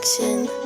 production.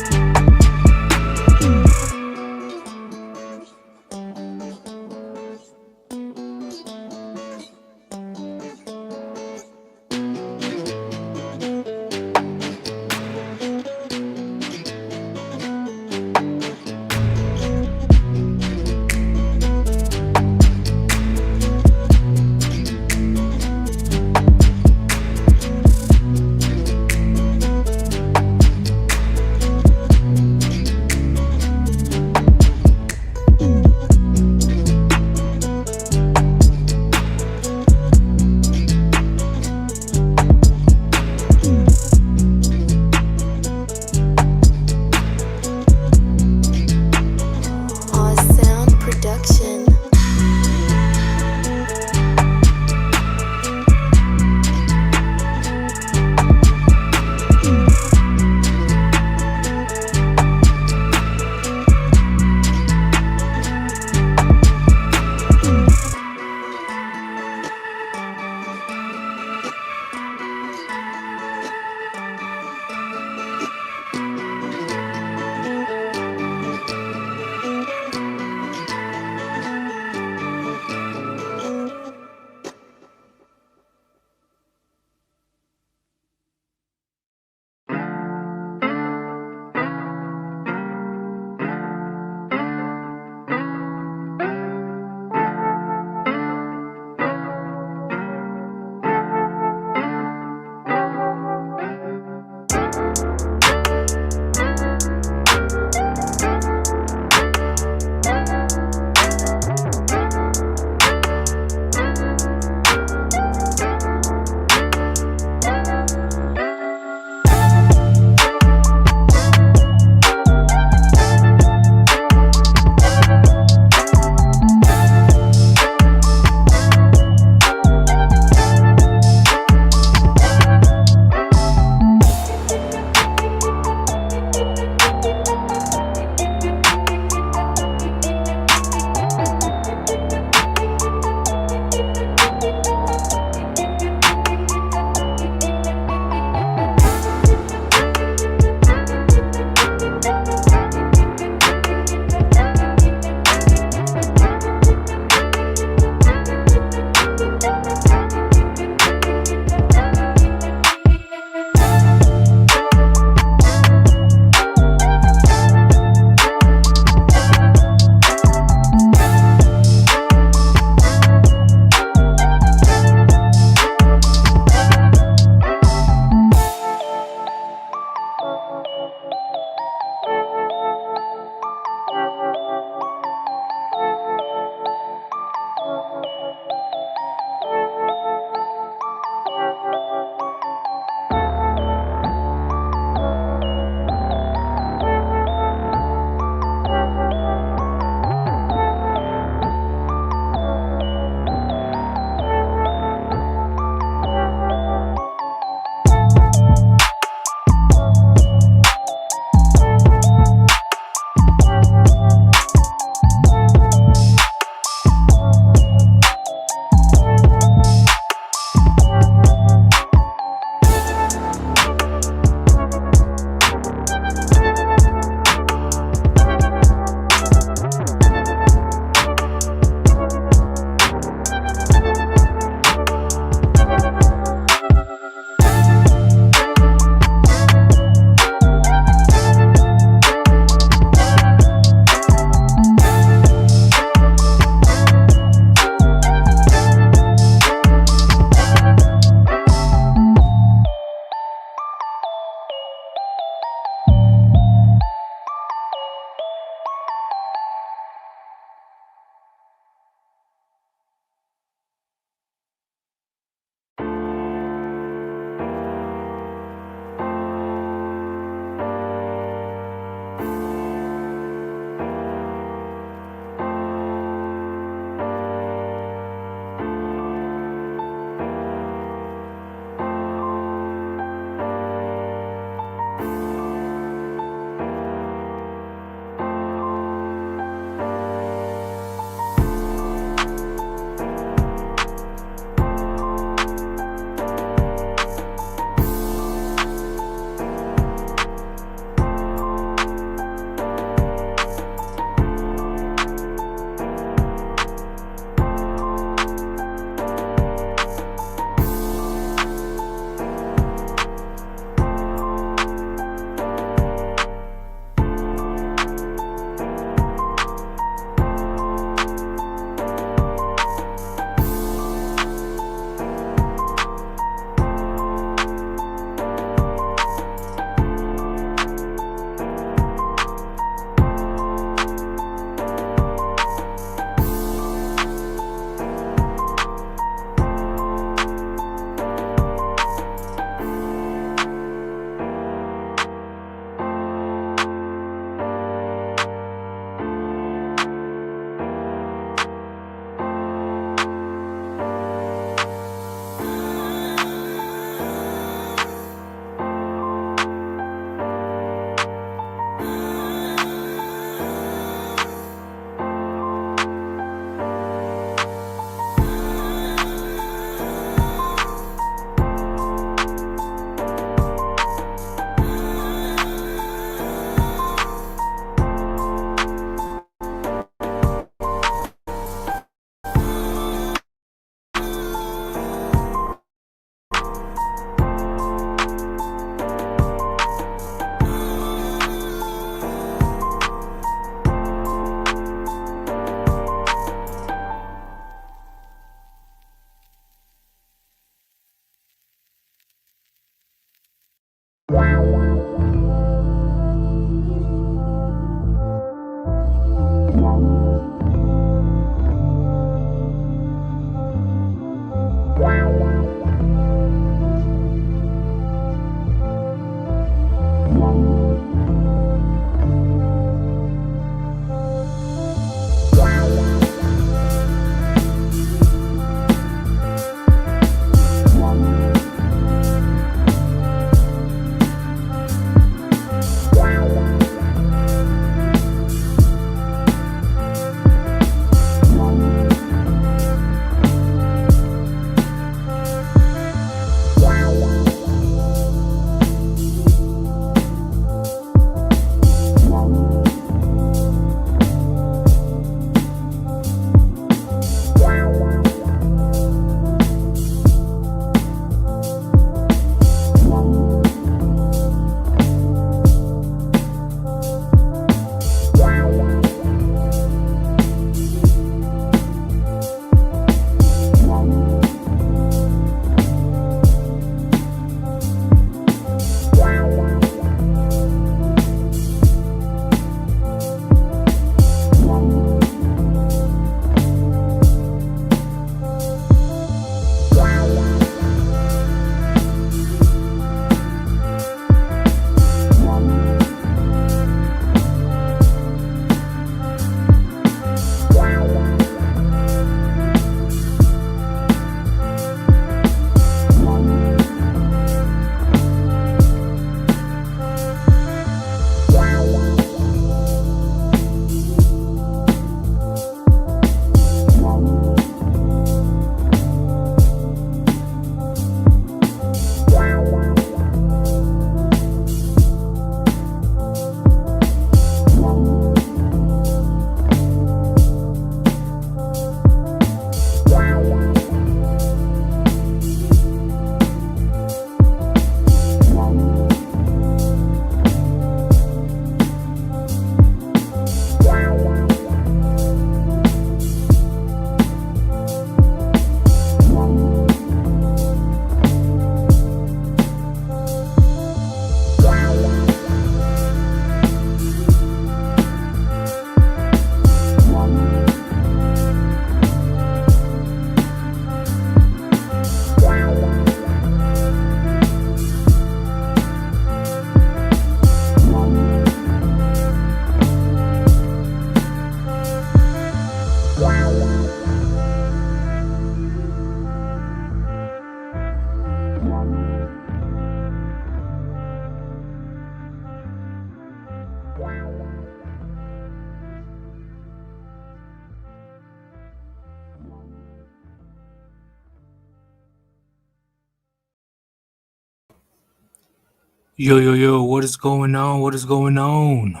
Yo, what is going on? What is going on?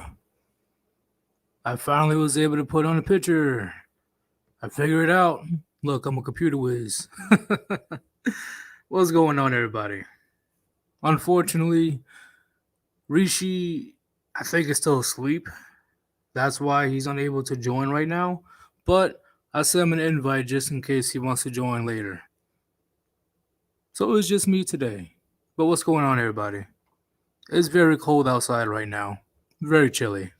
I finally was able to put on a picture. I figured it out. Look, I'm a computer whiz. What's going on, everybody? Unfortunately, Rishi, I think, is still asleep. That's why he's unable to join right now. But I sent him an invite just in case he wants to join later. So it's just me today. But what's going on, everybody? It's very cold outside right now. Very chilly.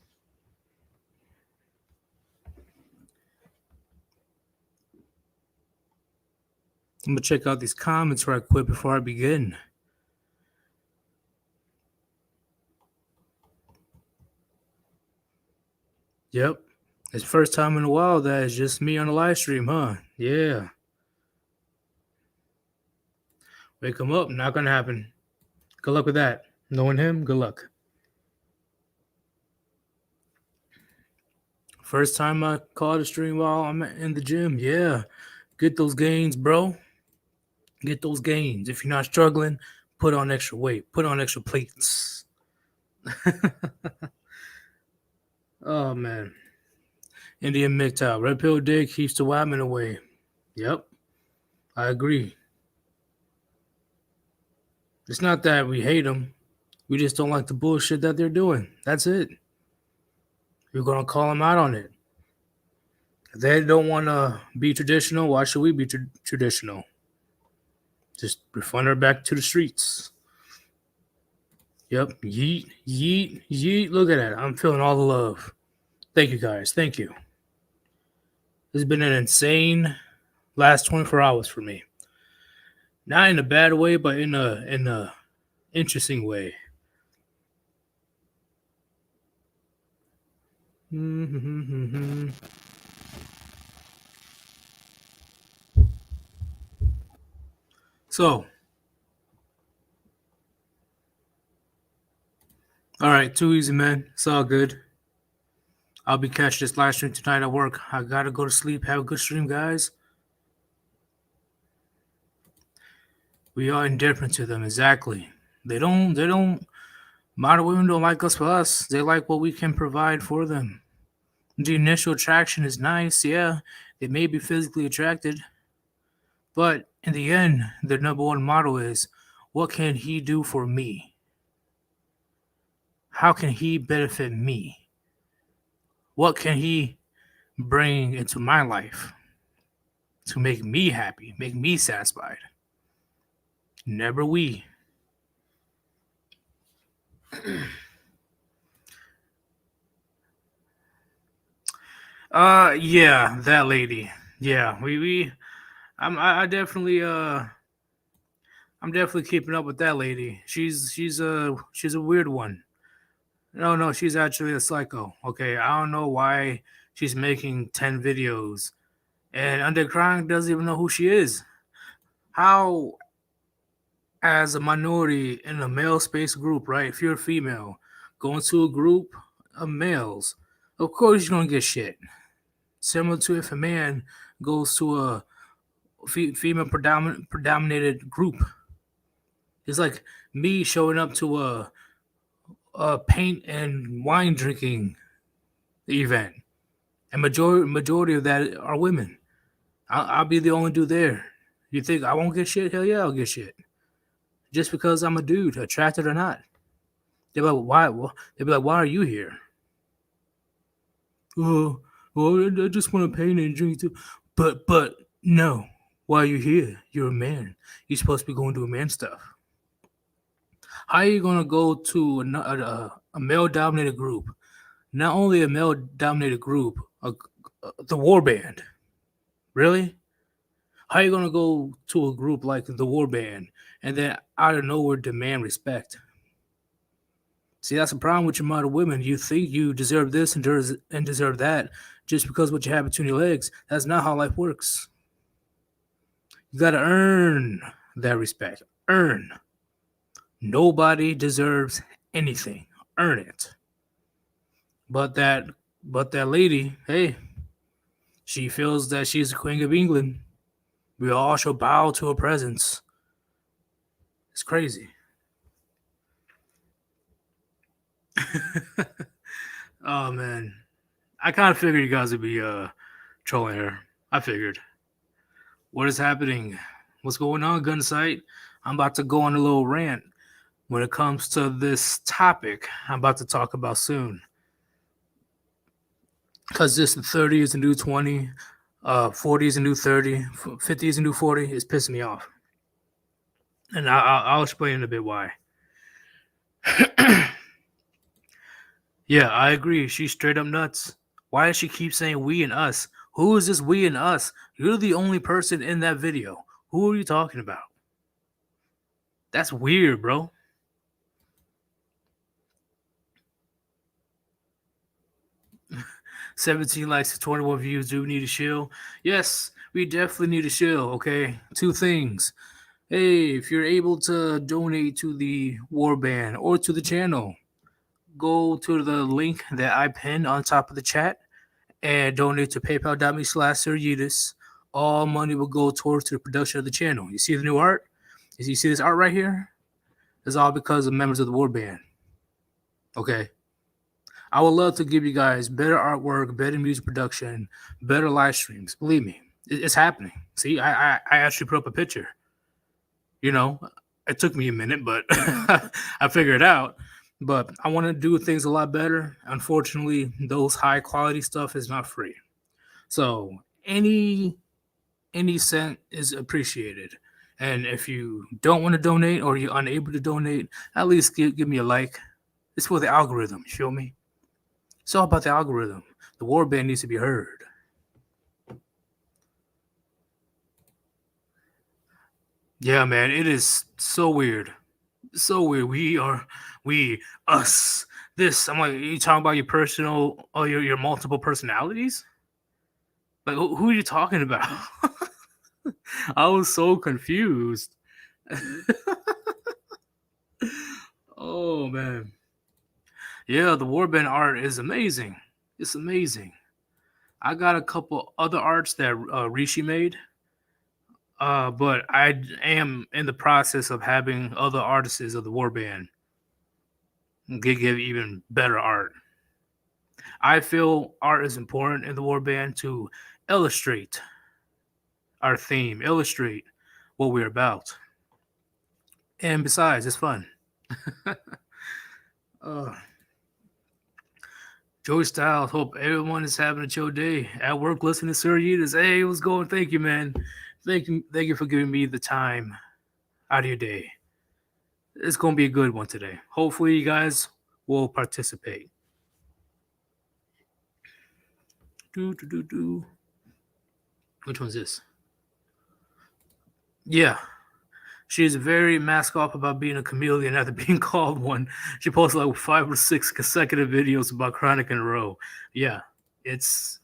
I'm gonna check out these comments right quick before I begin. Yep. It's the first time in a while that it's just me on the live stream, huh? Yeah. Wake him up. Not gonna happen. Good luck with that. Knowing him, good luck. First time I caught a stream while I'm in the gym. Yeah. Get those gains, bro. Get those gains. If you're not struggling, put on extra weight. Put on extra plates. Oh, man. Indian MGTOW. Red Pill Dick keeps the women away. Yep. I agree. It's not that we hate them. We just don't like the bullshit that they're doing. That's it. We're going to call them out on it. If they don't want to be traditional, why should we be traditional? Just refund her back to the streets. Yep. Yeet, yeet, yeet. Look at that. I'm feeling all the love. Thank you, guys. Thank you. This has been an insane last 24 hours for me. Not in a bad way, but in a interesting way. So, all right, too easy, man. It's all good. I'll be catching this live stream tonight at work. I gotta go to sleep. Have a good stream, guys. We are indifferent to them, exactly. They don't modern women don't like us for us. They like what we can provide for them. The initial attraction is nice, yeah. They may be physically attracted. But in the end, their number one motto is, what can he do for me? How can he benefit me? What can he bring into my life to make me happy, make me satisfied? Never we. Yeah, that lady. Yeah, I definitely I'm definitely keeping up with that lady. She's a weird one. No, she's actually a psycho. Okay, I don't know why she's making 10 videos and Underground doesn't even know who she is. How, as a minority in a male space group, right? If you're a female, going to a group of males, of course you're gonna get shit. Similar to if a man goes to a female predominated group. It's like me showing up to a paint and wine drinking event, and majority of that are women. I'll be the only dude there. You think I won't get shit? Hell yeah, I'll get shit. Just because I'm a dude, attracted or not. They're like, why? They'll be like, why are you here? Oh, I just want to paint and drink too. But no. Why are you here? You're a man. You're supposed to be going to do man stuff. How are you gonna go to a male-dominated group? Not only a male-dominated group, the Warband. Really? How are you gonna go to a group like the Warband and then out of nowhere demand respect? See, that's the problem with your modern women. You think you deserve this and deserve that just because what you have between your legs. That's not how life works. You gotta earn that respect. Earn. Nobody deserves anything. Earn it. But that lady, hey, she feels that she's the Queen of England. We all shall bow to her presence. It's crazy. Oh man, I kind of figured you guys would be trolling her. I figured. What is happening? What's going on, Gunsight? I'm about to go on a little rant when it comes to this topic I'm about to talk about soon. Because this 30 is a new 20, 40 is a new 30, 50 is a new 40. It's pissing me off. And I'll explain in a bit why. Yeah, I agree. She's straight up nuts. Why does she keep saying we and us? Who is this we and us? You're the only person in that video. Who are you talking about? That's weird, bro. $17 likes to 21 views. Do we need a shill? Yes, we definitely need a shill, okay? Two things. Hey, if you're able to donate to the Warband or to the channel, go to the link that I pinned on top of the chat and donate to paypal.me/Yeetus. All money will go towards the production of the channel. You see the new art? You see this art right here? It's all because of members of the Warband. Okay. I would love to give you guys better artwork, better music production, better live streams. Believe me, it's happening. See, I actually put up a picture. You know, it took me a minute, but I figured it out. But I want to do things a lot better. Unfortunately, those high quality stuff is not free. So any cent is appreciated. And if you don't want to donate or you're unable to donate, at least give me a like. It's for the algorithm. You feel me? It's all about the algorithm. The Warband needs to be heard. Yeah, man, it is so weird. So weird. We, us, this. I'm like, you talking about your personal, or your multiple personalities? Like, who are you talking about? I was so confused. Oh, man. Yeah, the Warband art is amazing. It's amazing. I got a couple other arts that Rishi made. But I am in the process of having other artists of the Warband give even better art. I feel art is important in the Warband to illustrate our theme, illustrate what we're about. And besides, it's fun. uh, Joey Styles, hope everyone is having a chill day. At work, listening to Sir Yeetus. Hey, what's going? Thank you, man. Thank you for giving me the time out of your day. It's going to be a good one today. Hopefully, you guys will participate. Which one's this? Yeah. She's very mask off about being a chameleon after being called one. She posted like 5 or 6 consecutive videos about Chronic in a row. Yeah. It's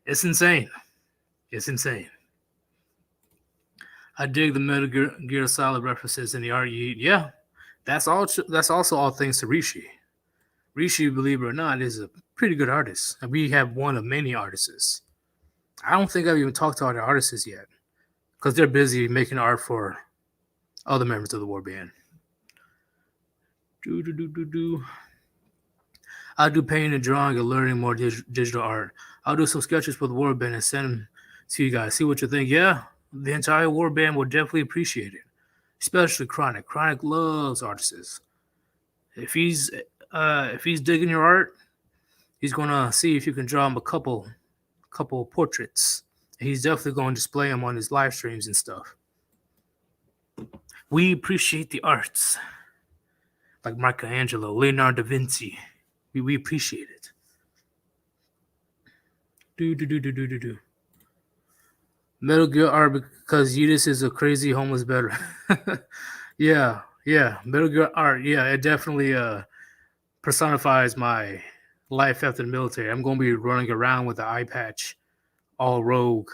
insane. It's insane. I dig the Metal Gear Solid references in the art. Yeah. That's also all thanks to Rishi. Rishi, believe it or not, is a pretty good artist. And we have one of many artists. I don't think I've even talked to other artists yet. Because they're busy making art for other members of the Warband. I'll do painting and drawing and learning more digital art. I'll do some sketches for the Warband and send them to you guys. See what you think. Yeah, the entire Warband will definitely appreciate it, especially Chronic. Chronic loves artists. If he's digging your art, he's gonna see if you can draw him a couple portraits. He's definitely going to display them on his live streams and stuff. We appreciate the arts, like Michelangelo, Leonardo da Vinci. We appreciate it. Metal Gear art because Yeetus is a crazy homeless veteran. yeah. Metal Gear art. Yeah, it definitely personifies my life after the military. I'm gonna be running around with the eye patch, all rogue,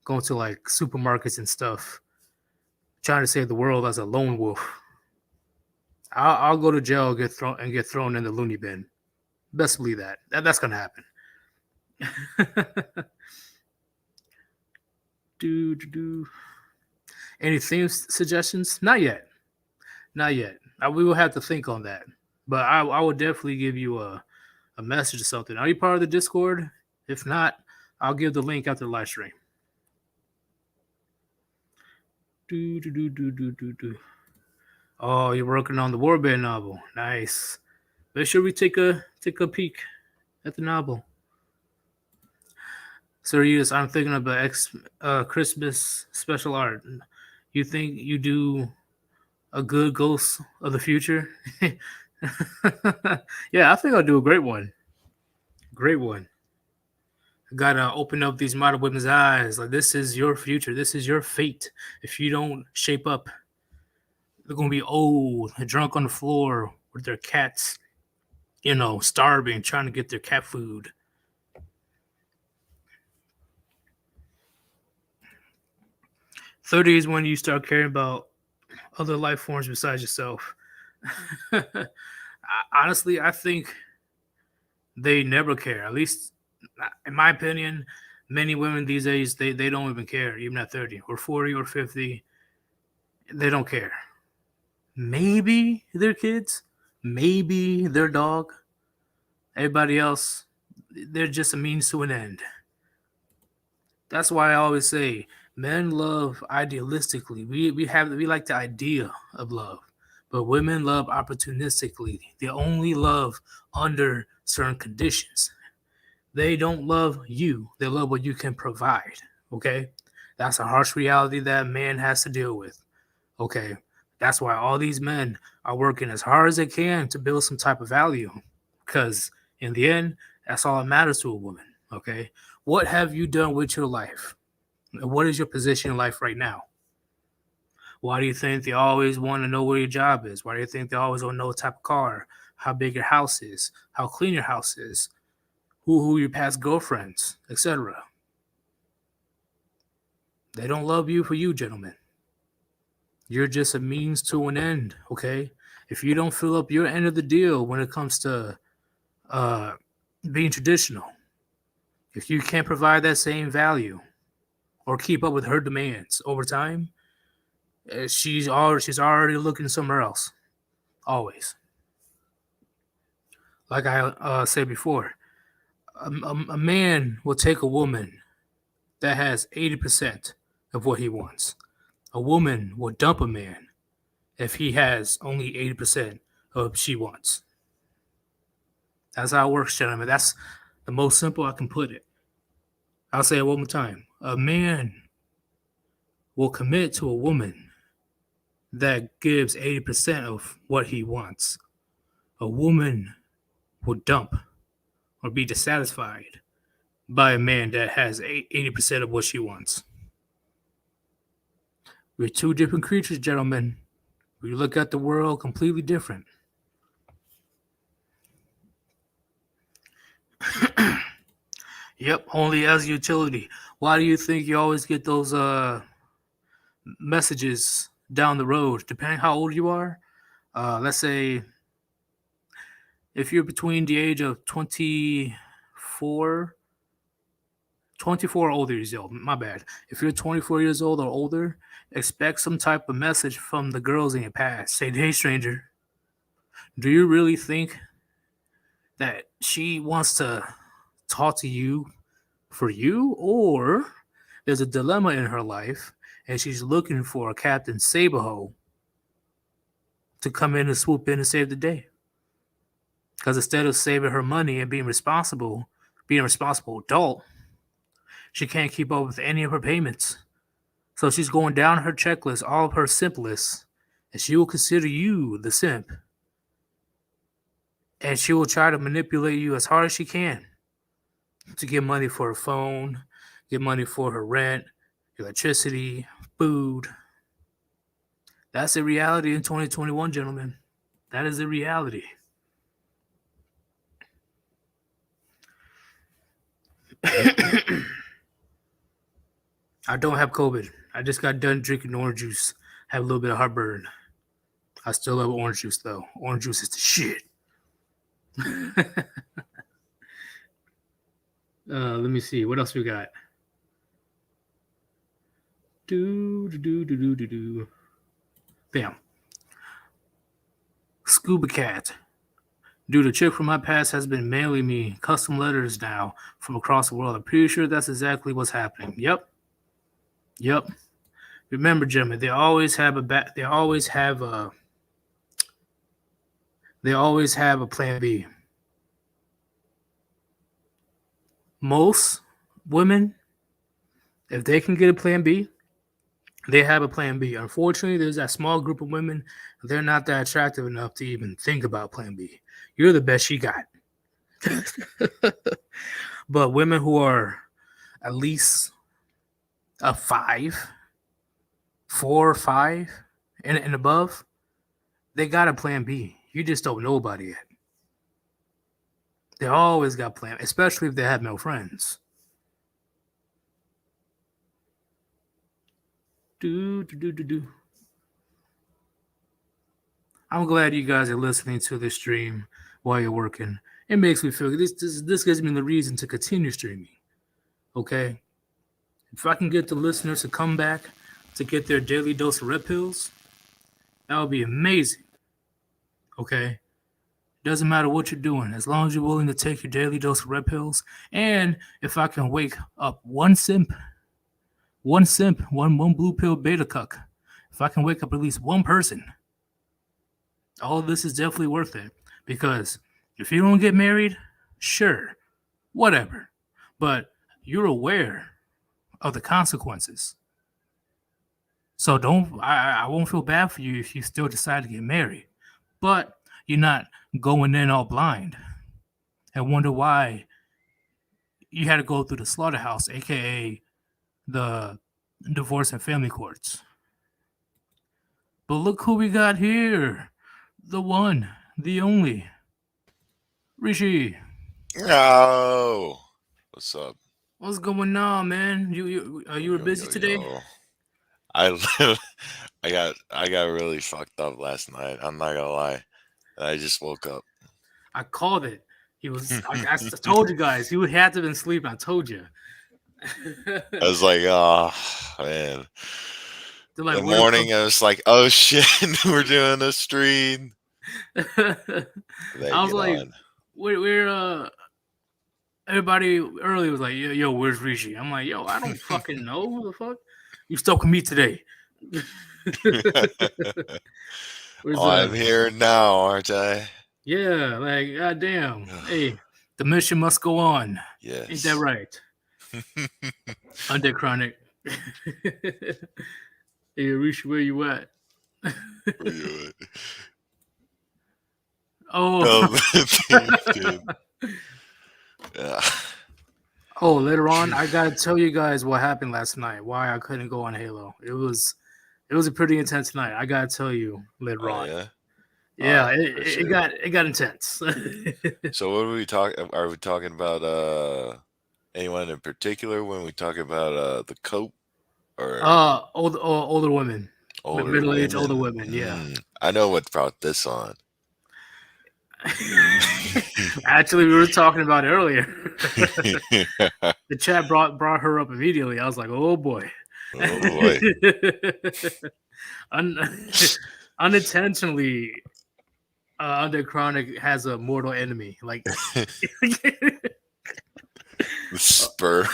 going to like supermarkets and stuff, trying to save the world as a lone wolf. I'll go to jail, get thrown in the loony bin. Best believe that's gonna happen. Any theme suggestions? Not yet. We will have to think on that. But I would definitely give you a message or something. Are you part of the Discord? If not, I'll give the link after the live stream. Do. Oh, you're working on the Warband novel. Nice. Make sure we take a peek at the novel. Sir Yeetus, I'm thinking of a Christmas special art. You think you do a good Ghost of the Future? Yeah, I think I'll do a great one. Great one. Gotta open up these model women's eyes. Like, this is your future. This is your fate. If you don't shape up, they're gonna be old, drunk on the floor with their cats, starving, trying to get their cat food. 30 is when you start caring about other life forms besides yourself. Honestly, I think they never care. At least, in my opinion, many women these days, they don't even care, even at 30 or 40 or 50. They don't care. Maybe their kids, maybe their dog. Everybody else, they're just a means to an end. That's why I always say men love idealistically. We like the idea of love, but women love opportunistically. They only love under certain conditions. They don't love you. They love what you can provide. Okay, that's a harsh reality that man has to deal with. Okay, that's why all these men are working as hard as they can to build some type of value, because in the end, that's all that matters to a woman. Okay, what have you done with your life? What is your position in life right now? Why do you think they always want to know where your job is? Why do you think they always want to know what type of car, how big your house is, how clean your house is, who your past girlfriends, etc.? They don't love you for you, gentlemen. You're just a means to an end, okay? If you don't fill up your end of the deal when it comes to being traditional, if you can't provide that same value or keep up with her demands over time, she's already looking somewhere else. Always. Like I said before, a man will take a woman that has 80% of what he wants. A woman will dump a man if he has only 80% of what she wants. That's how it works, gentlemen. That's the most simple I can put it. I'll say it one more time. A man will commit to a woman that gives 80% of what he wants. A woman will dump or be dissatisfied by a man that has 80% of what she wants. We're two different creatures, gentlemen. We look at the world completely different. Yep, only as utility. Why do you think you always get those messages down the road, depending how old you are? Let's say if you're between the age of 24 or older years old, my bad. If you're 24 years old or older, expect some type of message from the girls in your past. Say, hey, stranger, do you really think that she wants to talk to you for you? Or there's a dilemma in her life and she's looking for a Captain Saberho to come in and swoop in and save the day? Because instead of saving her money and being a responsible adult, she can't keep up with any of her payments. So she's going down her checklist, all of her simp lists, and she will consider you the simp. And she will try to manipulate you as hard as she can to get money for her phone, get money for her rent, electricity, food. That's the reality in 2021, gentlemen. That is the reality. I don't have COVID. I just got done drinking orange juice. Have a little bit of heartburn. I still love orange juice, though. Orange juice is the shit. Let me see. What else we got? Bam. Scuba cat. Dude, a chick from my past has been mailing me custom letters now from across the world. I'm pretty sure that's exactly what's happening. Yep. Yep. Remember, gentlemen, they always have a they always have a plan B. Most women, if they can get a plan B, they have a plan B. Unfortunately, there's that small group of women, they're not that attractive enough to even think about plan B. You're the best she got. But women who are at least a 4 or 5 and above, they got a plan B. You just don't know about it yet. They always got plan, especially if they have male friends. Do. I'm glad you guys are listening to this stream while you're working. It makes me feel this gives me the reason to continue streaming. Okay? If I can get the listeners to come back to get their daily dose of red pills, that would be amazing. Okay? Doesn't matter what you're doing, as long as you're willing to take your daily dose of red pills. And if I can wake up one blue pill beta cuck, if I can wake up at least one person, all of this is definitely worth it. Because if you don't get married, sure, whatever. But you're aware of the consequences. So I won't feel bad for you if you still decide to get married. But you're not going in all blind and wonder why you had to go through the slaughterhouse, aka the divorce and family courts. But look who we got here. The one, the only. Rishi. Oh, what's up? What's going on, man? You were busy today? I I got really fucked up last night. I'm not gonna lie. I just woke up. I called it. He was. I told you guys he had to have been sleeping. I told you. I was like, oh man. Like, the morning, I was like, oh shit, we're doing a stream. I was like, we're everybody early was like, yo, where's Rishi? I'm like, yo, I don't fucking know. Who the fuck? You stuck with me today. I'm here now, aren't I? Yeah, like, goddamn. Hey, the mission must go on. Yes. Ain't that right? Undead Chronic. Hey, Rishi, where you at? Where you at? Oh. Yeah. Oh, later on, I gotta tell you guys what happened last night. Why I couldn't go on Halo. It was a pretty intense night. I gotta tell you later on. Yeah. Yeah, it got intense. So what are we talking? Are we talking about anyone in particular when we talk about the cope or older women, middle-aged older women? Yeah. I know what brought this on. Actually, we were talking about it earlier. The chat brought her up immediately. I was like, oh boy. Oh boy. Unintentionally, Undead Chronic has a mortal enemy. Like the spur.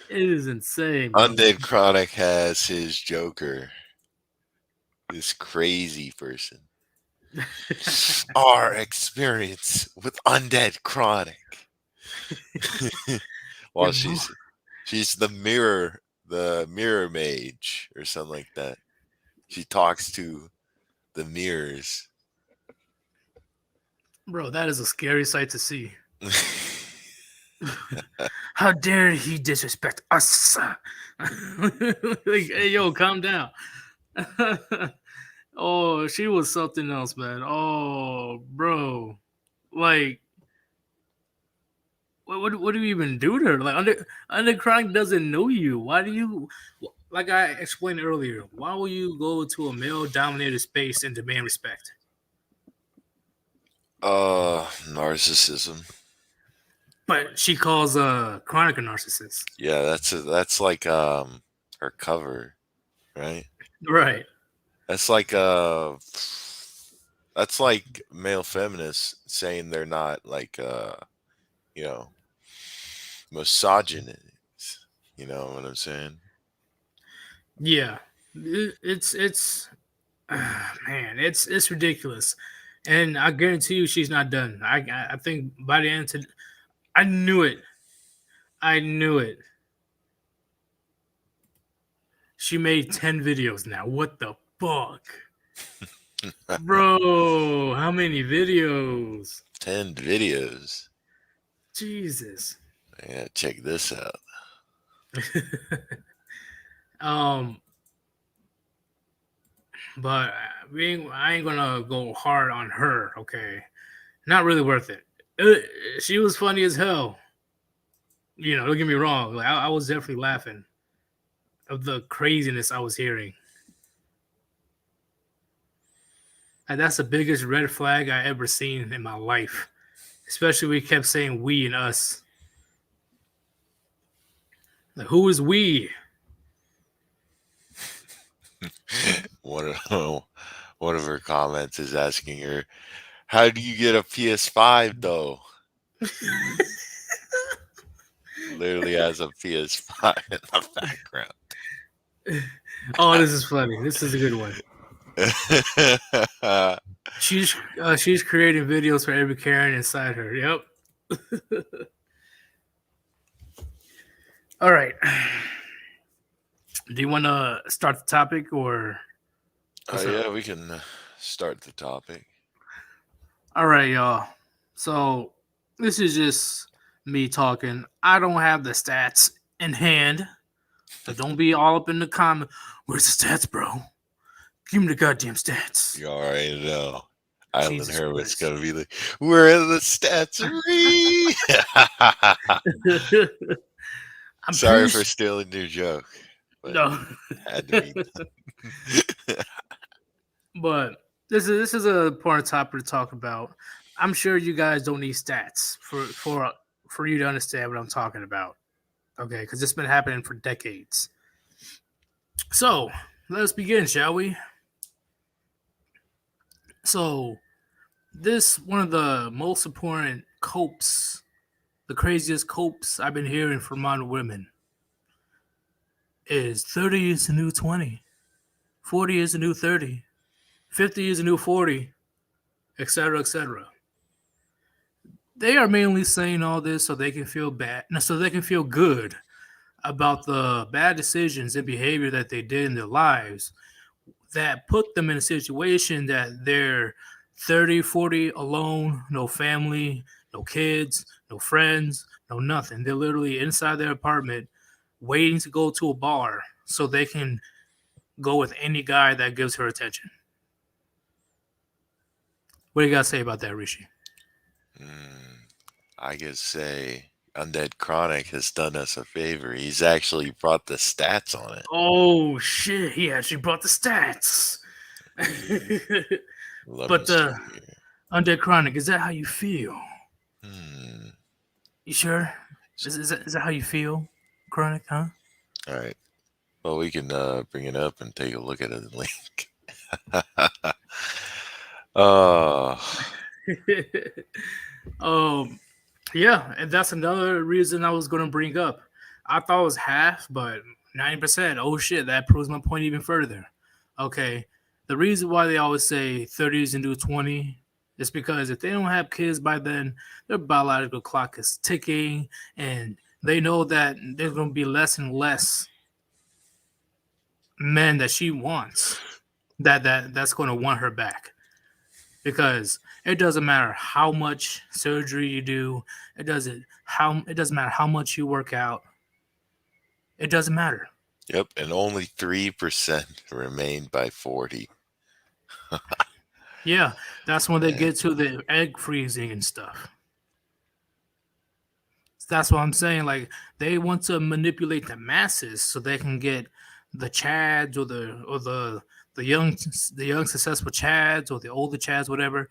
It is insane. Bro. Undead Chronic has his Joker. This crazy person. Our experience with Undead Chronic. Well, she's the mirror mage or something like that. She talks to the mirrors. Bro, that is a scary sight to see. How dare he disrespect us? Like, hey, yo, calm down. Oh, she was something else, man. Oh, bro. Like, what do you even do to her? Like, Undead Chronic doesn't know you. Why do you, like I explained earlier, why will you go to a male-dominated space and demand respect? Narcissism. But she calls Chronic a narcissist. Yeah, that's like her cover, right? Right. That's like That's like male feminists saying they're not like you know, misogynist. You know what I'm saying? Yeah, it's man, it's ridiculous, and I guarantee you she's not done. I think by the end, I knew it. I knew it. She made 10 videos now. What the fuck? Bro, how many videos? 10 videos. Jesus. Yeah, check this out. um, but I ain't gonna go hard on her. Okay, not really worth it. She was funny as hell. Don't get me wrong. Like, I was definitely laughing of the craziness I was hearing. And that's the biggest red flag I ever seen in my life. Especially we kept saying we and us. Like, who is we? one of her comments is asking her, "How do you get a PS5 though?" Literally has a PS5 in the background. Oh, this is funny. This is a good one. She's creating videos for every Karen inside her. Yep. All right. Do you want to start the topic or? Yeah, we can start the topic. All right, y'all. So this is just me talking. I don't have the stats in hand, so don't be all up in the comment. Where's the stats, bro? Give me the goddamn stats. You already know. Island Jesus Hermit's Christ. gonna be like, "Where are the stats?" I'm Sorry for stealing your joke. But no. had to be done. But this is a important topic to talk about. I'm sure you guys don't need stats for you to understand what I'm talking about. Okay, because it's been happening for decades. So let's begin, shall we? So this one of the most important copes, the craziest copes I've been hearing from modern women is 30 is the new 20, 40 is the new 30, 50 is the new 40, etc., etc. They are mainly saying all this so they can feel bad, so they can feel good about the bad decisions and behavior that they did in their lives that put them in a situation that they're 30, 40 alone, no family, no kids, no friends, no nothing. They're literally inside their apartment waiting to go to a bar so they can go with any guy that gives her attention. What do you got to say about that, Rishi? I could say Undead Chronic has done us a favor. He's actually brought the stats on it. Oh, shit. He actually brought the stats. But Undead Chronic, is that how you feel? You sure? Is that how you feel, Chronic, huh? All right. Well, we can bring it up and take a look at the link. Yeah, and that's another reason I was going to bring up. I thought it was half, but 90%. Oh shit, that proves my point even further. Okay, the reason why they always say 30 is into 20 is because if they don't have kids by then, their biological clock is ticking, and they know that there's going to be less and less men that she wants that's going to want her back. Because it doesn't matter how much surgery you do, it doesn't matter how much you work out. It doesn't matter. Yep, and only 3% remained by 40. Yeah, that's when they get to the egg freezing and stuff. That's what I'm saying. Like, they want to manipulate the masses so they can get the Chads or the young successful Chads or the older Chads, whatever.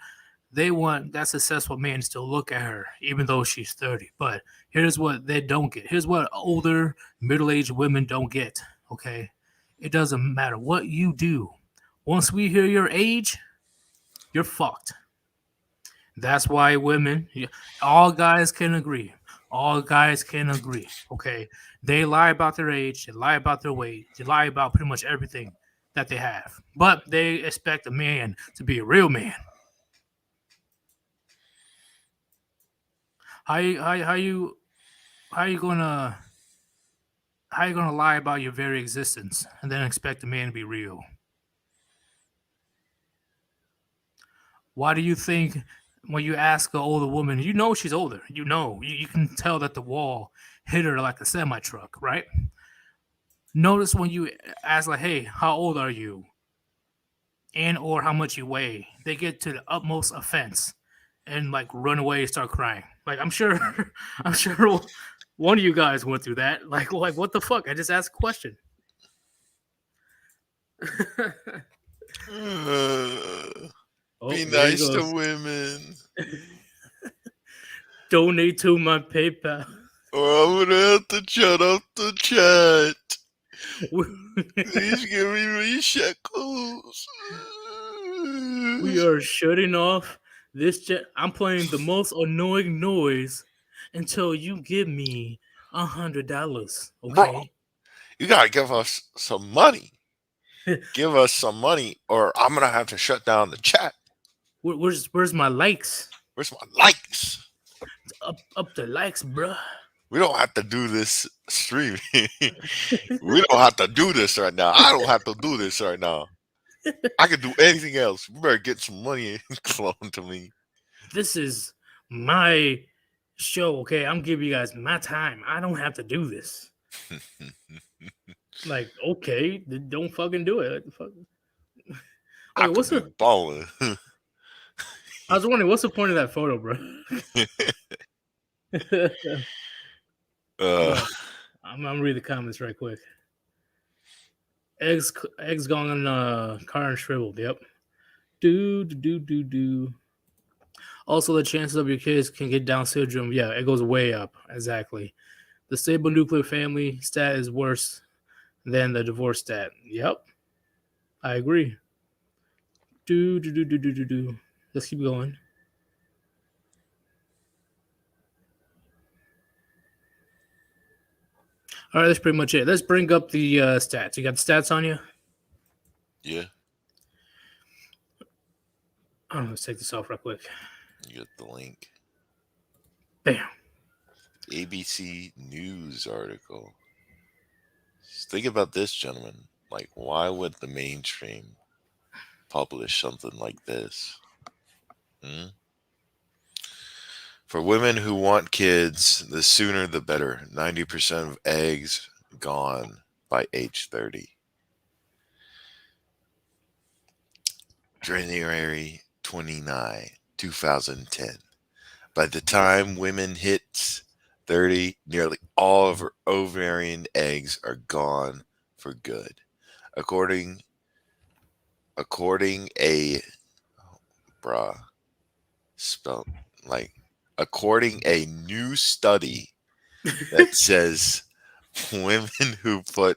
They want that successful man to still look at her, even though she's 30. But here's what they don't get. Here's what older, middle-aged women don't get. Okay, it doesn't matter what you do. Once we hear your age, you're fucked. That's why women, all guys can agree. All guys can agree. Okay, they lie about their age, they lie about their weight, they lie about pretty much everything that they have, but they expect a man to be a real man. How you how, how you how you gonna how you gonna lie about your very existence and then expect a man to be real? Why do you think when you ask an older woman, you know she's older, you can tell that the wall hit her like a semi truck, right? Notice when you ask like, "Hey, how old are you?" and or how much you weigh, they get to the utmost offense and like run away and start crying. Like I'm sure, I'm sure one of you guys went through that. Like what the fuck? I just asked a question. Be Oh, there he nice to goes. women, Donate to my PayPal. or I'm gonna have to shut up the chat. Please give me my shekels. We are shutting off this jet. I'm playing the most annoying noise until you give me $100. Bro, Okay. you gotta give us some money. Give us some money, or I'm gonna have to shut down the chat. Where's my likes? Where's my likes? Up the likes, bruh. We don't have to do this streaming. We don't have to do this right now. I don't have to do this right now. I can do anything else. You better get some money flowing to me. This is my show. Okay, I'm giving you guys my time. I don't have to do this. Like, okay, don't fucking do it. I Okay, could what's be the? balling. I was wondering what's the point of that photo, bro. uh, Look, I'm gonna read the comments right quick. Eggs going on car and shriveled. Yep. Do. Also, the chances of your kids can get Down syndrome, yeah, it goes way up. Exactly. The stable nuclear family stat is worse than the divorce stat. Yep, I agree. Do. Let's keep going. All right, that's pretty much it. Let's bring up the stats. You got the stats on you? yeah, Oh, let's take this off real quick. you get the link. Bam. ABC News article. Just think about this, gentlemen. Like, why would the mainstream publish something like this? Hmm? For women who want kids, the sooner the better. 90% of eggs gone by age 30. January 29, 2010. By the time women hit 30, nearly all of her ovarian eggs are gone for good. According according a bruh spelled like according a new study that says women who put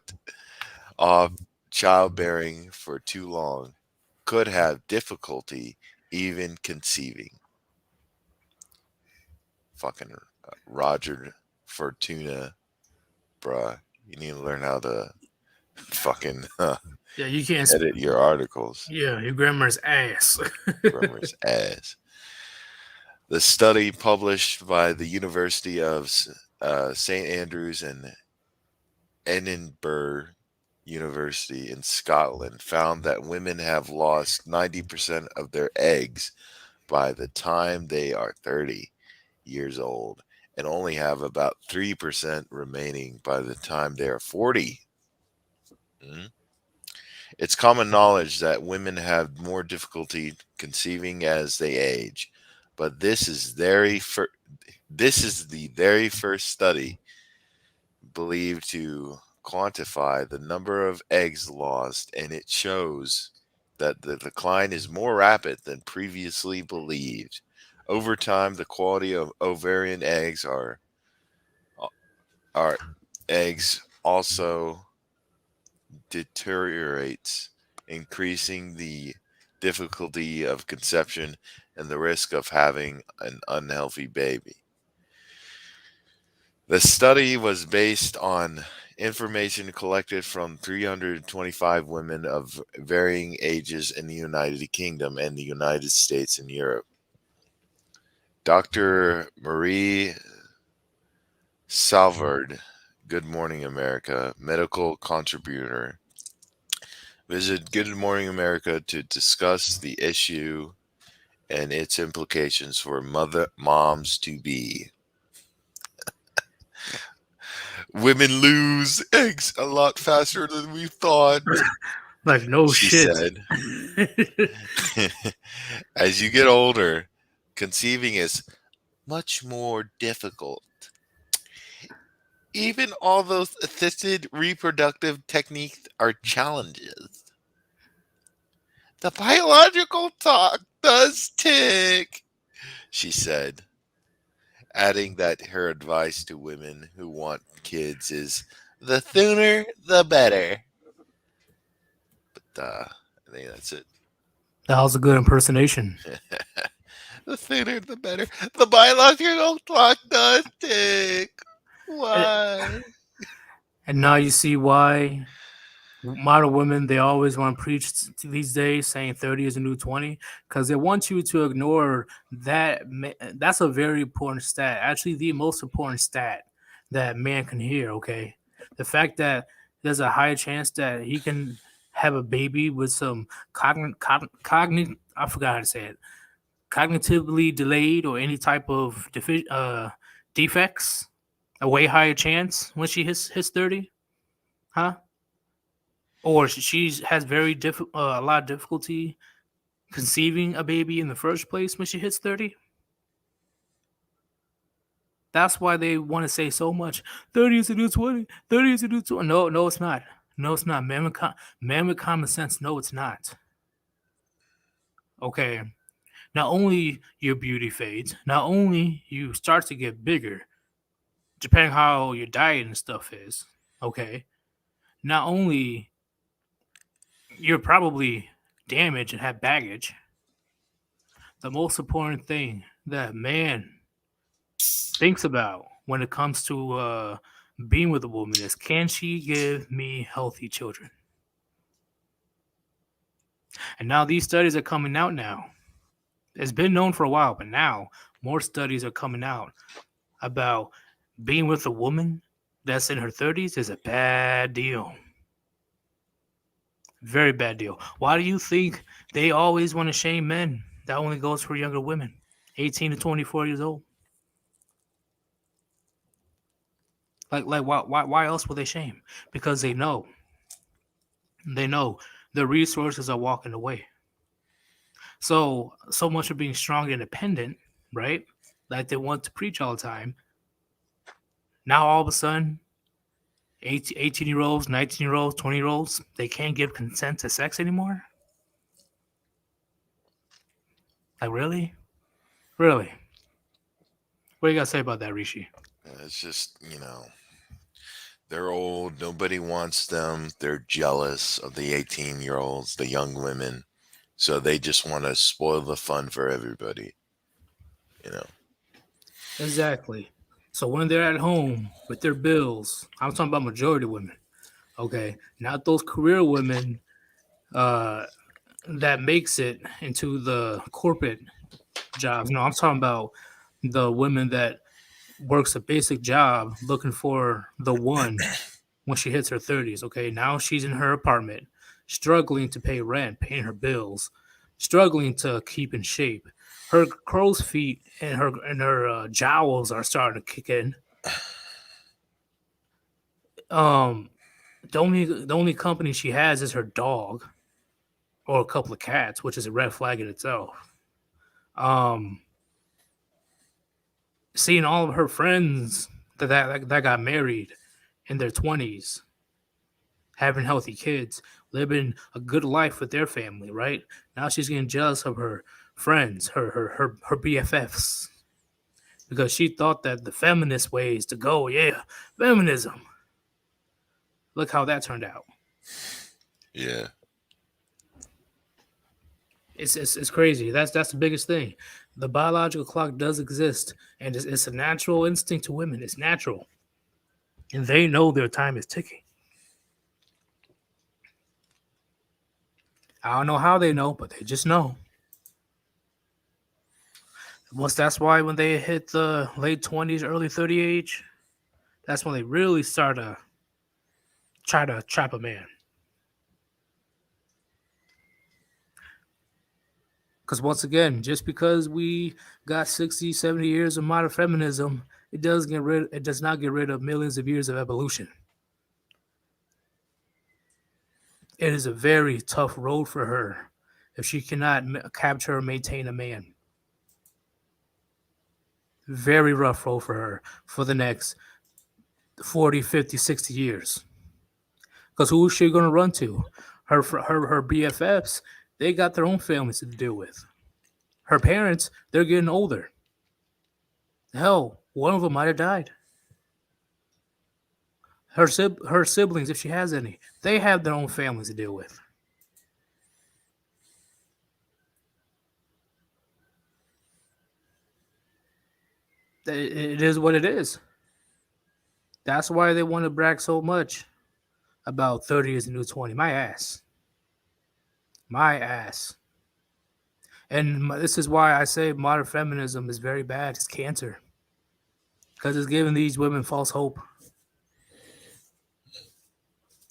off childbearing for too long could have difficulty even conceiving. Fucking Roger Fortuna, bruh. You need to learn how to fucking Yeah, you can't. edit your articles. Yeah, your grandma's ass. Grummer's ass. The study published by the University of St. Andrews and Edinburgh University in Scotland found that women have lost 90% of their eggs by the time they are 30 years old and only have about 3% remaining by the time they are 40. Mhm. It's common knowledge that women have more difficulty conceiving as they age, but this is the very first study believed to quantify the number of eggs lost, and it shows that the decline is more rapid than previously believed. Over time, the quality of ovarian eggs are eggs also deteriorates, increasing the difficulty of conception, and the risk of having an unhealthy baby. The study was based on information collected from 325 women of varying ages in the United Kingdom and the United States and Europe. Dr. Marie Salvard, Good Morning America, medical contributor, visited Good Morning America to discuss the issue and its implications for moms to be. Women lose eggs a lot faster than we thought, Like no she shit. said. As you get older, conceiving is much more difficult. Even all those assisted reproductive techniques are challenges. The biological clock does tick, she said, adding that her advice to women who want kids is the sooner the better. But I think that's it. That was a good impersonation. The sooner the better. The biological clock does tick. And, Why? and now you see why modern women, they always want to preach these days saying 30 is a new 20, because they want you to ignore that. That's a very important stat, actually the most important stat that man can hear. Okay, the fact that there's a higher chance that he can have a baby with some cognitive, I forgot how to say it, cognitively delayed or any type of defects, a way higher chance when she hits 30, huh? Or she has a lot of difficulty conceiving a baby in the first place when she hits 30. That's why they want to say so much 30 is a new 20, 30 is a new 20. No, no, it's not. No, it's not. Man with common sense, no, it's not. Okay. Not only your beauty fades, not only you start to get bigger, depending how your diet and stuff is. Okay. Not only you're probably damaged and have baggage, the most important thing that man thinks about when it comes to being with a woman is, can she give me healthy children? And now these studies are coming out now. It's been known for a while, but now more studies are coming out about being with a woman that's in her 30s is a bad deal. Very bad deal. Why do you think they always want to shame men? That only goes for younger women, 18 to 24 years old. Like why else would they shame? Because they know the resources are walking away. So much of being strong and independent, right? Like they want to preach all the time. Now all of a sudden, 18-year-olds, 19-year-olds, 20-year-olds, they can't give consent to sex anymore. Like really, really. What do you got to say about that, Rishi? It's just, they're old. Nobody wants them. They're jealous of the 18-year-olds, the young women. So they just want to spoil the fun for everybody, you know. Exactly. So when they're at home with their bills, I'm talking about majority women. Okay, not those career women uh, that makes it into the corporate jobs. No, I'm talking about the women that works a basic job looking for the one when she hits her 30s. Okay, now she's in her apartment, struggling to pay rent, paying her bills, struggling to keep in shape. Her crow's feet and her jowls are starting to kick in. Um, the only company she has is her dog or a couple of cats, which is a red flag in itself. Um, Seeing all of her friends that got married in their 20s, having healthy kids, living a good life with their family, right? Now she's getting jealous of her friends, her BFFs, because she thought that the feminist ways to go, yeah, feminism. Look how that turned out. Yeah. It's crazy. That's the biggest thing. The biological clock does exist, and it's a natural instinct to women. It's natural, and they know their time is ticking. I don't know how they know, but they just know. Once that's why when they hit the late 20s, early 30 age, that's when they really start to try to trap a man. Because once again, just because we got 60, 70 years of modern feminism, it does not get rid of millions of years of evolution. It is a very tough road for her if she cannot capture or maintain a man. Very rough road for her for the next 40, 50, 60 years. Because who is she going to run to? Her BFFs, they got their own families to deal with. Her parents, they're getting older. Hell, one of them might have died. Her siblings, if she has any, they have their own families to deal with. It is what it is. That's why they want to brag so much about 30 is the new 20. My ass. My ass. And this is why I say modern feminism is very bad. It's cancer. Because it's giving these women false hope.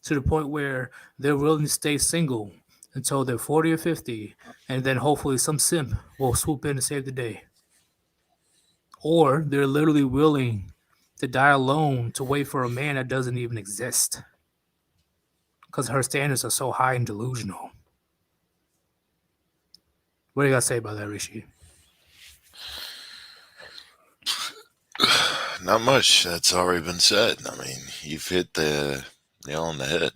To the point where they're willing to stay single until they're 40 or 50, and then hopefully some simp will swoop in to save the day. Or they're literally willing to die alone to wait for a man that doesn't even exist. Because her standards are so high and delusional. What do you got to say about that, Rishi? Not much. That's already been said. I mean, you've hit the nail on the head.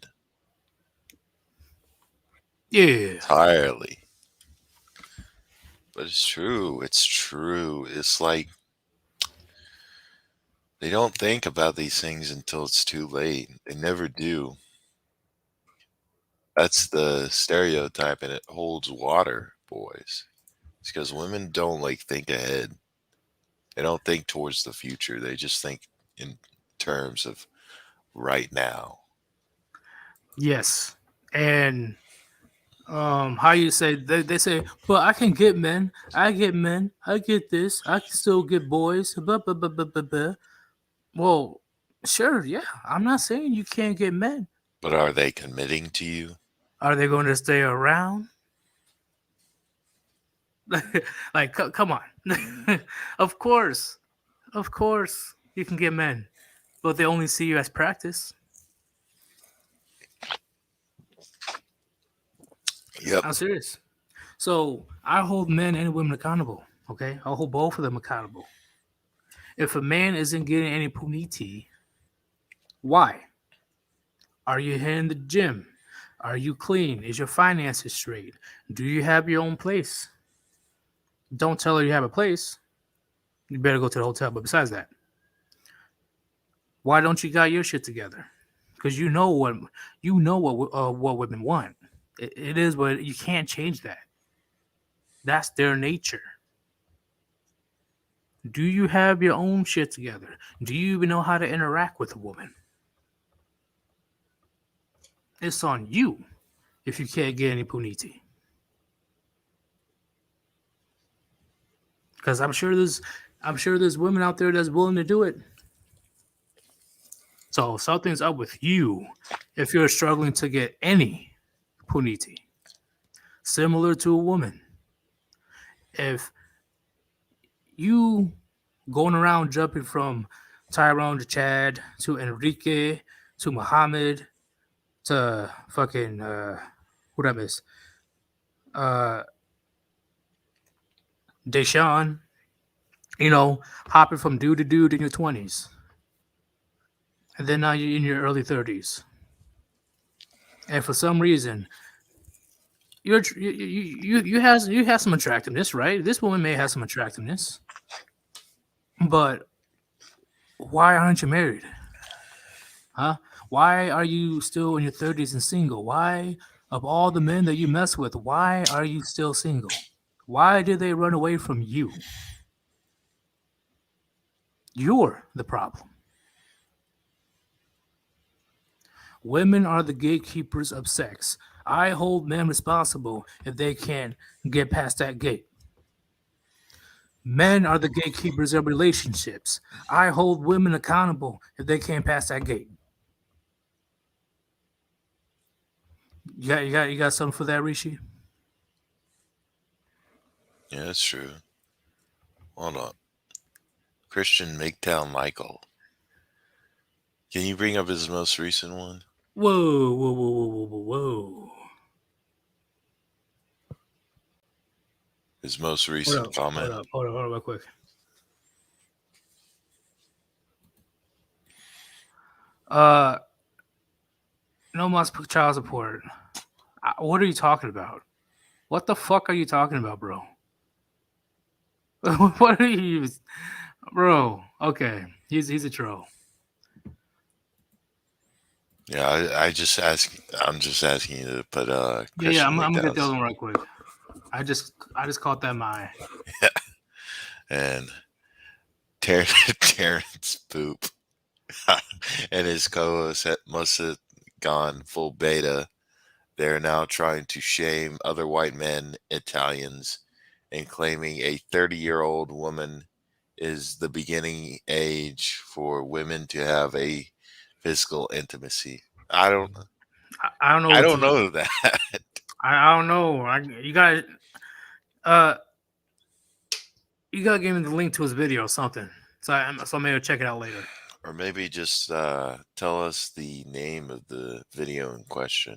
Yeah. Entirely. But it's true. It's true. It's like they don't think about these things until it's too late. They never do. That's the stereotype, and it holds water, boys. It's because women don't like think ahead. They don't think towards the future. They just think in terms of right now. Yes. And how you say they say, but I can get men. I get men. I get this. I can still get boys. Blah, blah, blah, blah, blah, blah. Well, sure, yeah. I'm not saying you can't get men. But are they committing to you? Are they going to stay around? Like, come on. Of course. Of course you can get men, but they only see you as practice. Yep. I'm serious. So I hold men and women accountable. Okay, I'll hold both of them accountable. If a man isn't getting any puniti, why? Are you hitting the gym? Are you clean? Is your finances straight? Do you have your own place? Don't tell her you have a place. You better go to the hotel. But besides that, why don't you got your shit together? Because you know what women want. It is what you can't change that. That's their nature. Do you have your own shit together? Do you even know how to interact with a woman? It's on you if you can't get any puniti. Because I'm sure there's women out there that's willing to do it. So something's up with you if you're struggling to get any puniti. Similar to a woman. If you going around jumping from Tyrone to Chad to Enrique to Muhammad to fucking who I miss? Deshaun, hopping from dude to dude in your 20s. And then now you're in your early 30s. And for some reason, you have some attractiveness, right? This woman may have some attractiveness. But why aren't you married? Huh? Why are you still in your 30s and single? Why of all the men that you mess with, why are you still single? Why did they run away from you? You're the problem. Women are the gatekeepers of sex. I hold men responsible if they can't get past that gate. Men are the gatekeepers of relationships. I hold women accountable if they can't pass that gate. You got something for that, Rishi? Yeah, that's true. Hold on. Christian MGTOW Michael. Can you bring up his most recent one? Whoa, whoa, whoa, whoa, whoa, whoa. His most Hold recent up, comment. hold up, real quick. No must put child support. What are you talking about? What the fuck are you talking about, bro? What are you, bro? Okay, he's a troll. Yeah, I'm just asking you to put Yeah, Christian I'm gonna get the McDowell's other one right quick. I just caught that my. and Terrence Poop and his co-host must have gone full beta. They're now trying to shame other white men, Italians, and claiming a 30-year-old woman is the beginning age for women to have a physical intimacy. I don't I don't know I what don't to. know that. I don't know. You guys, uh, you gotta give me the link to his video or something. So maybe I'll check it out later. Or maybe just tell us the name of the video in question.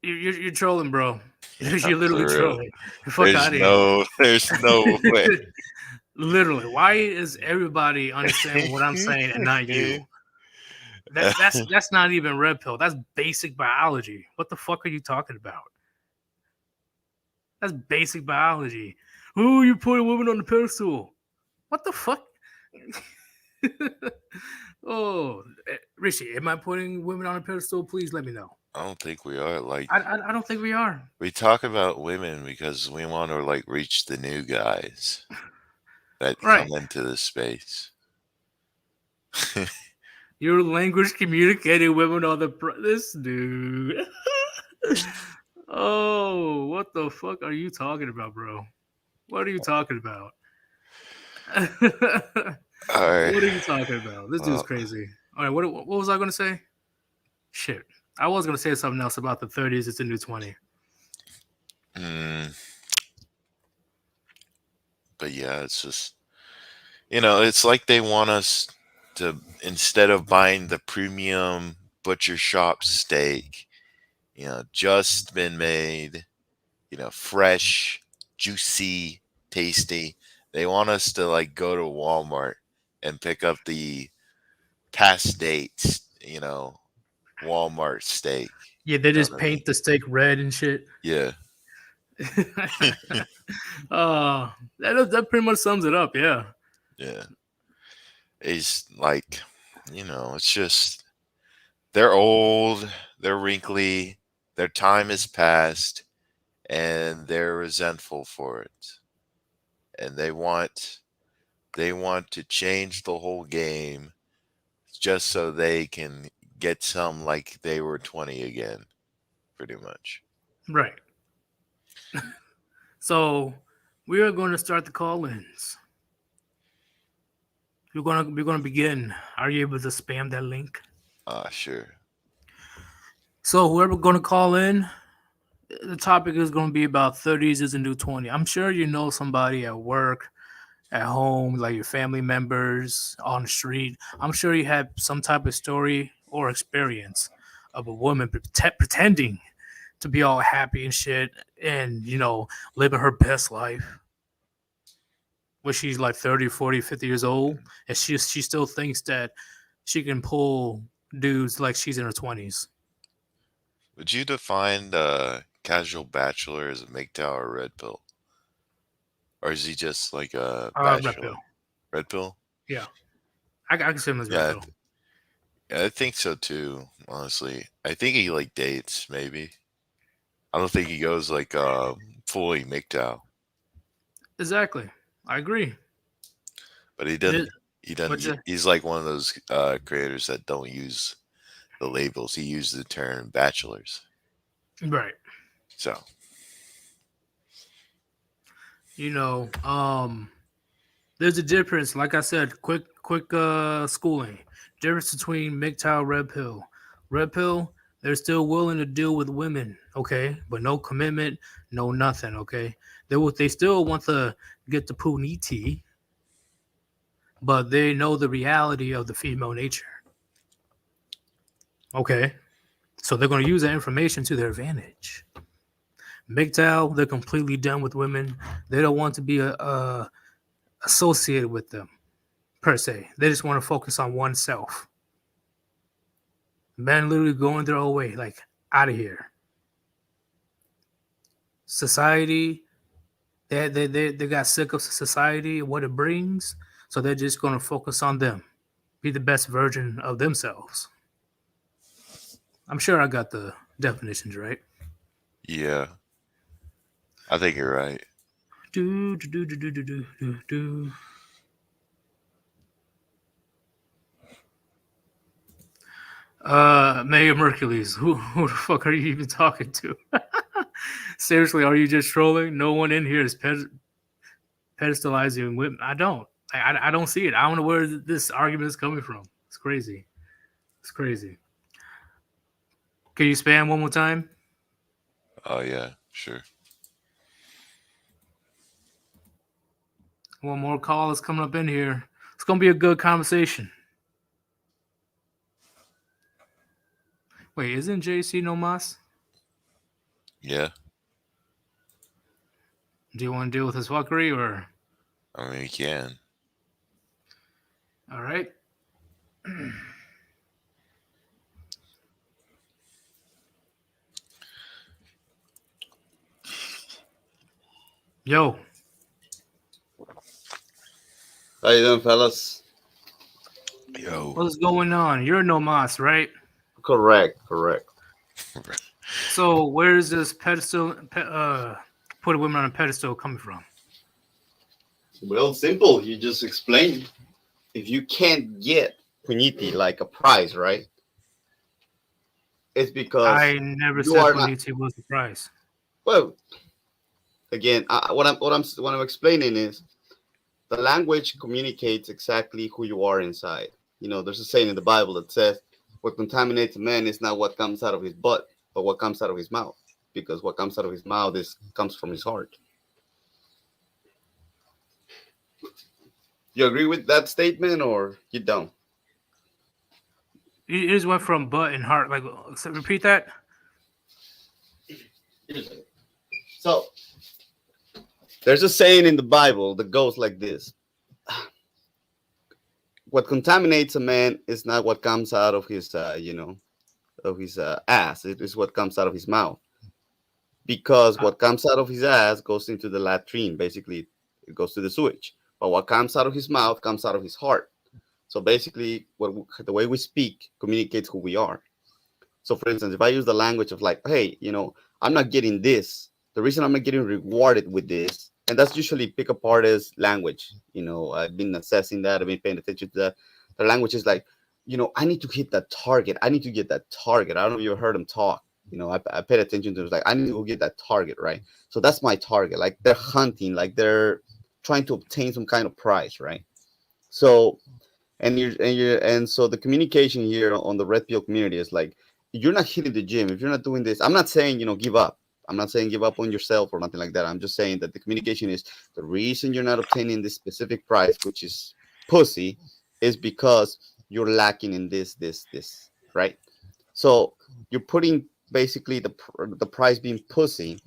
You're trolling, bro. Yeah, You're literally for real. trolling. Fuck out of There's no way. here. Literally, why is everybody understanding what I'm saying and not you? That's not even red pill. That's basic biology. What the fuck are you talking about? That's basic biology. Oh, you're putting women on the pedestal. What the fuck? Oh, Rishi, am I putting women on a pedestal? Please let me know. I don't think we are. Like, I don't think we are. we talk about women because we want to like reach the new guys that Right. come into this space. Your language communicating women on the this dude. Oh, what the fuck are you talking about, bro? What are you talking about? All right. What are you talking about? This dude's Well, crazy. All right, what was I going to say? Shit. I was going to say something else about the 30s. It's a new 20. mm, but yeah, it's just it's like they want us to, instead of buying the premium butcher shop steak, just been made, fresh, juicy, tasty. They want us to like go to Walmart and pick up the past dates, Walmart steak. Yeah, they You know just what I mean? paint the steak red and shit. Yeah. That pretty much sums it up. Yeah. Yeah. It's like, it's just they're old, they're wrinkly, their time is past, and they're resentful for it. And they want to change the whole game just so they can get some like they were 20 again, pretty much. Right. So we are going to start the call-ins. We're gonna begin. Are you able to spam that link? Sure. So whoever going to call in, the topic is going to be about 30s is a new 20. I'm sure you know somebody at work, at home, like your family members on the street. I'm sure you have some type of story or experience of a woman pretending to be all happy and shit and, living her best life when she's like 30, 40, 50 years old. And she still thinks that she can pull dudes like she's in her 20s. Would you define casual bachelor as a MGTOW or red pill? Or is he just like a Red bachelor? pill. Red pill? Yeah. I consider him as red Yeah, pill. I think so too. Honestly, I think he like dates. Maybe I don't think he goes like fully MGTOW, Exactly. I agree. but he It, doesn't. He doesn't. but He's like one of those creators that don't use the labels. He uses the term bachelors. right. So You know, there's a difference. Like I said, quick schooling. Difference between MGTOW, Red Pill. Red Pill, they're still willing to deal with women, okay, but no commitment, no nothing, okay. They still want to get the puniti, but they know the reality of the female nature, okay. So they're going to use that information to their advantage. MGTOW, they're completely done with women. They don't want to be associated with them per se. They just want to focus on oneself. Men literally going their own way, like out of here. Society, they got sick of society and what it brings, so they're just going to focus on them, be the best version of themselves. I'm sure I got the definitions right. yeah, I think you're right. Do do do do do do do do. Mayor Mercules, who the fuck are you even talking to? Seriously, are you just trolling? No one in here is pedestalizing women. I don't. I don't see it. I don't know where this argument is coming from. It's crazy. It's crazy. Can you spam one more time? Oh yeah, sure. One more call is coming up in here. It's gonna be a good conversation. Wait, isn't JC no mas? Yeah, Do you want to deal with his fuckery or? I mean, you can. All right. Yo, How you doing, fellas? Yo, what's going on? You're no mas, right? Correct, correct. So where's this putting women on a pedestal coming from? Well, simple. You just explained. If you can't get puniti like a prize, right? It's because I never you said are not. Puniti was the price. Well, again, what I'm explaining is the language communicates exactly who you are inside. You know, there's a saying in the Bible that says, "What contaminates a man is not what comes out of his butt, but what comes out of his mouth." Because what comes out of his mouth comes from his heart. You agree with that statement, or you don't? You just went from butt and heart. Like, so repeat that. So there's a saying in the Bible that goes like this: "What contaminates a man is not what comes out of his, of his ass. It is what comes out of his mouth. Because Uh, what comes out of his ass goes into the latrine. Basically, it goes to the sewage. But what comes out of his mouth comes out of his heart. So basically, the way we speak communicates who we are. So, for instance, if I use the language of like, hey, I'm not getting this. The reason I'm not getting rewarded with this, and that's usually pick apart as language. I've been assessing that. I've been paying attention to that. The language is like, I need to hit that target. I need to get that target. I don't know if you ever heard them talk. I paid attention to it. It was like, I need to go get that target, right? So that's my target. Like they're hunting, like they're trying to obtain some kind of prize, right? So and so the communication here on the red pill community is like, you're not hitting the gym if you're not doing this. I'm not saying give up. I'm not saying give up on yourself or nothing like that. I'm just saying that the communication is the reason you're not obtaining this specific prize, which is pussy, is because you're lacking in this, right? So you're putting basically the prize being pussy,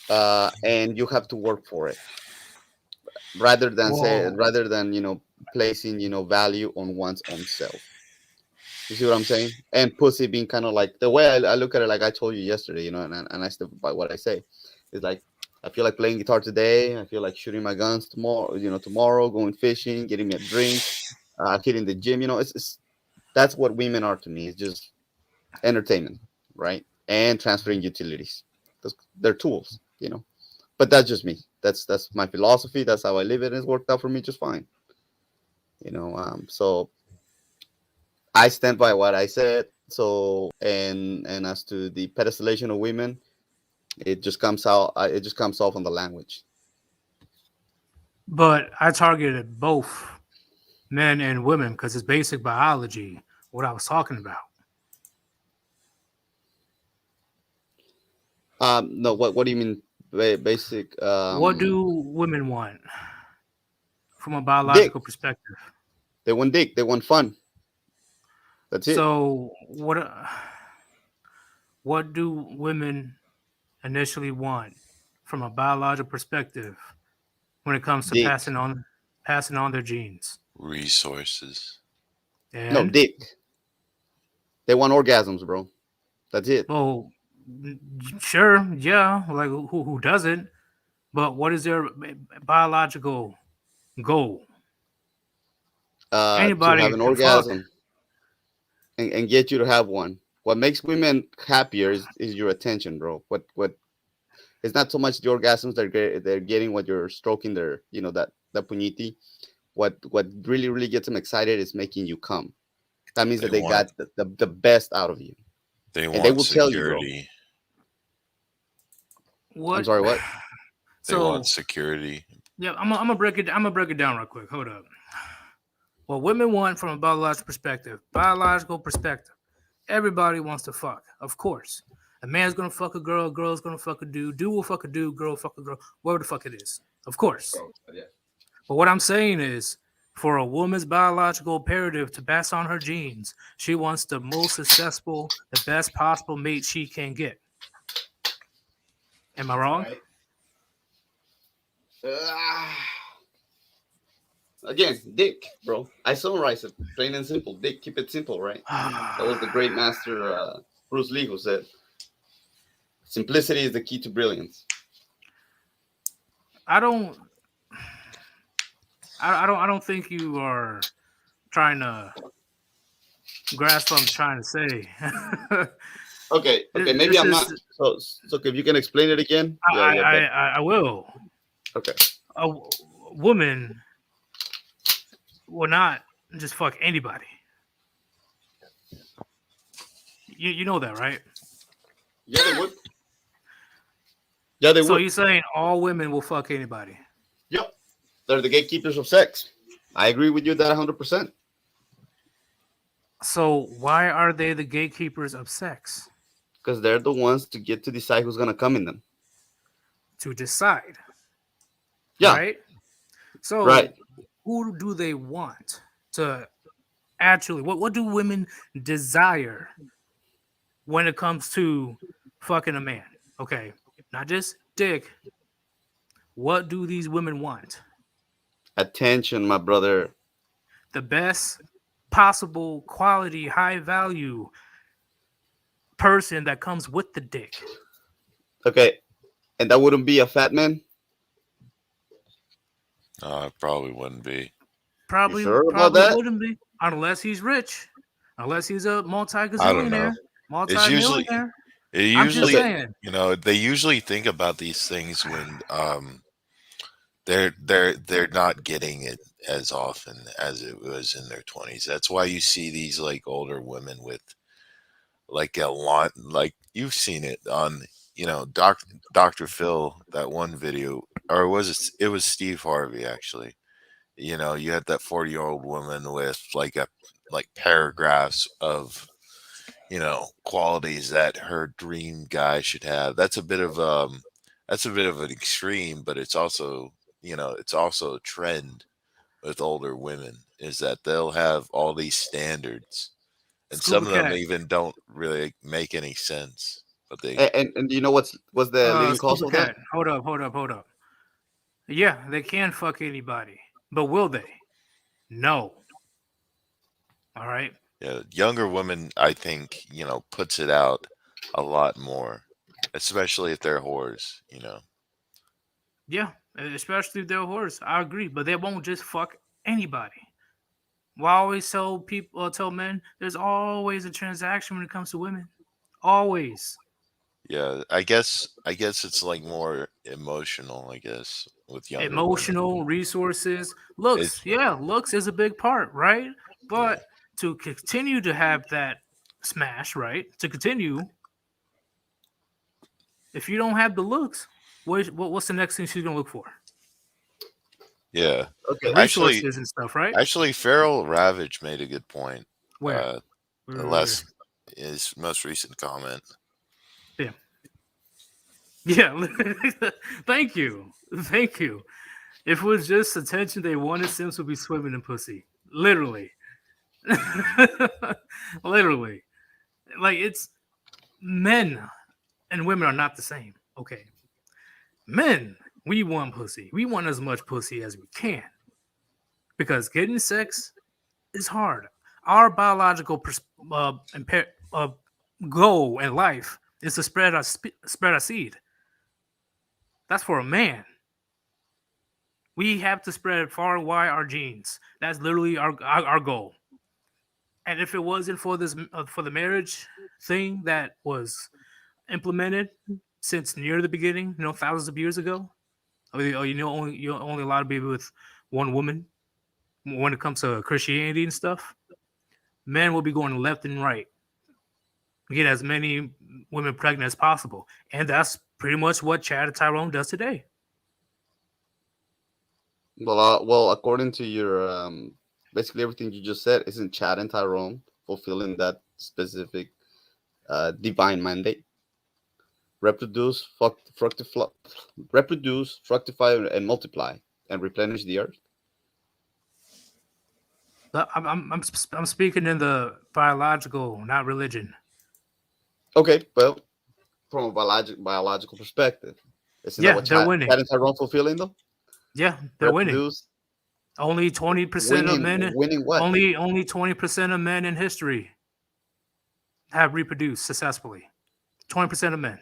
and you have to work for it whoa. rather than placing value on one's own self. You see what I'm saying? And pussy being kind of like the way I look at it, like I told you yesterday, and I still by what I say is like, I feel like playing guitar today. I feel like shooting my guns tomorrow. Tomorrow going fishing, getting me a drink, hitting the gym. It's That's what women are to me. It's just entertainment, right? And transferring utilities. They're tools, you know. But that's just me. That's my philosophy. That's how I live it, and it's worked out for me just fine. You know, so I stand by what I said. So and as to the pedestalization of women, it just comes out. It just comes off on the language. But I targeted both men and women because it's basic biology. What I was talking about. No, what do you mean? Basic. What do women want from a Dick. biological perspective? They want dick. They want fun. That's it. So what do women initially want from a biological perspective when it comes to Dick. passing on their genes? Resources. No, And dick. They want orgasms, bro. That's it. well, sure, yeah, like who doesn't? But what is their biological goal? To have Anybody an can fuck. orgasm and get you to have one. What makes women happier is your attention, bro. What it's not so much the orgasms they're getting when you're stroking their, you know, that puñiti. What really gets them excited is making you come. That means They that they want got the best out of you, they and they want will tell you, bro. security. I'm What? sorry, what? They want So security. yeah, I'm gonna break it. I'm gonna break it down real quick. Hold up. What women want from a biological perspective, everybody wants to fuck, of course. A man's gonna fuck a girl's gonna fuck a dude will fuck a dude, girl will fuck a girl, whatever the fuck it is, of course. But what I'm saying is, for a woman's biological imperative to pass on her genes, she wants the most successful, the best possible mate she can get. Am I wrong? Right. Ah. Again, dick, bro. I summarize it plain and simple. Dick, keep it simple, right? That was the great master Bruce Lee who said, "Simplicity is the key to brilliance." I don't. I don't think you are trying to grasp what I'm trying to say. Okay, maybe This I'm not. is So if you can explain it again, yeah, but I will. okay, A woman will not just fuck anybody. You know that, right? yeah, they would. Yeah, they So would. you're saying all women will fuck anybody? Yep, they're the gatekeepers of sex. I agree with you that 100%. So why are they the gatekeepers of sex? Because they're the ones to get to decide who's gonna come in them. To decide, Yeah, right? So right. who do they want to actually? What do women desire when it comes to fucking a man? Okay, not just dick. What do these women want? Attention, my brother. The best possible quality, high value person that comes with the dick. Okay, and that wouldn't be a fat man. It probably wouldn't be. You sure about Probably that? wouldn't be unless he's rich, unless he's a I don't know. multi-gazillionaire, It's usually multi-millionaire. it I'm just usually Okay, saying. they usually think about these things when they're not getting it as often as it was in their 20s. That's why you see these like older women with like a lot, like you've seen it on, Dr. Phil, that one video, or it was Steve Harvey actually. You had that 40-year-old woman with like paragraphs of, qualities that her dream guy should have. That's a bit of an extreme, but it's also a trend with older women is that they'll have all these standards, and some Scuba of them cat. even don't really make any sense, but they and you know what's the leading cause Scuba of that? cat. Hold up. Yeah, they can fuck anybody. But will they? No. All right. younger women, I think, puts it out a lot more, especially if they're whores. Yeah. Especially if they're a horse. I agree. But they won't just fuck anybody. Well, I always tell people, tell men, there's always a transaction when it comes to women. Always. Yeah, I guess it's like more emotional, I guess, with younger women. Emotional resources, looks. It's Yeah, looks is a big part, right? yeah. But to continue to have that smash, right? To continue, if you don't have the looks, what's the next thing she's gonna look for? Yeah. The Okay. Actually resources and stuff, right? actually Feral Ravage made a good point. Where? Uh Where? less his most recent comment. Yeah. Yeah. Thank you. Thank you. If it was just attention they wanted, Sims would be swimming in pussy. Literally. Literally. Like it's men and women are not the same. Okay. Men, we want pussy. We want as much pussy as we can. Because getting sex is hard. Our biological goal in life is to spread our seed. That's for a man. We have to spread far and wide our genes. That's literally our goal. And if it wasn't for this for the marriage thing that was implemented since near the beginning, thousands of years ago, you're only allowed to be with one woman when it comes to Christianity and stuff. Men will be going left and right, get as many women pregnant as possible, and that's pretty much what Chad and Tyrone does today. Well, according to your basically everything you just said, isn't Chad and Tyrone fulfilling that specific divine mandate? Reproduce, reproduce, fructify, and multiply, and replenish the earth. But I'm speaking in the biological, not religion. Okay, well, from a biological perspective, isn't that Yeah, what they're Chad winning. and Tyrone fulfilling though? Yeah, they're winning. Reproduce, Only 20% of winning, men, winning what? only 20% of men in history have reproduced successfully. 20% of men.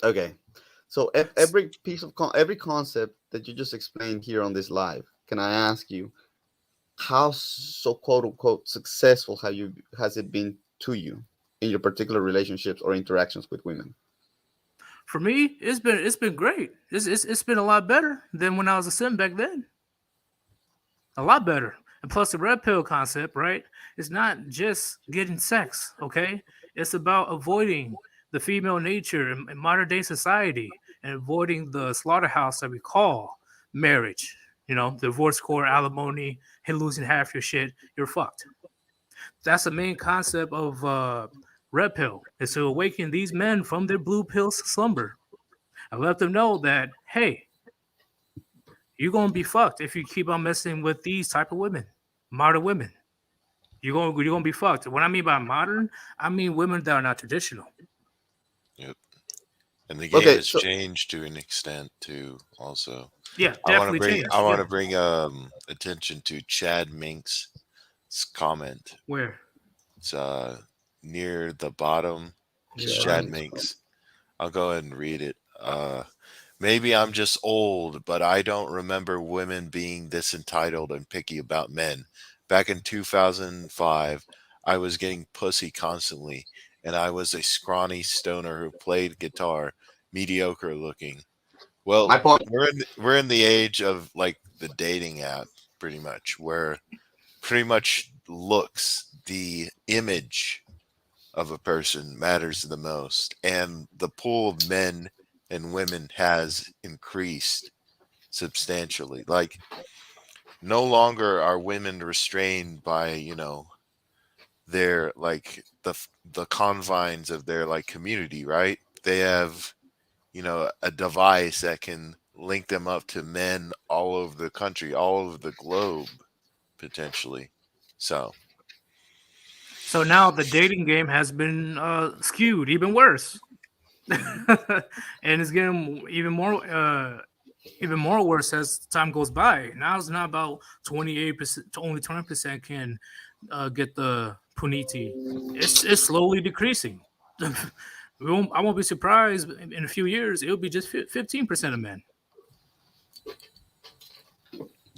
Okay, so every piece of every concept that you just explained here on this live, can I ask you how so quote unquote successful has it been to you in your particular relationships or interactions with women? For me, it's been great. It's been a lot better than when I was a sim back then. A lot better. And plus the red pill concept, right? It's not just getting sex, okay? It's about avoiding the female nature in modern day society and avoiding the slaughterhouse that we call marriage. Divorce court, alimony, and losing half your shit, you're fucked. That's the main concept of red pill, is to awaken these men from their blue pill slumber and let them know that, hey, you're gonna be fucked if you keep on messing with these type of women, modern women. You're gonna be fucked. What I mean by modern, I mean women that are not traditional. Yep. And the game Okay, has so changed to an extent too also. Yeah, I want to definitely bring I changed. want Yeah, to bring attention to Chad Mink's comment. where? It's near the bottom. It's Yeah, Chad bottom. Minks. I'll go ahead and read it. Maybe I'm just old, but I don't remember women being this entitled and picky about men. Back in 2005, I was getting pussy constantly, and I was a scrawny stoner who played guitar, mediocre looking. my Well, point. we're in the age of like the dating app, pretty much, where pretty much looks, the image of a person matters the most, and the pool of men and women has increased substantially. Like, no longer are women restrained by their like the confines of their like community, right? They have a device that can link them up to men all over the country, all over the globe, potentially. So So now the dating game has been skewed even worse, and it's getting even more worse as time goes by. Now it's not about 28% to only 20% can get the puniti. It's slowly decreasing. I won't be surprised in a few years. It'll be just 15% of men.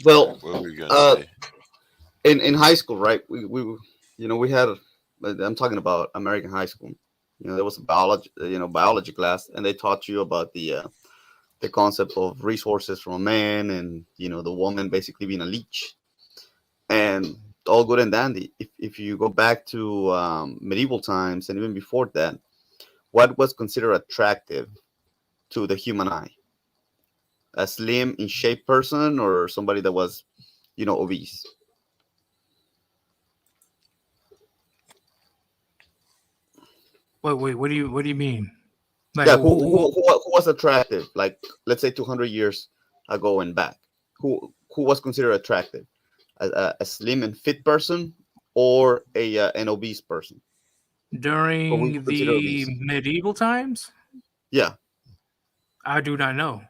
Well, What were you gonna uh, say? in high school, right? We had. I'm talking about American high school. There was a biology class, and they taught you about the concept of resources from a man, and the woman basically being a leech, and all good and dandy. If you go back to medieval times and even before that, what was considered attractive to the human eye? A slim in shape person or somebody that was obese? Wait, what do you mean? Like Yeah, who who who was attractive? Like, let's say 200 years ago and back, who was considered attractive? A slim and fit person, or an obese person? What we during consider the obese? medieval times? Yeah, I do not know.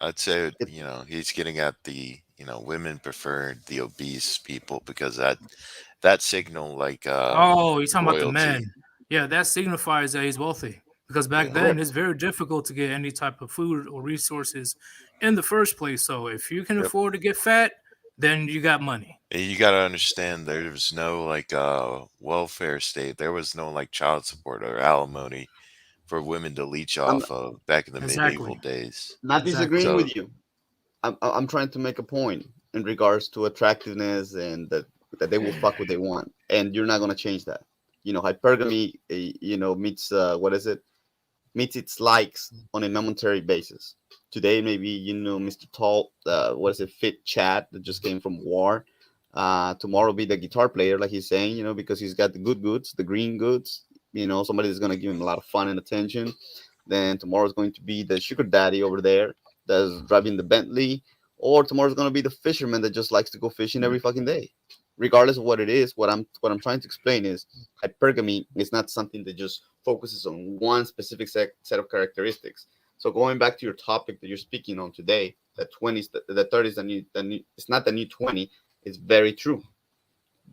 I'd say, it, he's getting at the, women preferred the obese people because that signal like Oh, you're talking about the royalty. men. Yeah, that signifies that he's wealthy. Because back Yeah. then, correct. it's very difficult to get any type of food or resources in the first place. So if you can Yep. afford to get fat, then you got money. And you got to understand there was no like welfare state. There was no like child support or alimony for women to leech I'm off of back in the medieval Exactly. days. not Exactly. disagreeing So with you. I'm trying to make a point in regards to attractiveness, and that they will fuck what they want, and you're not gonna change that. Hypergamy, meets what is it? Meets its likes on a momentary basis. Today, maybe Mr. Tall, what is it? Fit Chad that just came from war. Tomorrow, be the guitar player, like he's saying, because he's got the good goods, the green goods. Somebody that's gonna give him a lot of fun and attention. Then tomorrow's going to be the sugar daddy over there that's driving the Bentley, or tomorrow's going to be the fisherman that just likes to go fishing every fucking day. Regardless of what it is, what I'm trying to explain is hypergamy is not something that just focuses on one specific set of characteristics. So going back to your topic that you're speaking on today, that 20s, the 30s, it's not the new 20. It's very true.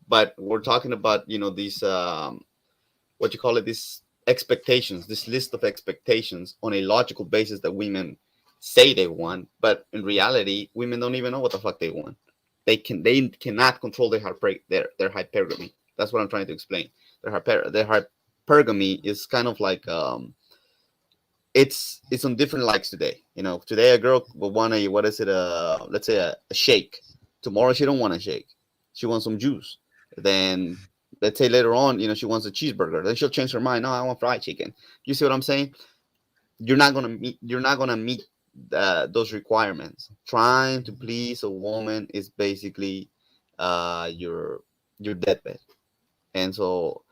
But we're talking about these what you call it, these expectations, this list of expectations on a logical basis that women say they want, but in reality, women don't even know what the fuck they want. They cannot control their hypergamy. That's what I'm trying to explain. Their hypergamy is kind of like it's on different likes today. Today a girl will want a, what is it, let's say a shake. Tomorrow she don't want a shake. She wants some juice. Then let's say later on, she wants a cheeseburger. Then she'll change her mind. No, I want fried chicken. You see what I'm saying? You're not gonna meet those requirements. Trying to please a woman is basically your deathbed. And so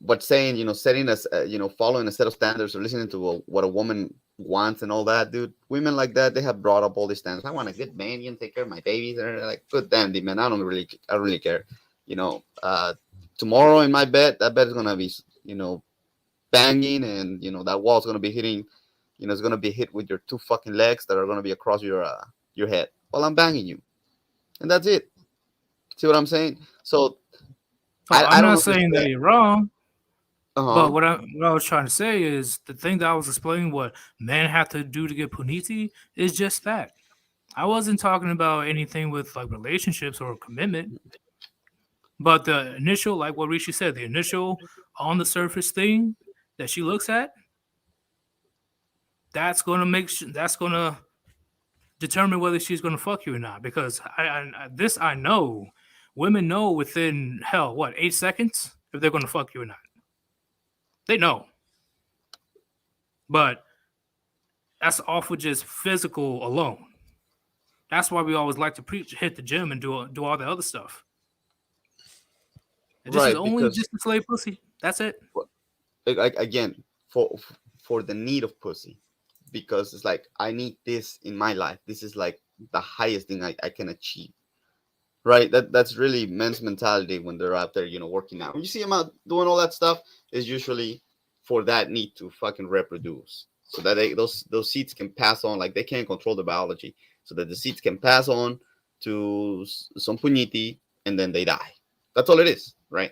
but saying, setting us, following a set of standards or listening to what a woman wants and all that, dude, women like that, they have brought up all these standards. I want a good man, take care of my babies. And they're like, good dandy, man. I don't really care. Tomorrow in my bed, that bed is going to be, banging, and, that wall's going to be hitting, it's going to be hit with your two fucking legs that are going to be across your head while I'm banging you. And that's it. See what I'm saying? So Oh, I I'm don't not saying that understand. you're wrong, but Uh-huh. what I was trying to say is the thing that I was explaining what men have to do to get puniti is just that. I wasn't talking about anything with like relationships or commitment, but the initial, like what Rishi said, the initial on the surface thing that she looks at, that's gonna determine whether she's gonna fuck you or not. Because I know, women know within hell what 8 seconds if they're gonna fuck you or not. They know, but that's off with just physical alone. That's why we always like to preach, hit the gym, and do all the other stuff. And this is Right, only because just to slay pussy. That's it. again, for the need of pussy, because it's like, I need this in my life. This is like the highest thing I can achieve. Right, that's really men's mentality when they're out there, working out. When you see them out doing all that stuff, is usually for that need to fucking reproduce, so that those seeds can pass on. Like, they can't control the biology, so that the seeds can pass on to some puñiti, and then they die. That's all it is, right?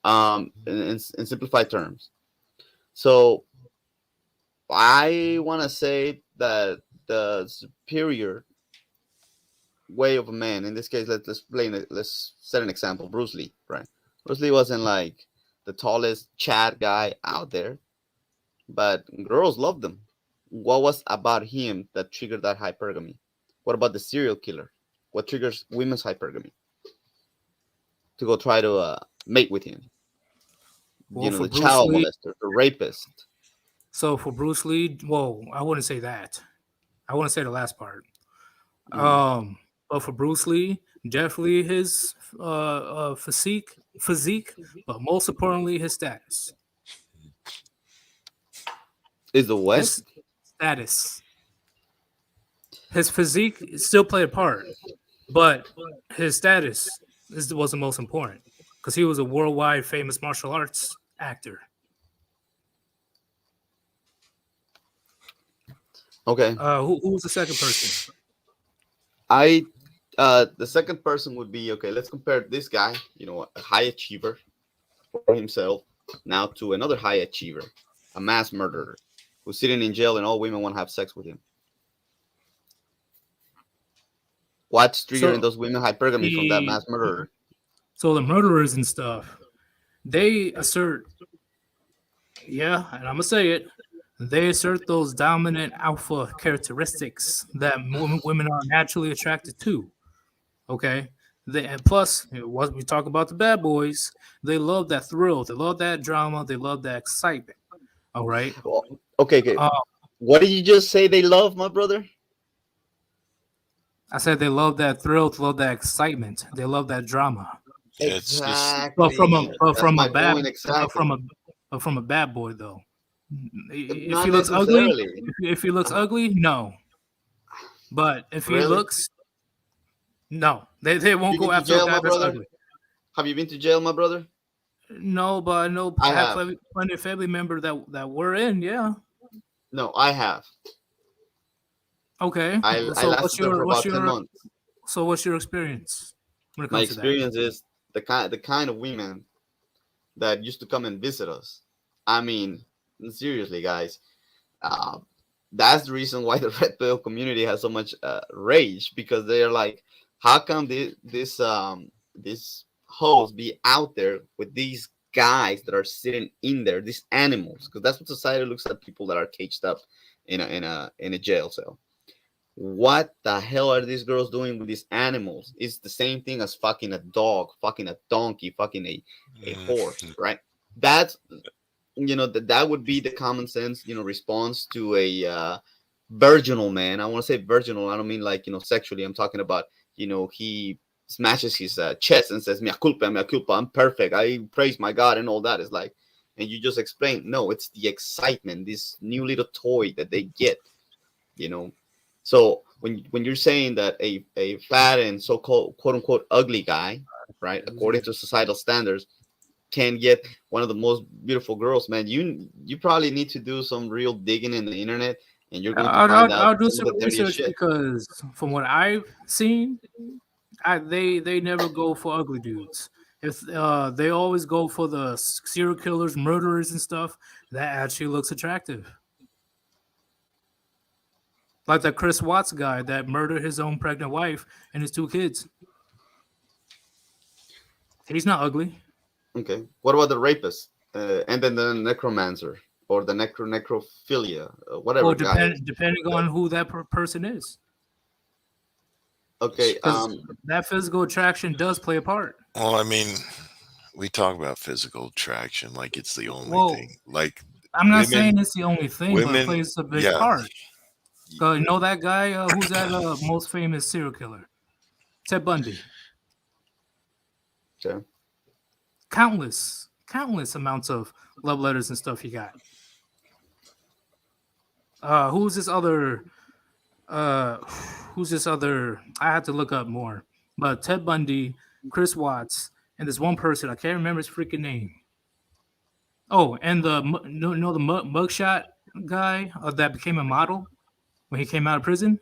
In simplified terms. So I want to say that the superior way of a man. In this case, let's set an example. Bruce Lee, right? Bruce Lee wasn't like the tallest Chad guy out there, but girls loved him. What was about him that triggered that hypergamy? What about the serial killer? What triggers women's hypergamy to go try to mate with him? Well, for The Bruce child Lee, molester, the rapist. so for Bruce Lee, whoa, I wouldn't say that. I wouldn't say the last part. Mhm. But for Bruce Lee, definitely his physique, but most importantly, his status. Is the what? His status. His physique still played a part, but his status was the most important because he was a worldwide famous martial arts actor. Okay. Who was the second person? I the second person would be okay. Let's compare this guy, a high achiever for himself, now to another high achiever, a mass murderer who's sitting in jail and all women want to have sex with him. What's triggering those women hypergamy from that mass murderer? So the murderers and stuff, they assert, yeah, and I'm gonna say it, they assert those dominant alpha characteristics that women are naturally attracted to. Okay, and plus, what we talk about the bad boys, they love that thrill, they love that drama, they love that excitement. All right. Okay. What did you just say? They love, my brother. I said they love that thrill, they love that excitement, they love that drama. Exactly. But from a bad boy though. If he looks ugly, if he looks ugly, no. But if he looks, no, they won't go after a guy that's ugly. Have you been to jail, my brother? No, but I know I have plenty of family members that were in. Yeah. No, I have. Okay. I lasted there for about 10 months. So what's your experience? My experience is the kind of women that used to come and visit us. I mean, seriously, guys, that's the reason why the red pill community has so much rage, because they're like, how come this hoes be out there with these guys that are sitting in there, these animals? Because that's what society looks at people that are caged up in a jail cell. What the hell are these girls doing with these animals? It's the same thing as fucking a dog, fucking a donkey, fucking a horse, right? That's that would be the common sense response to a virginal man. I want to say virginal. I don't mean like sexually. I'm talking about he smashes his chest and says mea culpa, I'm perfect, I praise my God and all that. Is like, and you just explain, no, it's the excitement, this new little toy that they get. So when you're saying that a fat and so-called quote unquote ugly guy, right, according to societal standards, can get one of the most beautiful girls, man, you probably need to do some real digging in the internet, and you're going to find out. I'll do some research, because from what I've seen, they never go for ugly dudes. If they always go for the serial killers, murderers, and stuff that actually looks attractive. Like that Chris Watts guy that murdered his own pregnant wife and his 2 kids. He's not ugly. Okay. What about the rapist? And then the necromancer or the necrophilia, whatever. Well, depending on who that person is. Okay. That physical attraction does play a part. Well, I mean, we talk about physical attraction like it's the only thing. Like, I'm not saying it's the only thing, but it plays a big part. You know that guy who's that most famous serial killer? Ted Bundy. Okay. Countless amounts of love letters and stuff he got. Who's this other? I had to look up more. But Ted Bundy, Chris Watts, and this one person, I can't remember his freaking name. Oh, and the mugshot guy that became a model when he came out of prison.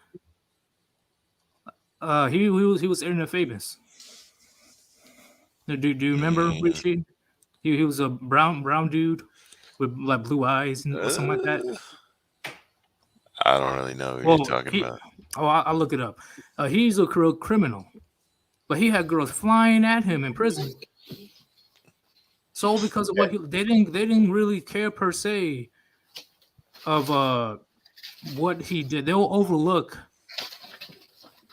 He was internet famous. Do you remember Richie? He was a brown dude with like blue eyes and something like that. I don't really know what you're talking about. Oh, I'll look it up. He's a real criminal, but he had girls flying at him in prison. So because of what they didn't really care per se of what he did. They'll overlook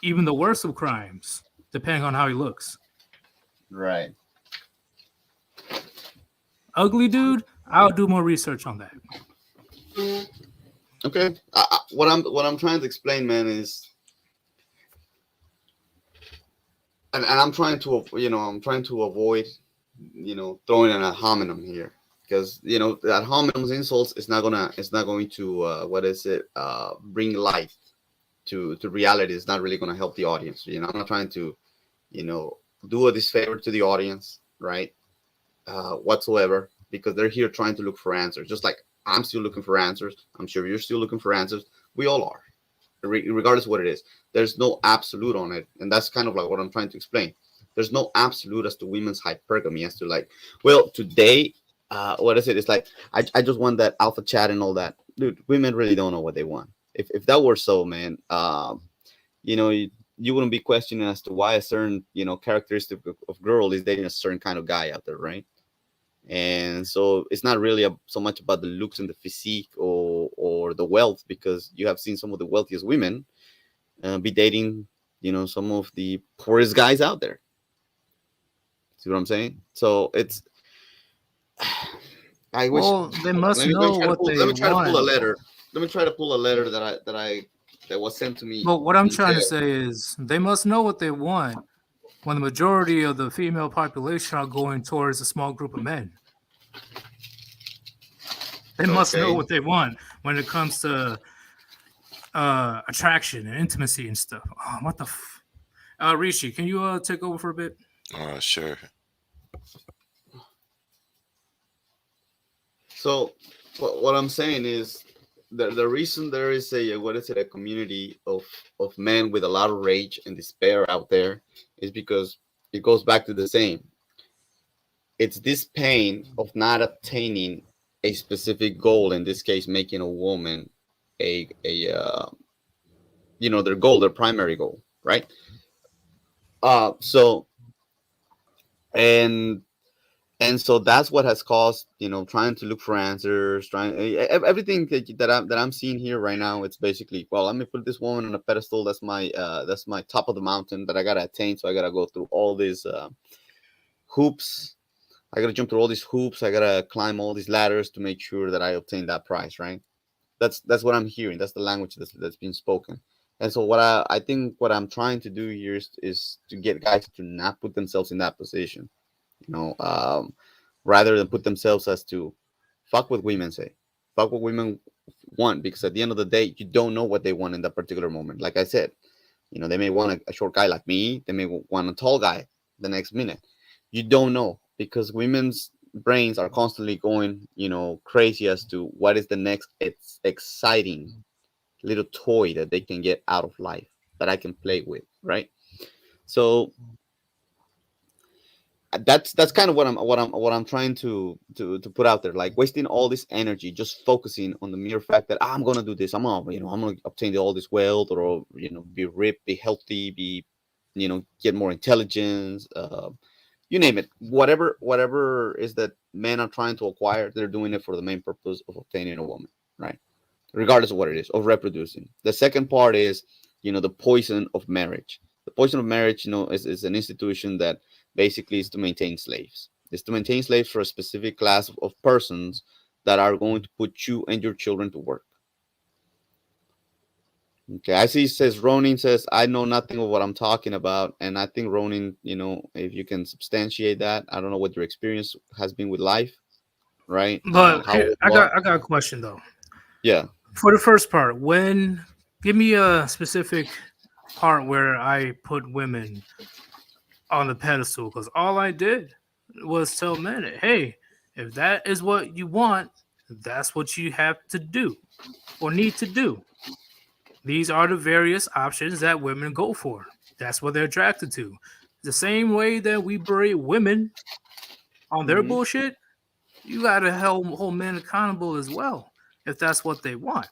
even the worst of crimes depending on how he looks. Right. Ugly dude, I'll do more research on that. Okay. What I'm trying to explain, man, is, and I'm trying to, I'm trying to avoid, throwing an ad hominem here, because the ad hominem's insults is not going to what is it, bring light to reality. It's not really going to help the audience. I'm not trying to, do a disfavor to the audience, right? Whatsoever, because they're here trying to look for answers. Just like I'm still looking for answers. I'm sure you're still looking for answers. We all are, regardless of what it is. There's no absolute on it, and that's kind of like what I'm trying to explain. There's no absolute as to women's hypergamy, as to like, well, today, what is it? It's like I just want that alpha chat and all that. Dude, women really don't know what they want. If that were so, man, you wouldn't be questioning as to why a certain characteristic of girl is dating a certain kind of guy out there, right? And so it's not really so much about the looks and the physique or the wealth, because you have seen some of the wealthiest women be dating some of the poorest guys out there. See what I'm saying? So it's I wish. Well, they must Let me know try to what pull, they let me try to pull a want. letter. Let me try to pull a letter that was sent to me. But what I'm in trying to jail. say is they must know what they want when the majority of the female population are going towards a small group of men. They must know Okay. what they want when it comes to attraction and intimacy and stuff. Oh, what the Rishi, can you take over for a bit? Sure. So what I'm saying is the reason there is a community of men with a lot of rage and despair out there is because it goes back to the same. It's this pain of not obtaining a specific goal. In this case, making a woman their goal, their primary goal, right? So and so that's what has caused trying to look for answers, trying everything that I'm seeing here right now. It's basically, well, let me put this woman on a pedestal. That's my top of the mountain that I gotta attain. So I gotta go through all these hoops. I gotta jump through all these hoops. I gotta climb all these ladders to make sure that I obtain that prize, right? That's what I'm hearing. That's the language that's being spoken. And so I think what I'm trying to do here is to get guys to not put themselves in that position, you know, um, rather than put themselves as to fuck what women say, fuck what women want, because at the end of the day, you don't know what they want in that particular moment. Like I said, they may want a short guy like me, they may want a tall guy the next minute. You don't know, because women's brains are constantly going, crazy as to what is the next exciting little toy that they can get out of life that I can play with, right? So that's kind of what I'm trying to put out there. Like wasting all this energy just focusing on the mere fact that I'm gonna do this. I'm gonna obtain all this wealth, or be ripped, be healthy, be get more intelligence. You name it. Whatever is that men are trying to acquire, they're doing it for the main purpose of obtaining a woman, right? Regardless of what it is, of reproducing. The second part is, the poison of marriage. The poison of marriage, is an institution that basically is to maintain slaves. It's to maintain slaves for a specific class of persons that are going to put you and your children to work. Okay, I see. Says Ronin says, I know nothing of what I'm talking about, and I think Ronin, if you can substantiate that, I don't know what your experience has been with life, right? But How here, old I you are. got a question though. Yeah. For the first part, give me a specific part where I put women on the pedestal, because all I did was tell men, hey, if that is what you want, that's what you have to do or need to do. These are the various options that women go for. That's what they're attracted to. The same way that we berate women on their Hmm. bullshit, you got to hold men accountable as well if that's what they want.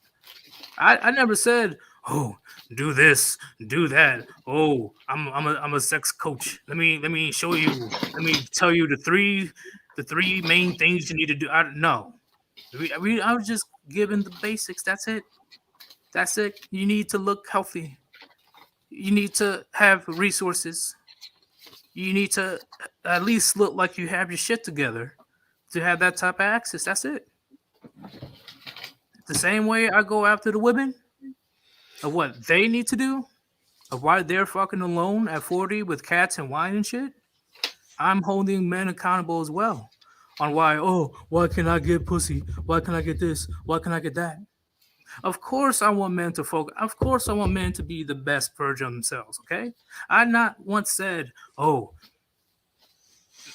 I never said oh, do this, do that. Oh, I'm a sex coach. Let me show you. Let me tell you the three main things you need to do. No, I was just giving the basics. That's it. That's it. You need to look healthy. You need to have resources. You need to at least look like you have your shit together to have that type of access. That's it. The same way I go after the women of what they need to do, of why they're fucking alone at 40 with cats and wine and shit. I'm holding men accountable as well on why can I get pussy? Why can I get this? Why can I get that? Of course, I want men to focus. Of course, I want men to be the best version of themselves. Okay, I not once said, "Oh,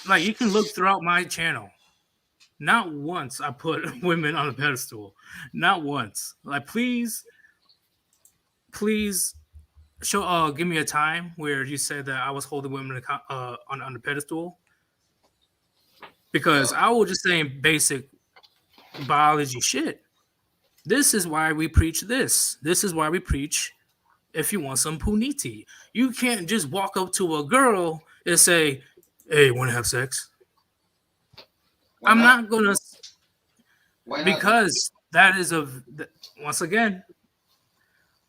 like you can look throughout my channel." Not once I put women on a pedestal. Not once. Like, please, please show. Give me a time where you said that I was holding women on the pedestal, because I will just say basic biology shit. This is why we preach this. This is why we preach if you want some puniti. You can't just walk up to a girl and say, hey, want to have sex? Why I'm not? not going to, Why not? because that is once again,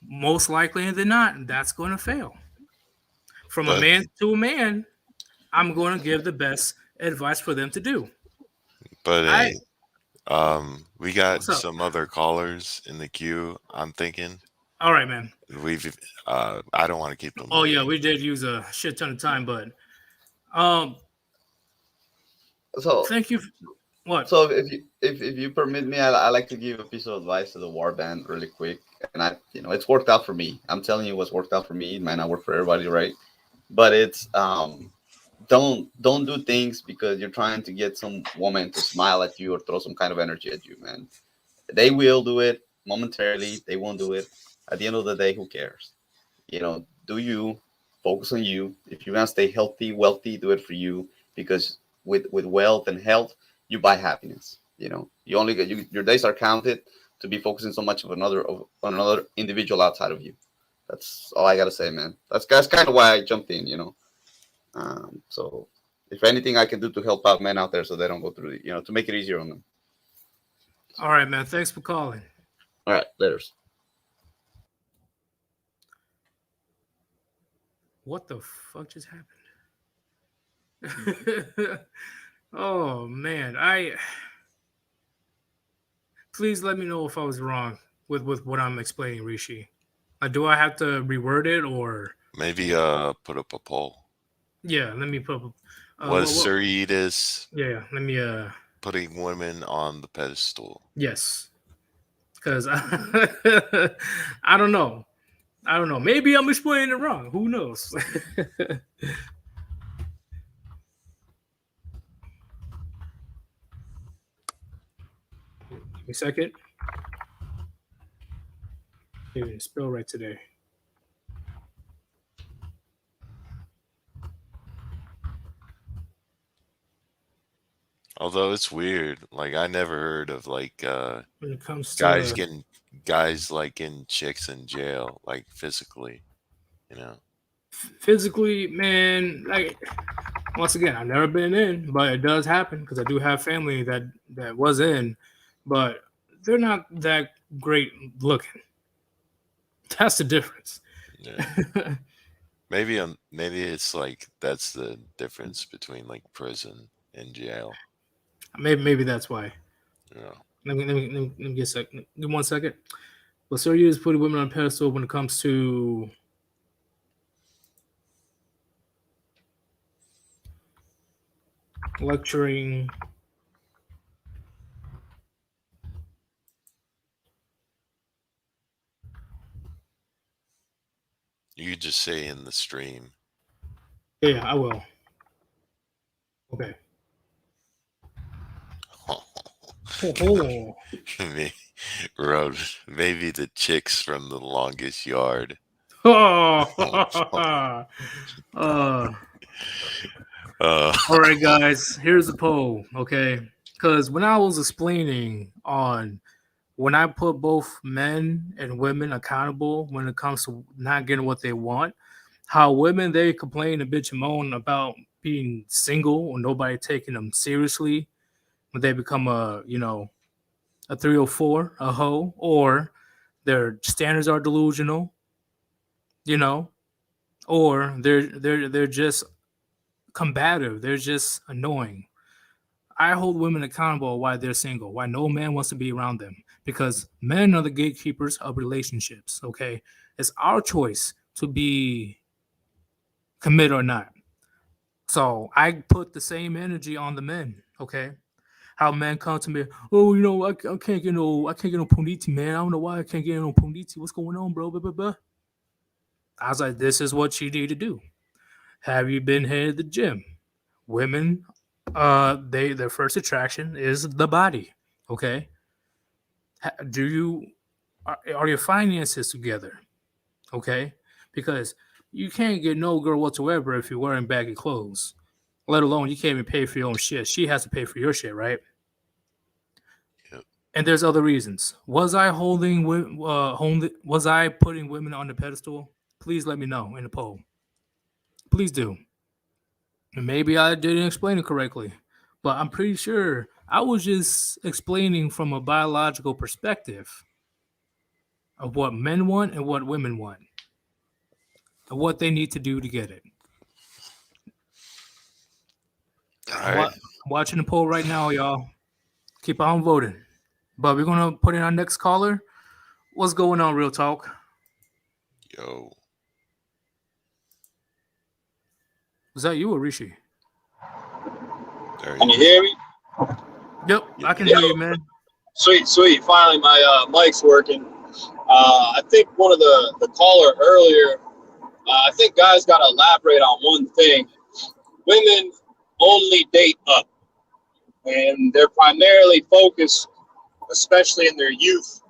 most likely than not, that's going to fail. From a But man to a man, I'm going to give the best advice for them to do. but we got What's up? some other callers in the queue. I'm thinking All right, man. we've. I don't want to keep them. Oh waiting. yeah, we did use a shit ton of time, but So thank you. What? So if you permit me, I like to give a piece of advice to the Warband really quick. And it's worked out for me. I'm telling you what's worked out for me. It might not work for everybody, right? But it's don't do things because you're trying to get some woman to smile at you or throw some kind of energy at you, man. They will do it momentarily. They won't do it. At the end of the day, who cares? Do you focus on you? If you want to stay healthy, wealthy, do it for you, because with wealth and health, you buy happiness. You only get your days are counted to be focusing so much on another individual outside of you. That's all I gotta say, man. That's kind of why I jumped in. So if anything I can do to help out men out there so they don't go through, to make it easier on them. All right, man. Thanks for calling. All right, later. What the fuck just happened? Oh man, please let me know if I was wrong with what I'm explaining, Rishi. Do I have to reword it, or maybe put up a poll? Yeah, let me put. Was Sir Yeetus Yeah, let me. putting women on the pedestal? Yes, because I don't know. I don't know. Maybe I'm explaining it wrong. Who knows? Give me a second. Maybe spell right today. Although it's weird, like I never heard of like When it comes to guys like in chicks in jail, like physically, physically, man, like once again, I've never been in, but it does happen because I do have family that was in, but they're not that great looking. That's the difference. Yeah. Maybe it's like that's the difference between like prison and jail. Maybe that's why. Yeah. Let me get a second. Give 1 second. Well, Sir Yeetus putting women on a pedestal when it comes to lecturing. You could just say in the stream. Yeah, I will. Okay. Oh. Maybe the chicks from The Longest Yard. All right, guys. Here's the poll. Okay, because when I was explaining on when I put both men and women accountable when it comes to not getting what they want, how women they complain and bitch and moan about being single or nobody taking them seriously when they become a 304, a hoe, or their standards are delusional, you know, or they're just combative, they're just annoying. I hold women accountable why they're single, why no man wants to be around them, because men are the gatekeepers of relationships. Okay, it's our choice to be committed or not. So I put the same energy on the men. Okay, how men come to me, oh, I can't get no puniti, man. I don't know why I can't get no puniti. What's going on, bro? Blah, blah, blah. I was like, this is what you need to do. Have you been here at the gym? Women, their first attraction is the body. Okay, do you are your finances together? Okay, because you can't get no girl whatsoever if you're wearing baggy clothes. Let alone you can't even pay for your own shit. She has to pay for your shit, right? Yep. And there's other reasons. Was I was I putting women on the pedestal? Please let me know in the poll. Please do. And maybe I didn't explain it correctly, but I'm pretty sure I was just explaining from a biological perspective of what men want and what women want and what they need to do to get it. All I'm right. watching the poll right now, y'all. Keep on voting. But we're going to put in our next caller. What's going on, Real Talk? Yo. Is that you or Rishi? There Can you he is. hear me? Yep, Yeah. I can hear you, man. Sweet. Finally, my mic's working. I think one of the caller earlier, I think guys got to elaborate on one thing. Women only date up, and they're primarily focused, especially in their youth,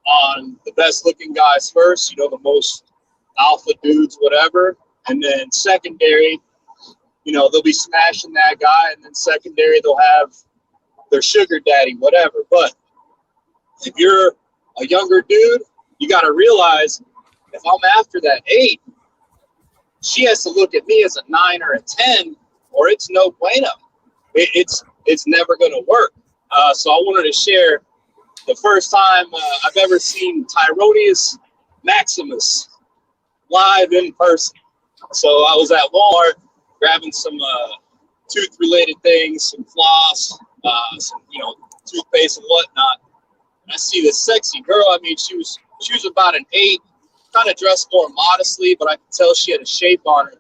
on the best looking guys first, the most alpha dudes, whatever. And then secondary, they'll be smashing that guy. And then secondary, they'll have their sugar daddy, whatever. But if you're a younger dude, you got to realize if I'm after that 8, she has to look at me as a 9 or a 10, or it's no bueno. It's never going to work. So I wanted to share the first time I've ever seen Tyronius Maximus live in person. So I was at Walmart grabbing some tooth-related things, some floss, some toothpaste and whatnot. And I see this sexy girl. I mean, she was about an 8, kind of dressed more modestly, but I could tell she had a shape on her.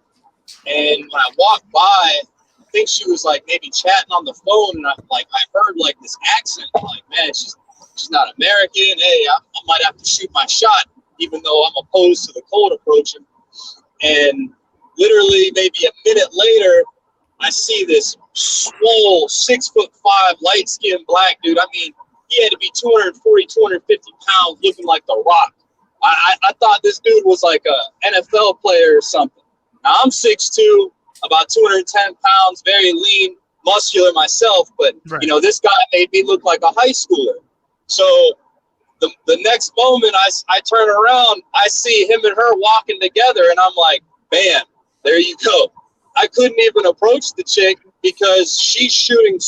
And when I walked by, I think she was like maybe chatting on the phone, and I heard like this accent. I'm like, man, she's not American. Hey, I might have to shoot my shot, even though I'm opposed to the cold approaching. And literally maybe a minute later, I see this swole 6'5" light-skinned black dude. I mean, he had to be 240, 250 pounds, looking like The Rock. I thought this dude was like a NFL player or something. Now I'm 6'2", about 210 pounds, very lean, muscular myself, but Right. This guy made me look like a high schooler. So the next moment I turn around, I see him and her walking together, and I'm like, bam, there you go. I couldn't even approach the chick because she's shooting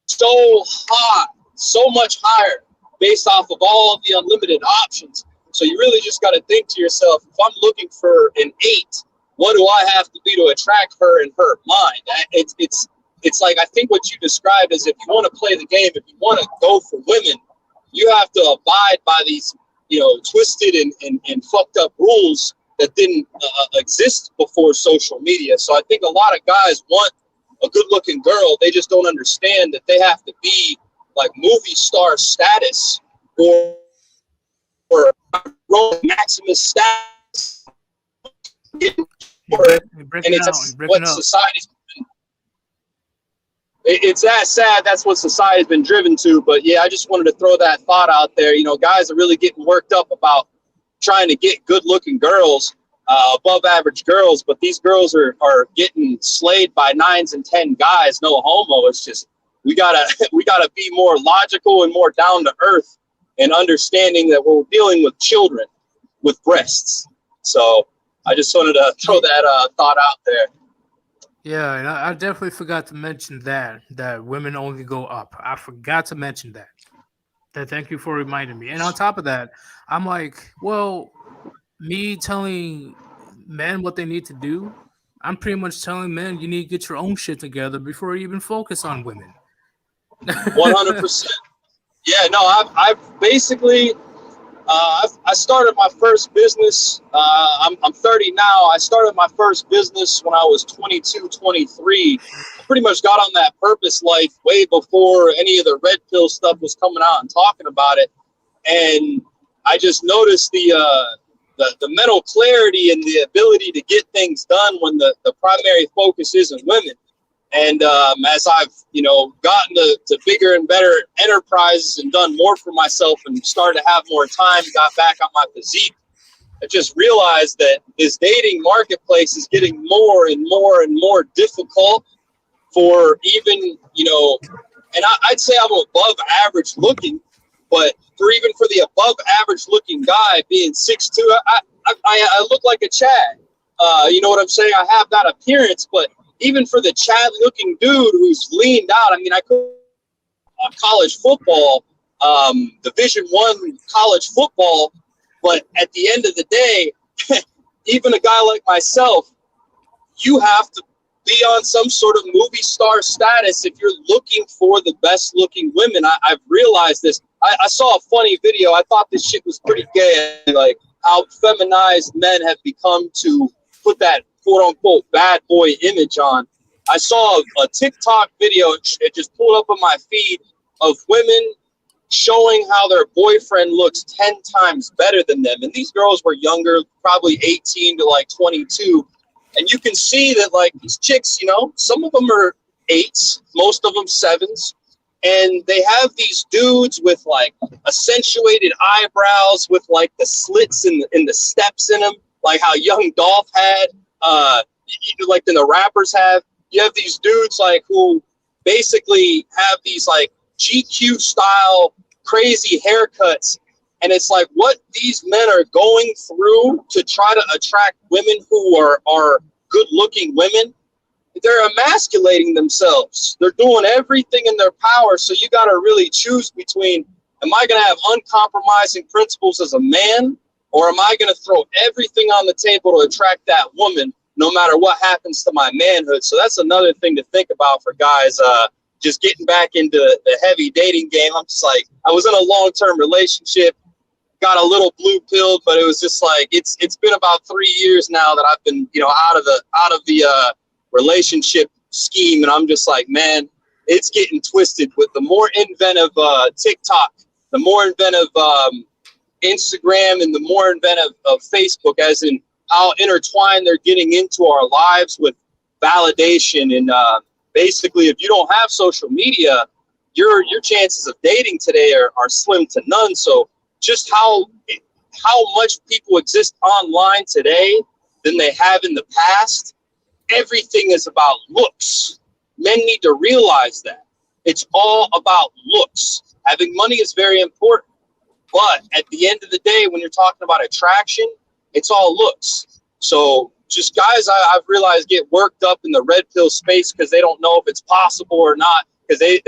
so high, so much higher, based off of all of the unlimited options. So you really just got to think to yourself, if I'm looking for an 8, what do I have to be to attract her in her mind? It's like, I think what you described is, if you want to play the game, if you want to go for women, you have to abide by these, twisted and fucked up rules that didn't exist before social media. So I think a lot of guys want a good looking girl. They just don't understand that they have to be like movie star status or Maximus status. You're breaking And out. it's You're breaking what up. society's it's that sad. That's what society's been driven to. But yeah, I just wanted to throw that thought out there. Guys are really getting worked up about trying to get good looking girls, above average girls, but these girls are getting slayed by 9s and 10 guys. No homo. It's just we gotta be more logical and more down to earth and understanding that we're dealing with children with breasts. So I just wanted to throw that thought out there. Yeah, and I definitely forgot to mention that women only go up. I forgot to mention that. Thank you for reminding me. And on top of that, I'm like, well, me telling men what they need to do, I'm pretty much telling men you need to get your own shit together before you even focus on women. 100%. Yeah, no, I've basically, I started my first business. I'm 30 now. I started my first business when I was 22, 23. I pretty much got on that purpose life way before any of the red pill stuff was coming out and talking about it. And I just noticed the mental clarity and the ability to get things done when the primary focus isn't women. And as I've, gotten to bigger and better enterprises and done more for myself and started to have more time, got back on my physique, I just realized that this dating marketplace is getting more and more and more difficult for even, and I'd say I'm above average looking, but for the above average looking guy being 6'2", I look like a Chad. You know what I'm saying? I have that appearance, but even for the Chad looking dude who's leaned out, I mean, I could college football, Division I college football, but at the end of the day, even a guy like myself, you have to be on some sort of movie star status if you're looking for the best looking women. I've realized this. I saw a funny video. I thought this shit was pretty gay, like how feminized men have become to put that quote unquote bad boy image on. I saw a TikTok video, it just pulled up on my feed, of women showing how their boyfriend looks 10 times better than them. And these girls were younger, probably 18 to like 22. And you can see that like these chicks, some of them are 8s, most of them 7s. And they have these dudes with like accentuated eyebrows with like the slits in the steps in them, like how Young Dolph had, like the rappers have. You have these dudes like who basically have these like GQ style crazy haircuts. And it's like what these men are going through to try to attract women who are good looking women. They're emasculating themselves. They're doing everything in their power. So you got to really choose between, am I going to have uncompromising principles as a man, or am I going to throw everything on the table to attract that woman no matter what happens to my manhood? So that's another thing to think about for guys just getting back into the heavy dating game. I'm just like, I was in a long-term relationship, got a little blue pilled, but it was just like, it's been about 3 years now that I've been, out of the relationship scheme. And I'm just like, man, it's getting twisted with the more inventive TikTok, the more inventive Instagram, and the more inventive of Facebook, as in how intertwined they're getting into our lives with validation. And basically, if you don't have social media, your chances of dating today are slim to none. So just how much people exist online today than they have in the past, everything is about looks. Men need to realize that. It's all about looks. Having money is very important. But at the end of the day, when you're talking about attraction, it's all looks. So just guys, I've realized get worked up in the red pill space because they don't know if it's possible or not. Because they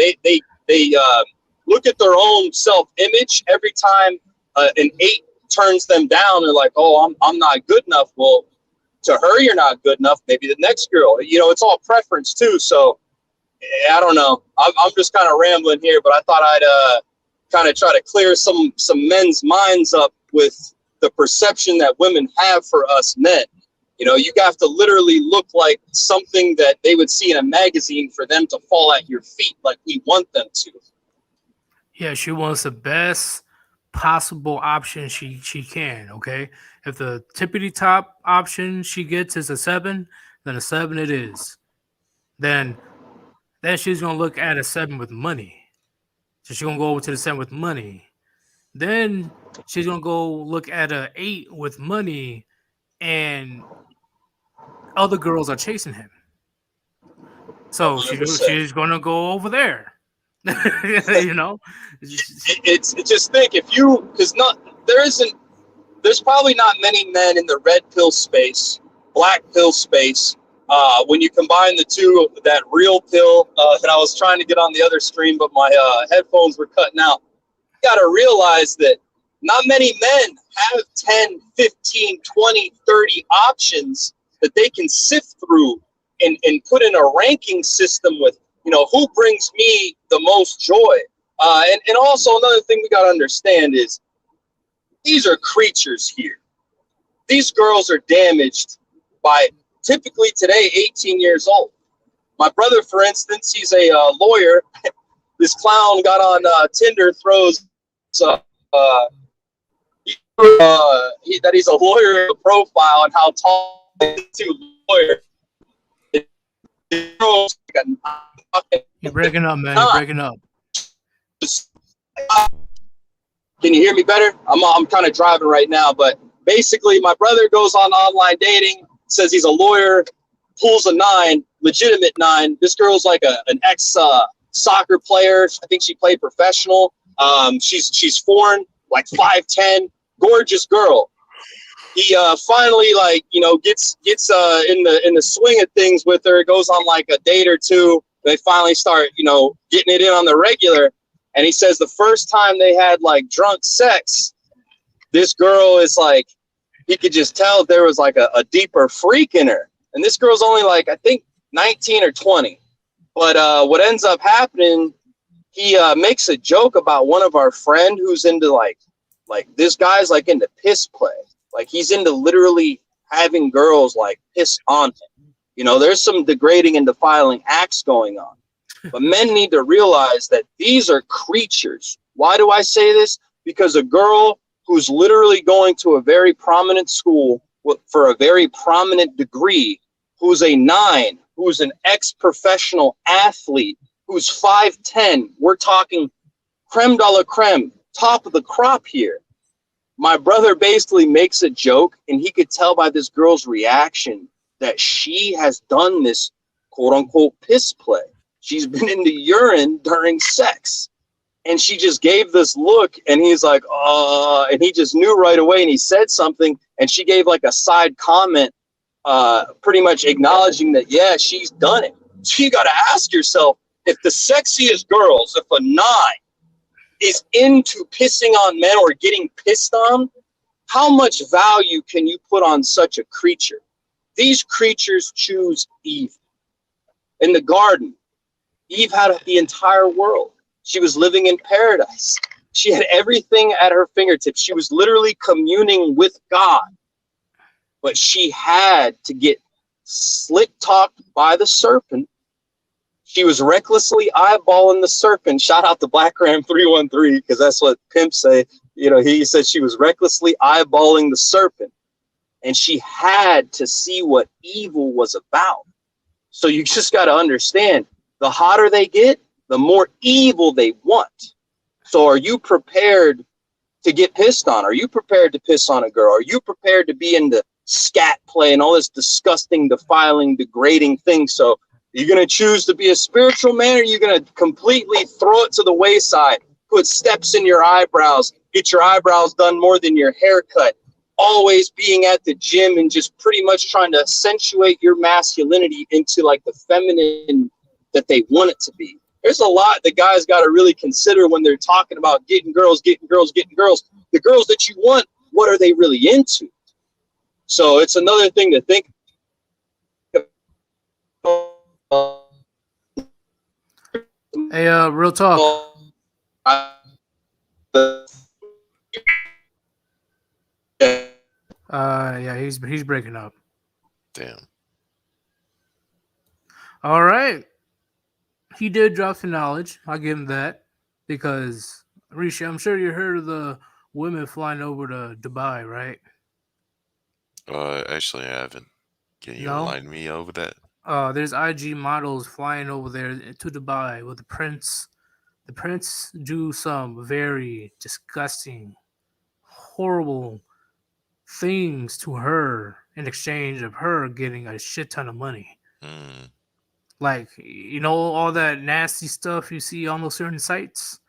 look at their own self-image every time an 8 turns them down. They're like, oh, I'm not good enough. Well, to her, you're not good enough. Maybe the next girl. It's all preference too. So I don't know. I'm just kind of rambling here, but I thought I'd kind of try to clear some men's minds up with the perception that women have for us men. You have to literally look like something that they would see in a magazine for them to fall at your feet like we want them to. Yeah, she wants the best possible option she can, okay? If the tippity top option she gets is a 7, then a 7 it is. Then she's gonna look at a 7 with money. So she's gonna go over to the 7 with money. Then she's gonna go look at a 8 with money, and other girls are chasing him. So she's gonna go over there. You know, It's just think if you there's probably not many men in the red pill space, black pill space. When you combine the two, that real pill that I was trying to get on the other stream, but my headphones were cutting out. You got to realize that not many men have 10, 15, 20, 30 options that they can sift through and put in a ranking system with, who brings me the most joy. And also another thing we got to understand is these are creatures here. These girls are damaged by typically today 18 years old. My brother, for instance, he's a lawyer. This clown got on Tinder, throws that he's a lawyer profile and how tall to lawyer. You're breaking up, man. You're breaking up. Can you hear me better? I'm kind of driving right now, but basically my brother goes on online dating, says he's a lawyer, pulls a 9, legitimate 9. This girl's like an ex soccer player. I think she played professional. She's foreign, like 5'10", gorgeous girl. He finally gets in the swing of things with her. Goes on like a date or two. They finally start getting it in on the regular. And he says the first time they had like drunk sex, this girl is like, he could just tell there was like a deeper freak in her. And this girl's only like, I think 19 or 20. But what ends up happening, he makes a joke about one of our friend who's into like this guy's like into piss play. Like he's into literally having girls like piss on him. There's some degrading and defiling acts going on. But men need to realize that these are creatures. Why do I say this? Because a girl who's literally going to a very prominent school for a very prominent degree, who's a 9, who's an ex-professional athlete, who's 5'10", we're talking creme de la creme, top of the crop here. My brother basically makes a joke, and he could tell by this girl's reaction that she has done this quote-unquote piss play. She's been in the urine during sex. And she just gave this look, and he's like, and he just knew right away, and he said something, and she gave like a side comment, pretty much acknowledging that, yeah, she's done it. So you got to ask yourself, if the sexiest girls, if a 9 is into pissing on men or getting pissed on, how much value can you put on such a creature? These creatures choose Eve. In the garden, Eve had the entire world. She was living in paradise. She had everything at her fingertips. She was literally communing with God. But she had to get slick-talked by the serpent. She was recklessly eyeballing the serpent. Shout out to Black Ram 313, because that's what pimps say. He said she was recklessly eyeballing the serpent. And she had to see what evil was about. So you just got to understand, the hotter they get, the more evil they want. So are you prepared to get pissed on? Are you prepared to piss on a girl? Are you prepared to be in the scat play and all this disgusting, defiling, degrading thing? So you're going to choose to be a spiritual man, or you're going to completely throw it to the wayside, put steps in your eyebrows, get your eyebrows done more than your haircut, always being at the gym and just pretty much trying to accentuate your masculinity into like the feminine that they want it to be. There's a lot that guys got to really consider when they're talking about getting girls. The girls that you want, what are they really into? So it's another thing to think about. Hey, real talk. Yeah, he's breaking up. Damn. All right. He did drop some knowledge. I'll give him that. Because, Risha, I'm sure you heard of the women flying over to Dubai, right? Actually, I haven't. Can you No? enlighten me over that? There's IG models flying over there to Dubai with the prince. The prince do some very disgusting, horrible things to her in exchange of her getting a shit ton of money. Mm. Like, you know, all that nasty stuff you see on those certain sites.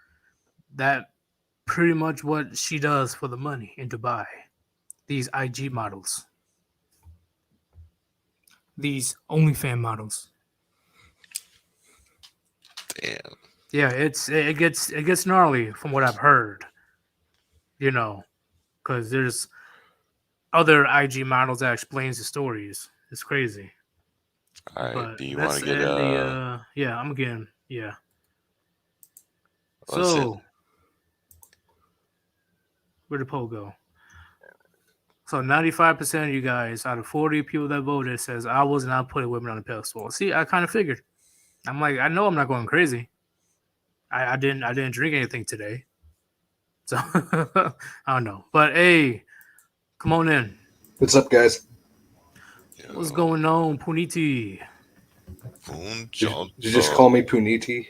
That pretty much what she does for the money in Dubai. These IG models, these OnlyFans models. Damn. Yeah, it gets gnarly from what I've heard. You know, because there's other IG models that explains the stories. It's crazy. All right. But Do you want that's to get and the yeah, I'm getting yeah. listen? So where'd the poll go? So 95% of you guys out of 40 people that voted says I was not putting women on a pedestal. See, I kind of figured. I'm like, I know I'm not going crazy. I didn't drink anything today. So I don't know. But hey, come on in. What's up, guys? What's going on, Puniti? Did you just call me Puniti?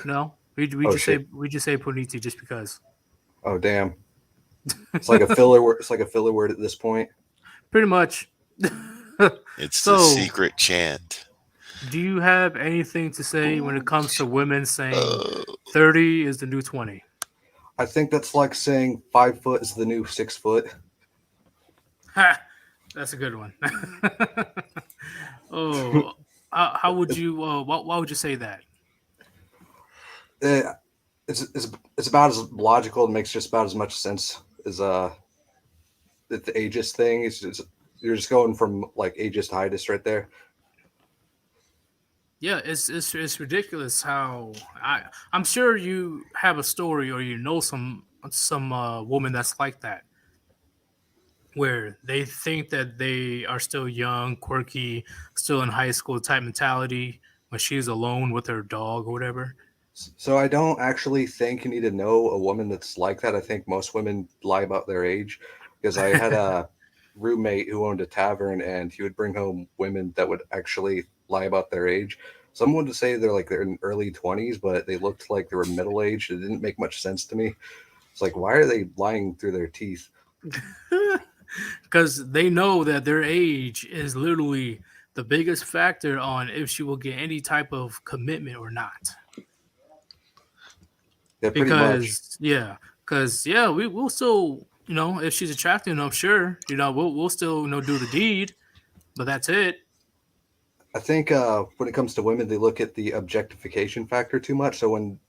No, we Oh, just shit. say Puniti just because. Oh, damn. It's like a filler word. It's like a filler word at this point. Pretty much. It's So- the secret chant. Do you have anything to say when it comes to women saying Oh, 30 is the new 20? I think that's like saying 5 foot is the new 6 foot. Ha! That's a good one. Oh, how would you? Why would you say that? It's about as logical. It makes just about as much sense as the ageist thing. You're just going from like ageist to heightist right there. Yeah, it's ridiculous how I'm sure you have a story or you know some woman that's like that, where they think that they are still young, quirky, still in high school type mentality when she's alone with her dog or whatever. So I don't actually think you need to know a woman that's like that. I think most women lie about their age, because I had a roommate who owned a tavern and he would bring home women that would actually lie about their age. Someone would say they're in early 20s, but they looked like they were middle aged. It didn't make much sense to me. It's like, why are they lying through their teeth? Because they know that their age is literally the biggest factor on if she will get any type of commitment or not. Yeah, pretty much. Because we'll still, you know, if she's attractive enough, sure, you know, we'll still, you know, do the deed, but that's it. I think when it comes to women, they look at the objectification factor too much. So when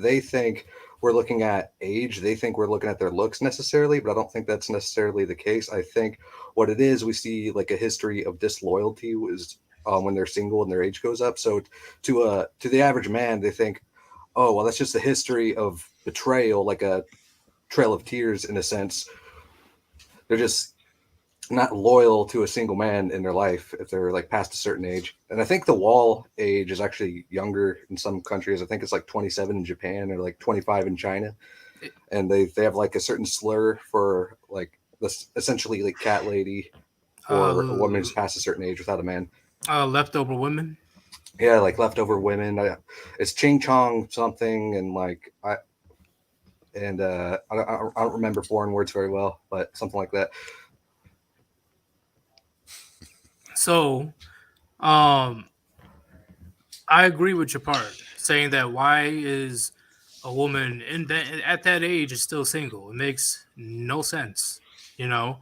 they think we're looking at age, they think we're looking at their looks necessarily, but I don't think that's necessarily the case. I think what it is, we see like a history of disloyalty is when they're single and their age goes up. So to the average man, they think, oh, well, that's just a history of betrayal, like a trail of tears in a sense. They're just not loyal to a single man in their life if they're like past a certain age. And I think the wall age is actually younger in some countries. I think it's like 27 in Japan or like 25 in China. And they have like a certain slur for like this essentially like cat lady or a woman who's past a certain age without a man. Leftover women. Yeah, like leftover women. It's Ching Chong something, and like I don't remember foreign words very well, but something like that. So, I agree with your part saying that why is a woman at that age is still single? It makes no sense. You know,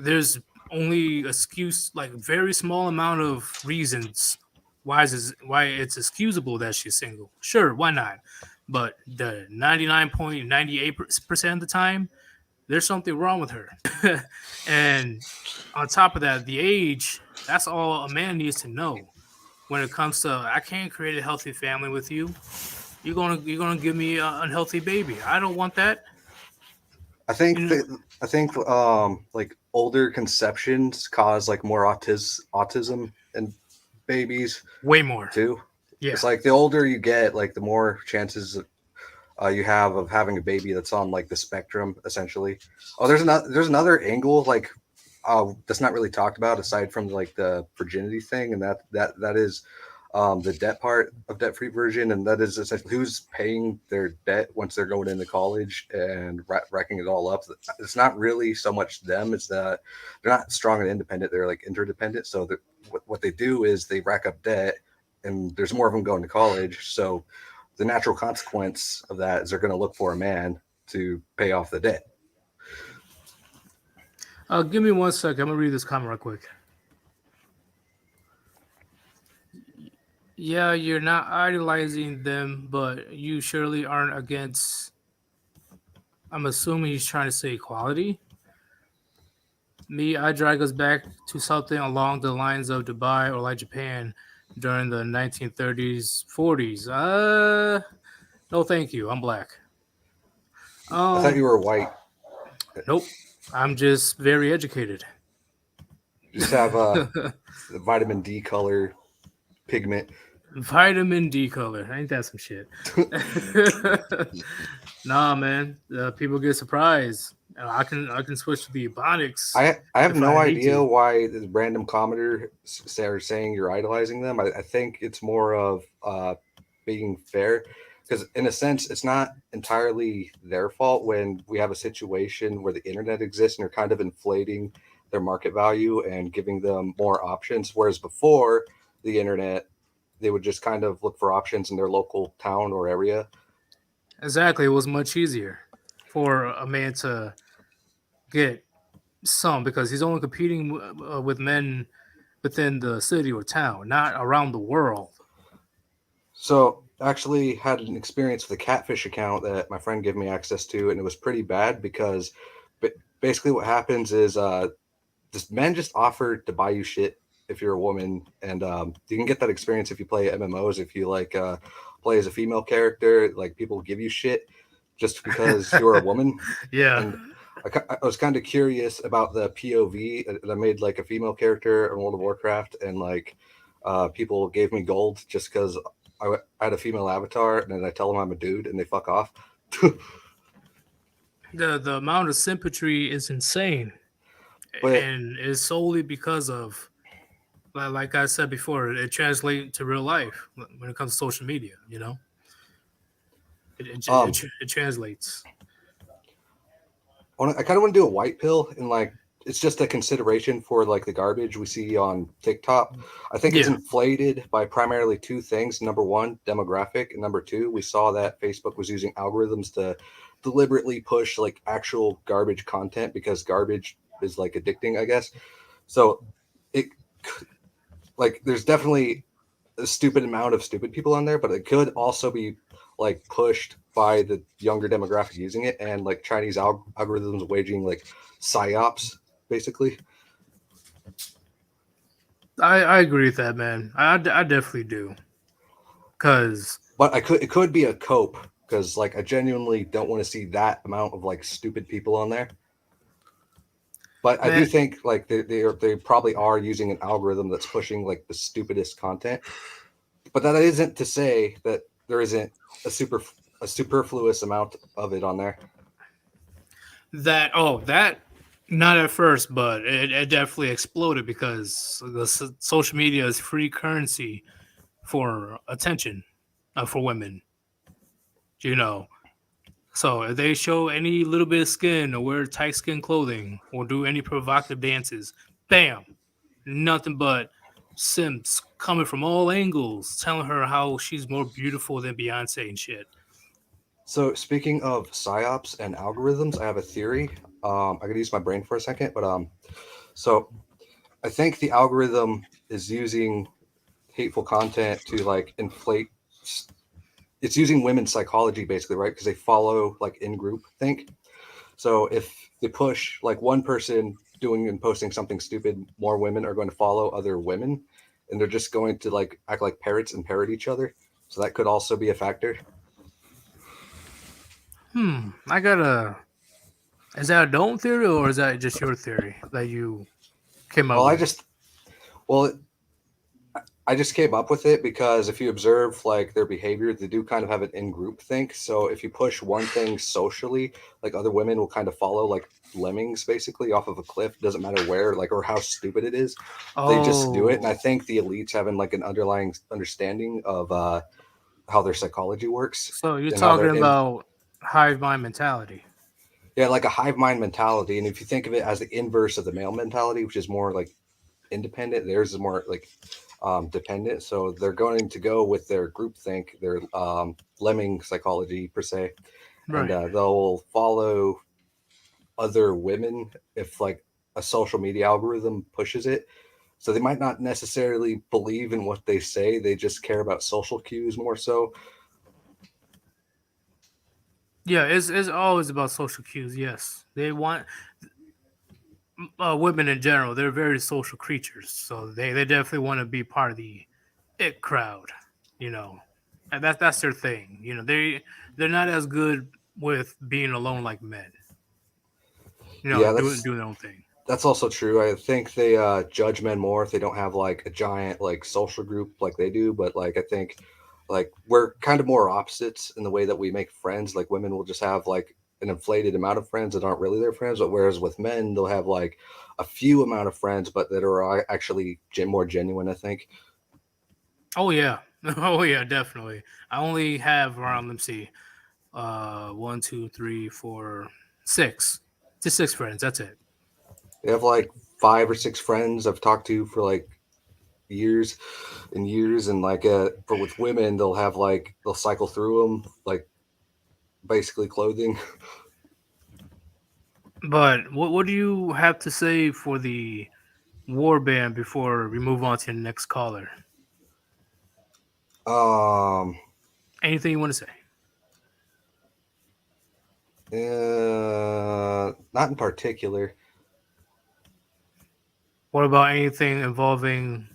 there's only excuse like very small amount of reasons why it's excusable that she's single. Sure, why not? But the 99.98% of the time, there's something wrong with her. And on top of that, the age, that's all a man needs to know when it comes to I can't create a healthy family with you. You're gonna give me an unhealthy baby. I don't want that. I think like older conceptions cause like more autism in babies Way more. too. Yeah. It's like the older you get, like the more chances you have of having a baby that's on like the spectrum essentially. Oh, there's another angle like that's not really talked about aside from like the virginity thing, and that is the debt part of debt-free version, and that is essentially who's paying their debt once they're going into college and racking it all up. It's not really so much them; it's that they're not strong and independent; they're like interdependent. So what they do is they rack up debt, and there's more of them going to college. So the natural consequence of that is they're going to look for a man to pay off the debt. Give me 1 second. I'm gonna read this comment real quick. Yeah, you're not idolizing them, but you surely aren't against. I'm assuming he's trying to say equality. Me, I drag us back to something along the lines of Dubai or like Japan during the 1930s, 40s. No, thank you. I'm black. I thought you were white. Nope. I'm just very educated. You just have vitamin D color pigment. Vitamin D color. Ain't that some shit? Nah, man. People get surprised. I can switch to the Ebonics. I have if no I need idea to. why the random commenter are saying you're idolizing them. I think it's more of being fair, because in a sense it's not entirely their fault when we have a situation where the internet exists and they're kind of inflating their market value and giving them more options, whereas before the internet they would just kind of look for options in their local town or area. Exactly. It was much easier for a man to get some because he's only competing with men within the city or town, not around the world. So I actually had an experience with a catfish account that my friend gave me access to, and it was pretty bad because basically what happens is this men just offer to buy you shit if you're a woman, and you can get that experience if you play MMOs. If you like play as a female character, like people give you shit just because you're a woman. Yeah. And I was kind of curious about the POV, and I made like a female character in World of Warcraft, and like people gave me gold just because I had a female avatar, and then I tell them I'm a dude, and they fuck off. The amount of sympatry is insane, But and it's solely because of, like I said before, it translates to real life when it comes to social media. You know, it translates. I kind of want to do a white pill, and like it's just a consideration for like the garbage we see on TikTok. I think it's Yeah. inflated by primarily two things. Number one, demographic, and number two, we saw that Facebook was using algorithms to deliberately push like actual garbage content because garbage is like addicting, I guess. So it like there's definitely a stupid amount of stupid people on there, but it could also be like pushed by the younger demographic using it, and like Chinese algorithms waging like psyops basically. I agree with that, man. I definitely do. Cause But it could be a cope, because like I genuinely don't want to see that amount of like stupid people on there. But I do man, think like they probably are using an algorithm that's pushing like the stupidest content. But that isn't to say that there isn't a superfluous amount of it on there. that not at first, but it definitely exploded because social media is free currency for attention for women. You know, so if they show any little bit of skin or wear tight skin clothing or do any provocative dances, bam, nothing but simps coming from all angles, telling her how she's more beautiful than Beyonce and shit. So speaking of psyops and algorithms, I have a theory. I gotta use my brain for a second, but so I think the algorithm is using hateful content to like inflate. It's using women's psychology basically, right? Because they follow like in group think. So if they push like one person doing and posting something stupid, more women are going to follow other women, and they're just going to like act like parrots and parrot each other. So that could also be a factor. I gotta. Is that a dome theory or is that just your theory that you came up Well, with? well, I just came up with it because if you observe like their behavior, they do kind of have an in-group think. So if you push one thing socially, like other women will kind of follow like lemmings basically off of a cliff. Doesn't matter where, like, or how stupid it is. They just do it. And I Oh, think the elites having like an underlying understanding of how their psychology works so you're and how they're talking in, about hive mind mentality. yeah, like a hive mind mentality. And if you think of it as the inverse of the male mentality, which is more like independent, theirs is more like dependent. So they're going to go with their groupthink, their lemming psychology per se, Right. and they'll follow other women if like a social media algorithm pushes it. So they might not necessarily believe in what they say. They just care about social cues more so. Yeah, it's always about social cues. Yes, they want women in general. They're very social creatures, so they definitely want to be part of the it crowd. You know, and that's their thing. You know, they're not as good with being alone like men. You know, Yeah, doing their own thing. that's also true. I think they judge men more if they don't have like a giant like social group like they do. But like I think like we're kind of more opposites in the way that we make friends. Like women will just have like an inflated amount of friends that aren't really their friends, but whereas with men they'll have like a few amount of friends, but that are actually more genuine. I think. Oh yeah, oh yeah, definitely. I only have around. Let me see. 1, 2, 3, 4, 6. Just 6 friends. That's it. They have like 5 or 6 friends I've talked to for like years and years, and like for with women they'll have like they'll cycle through them like basically clothing. But what do you have to say for the Warband before we move on to the next caller? Um, Anything you want to say? not in particular. What about anything involving,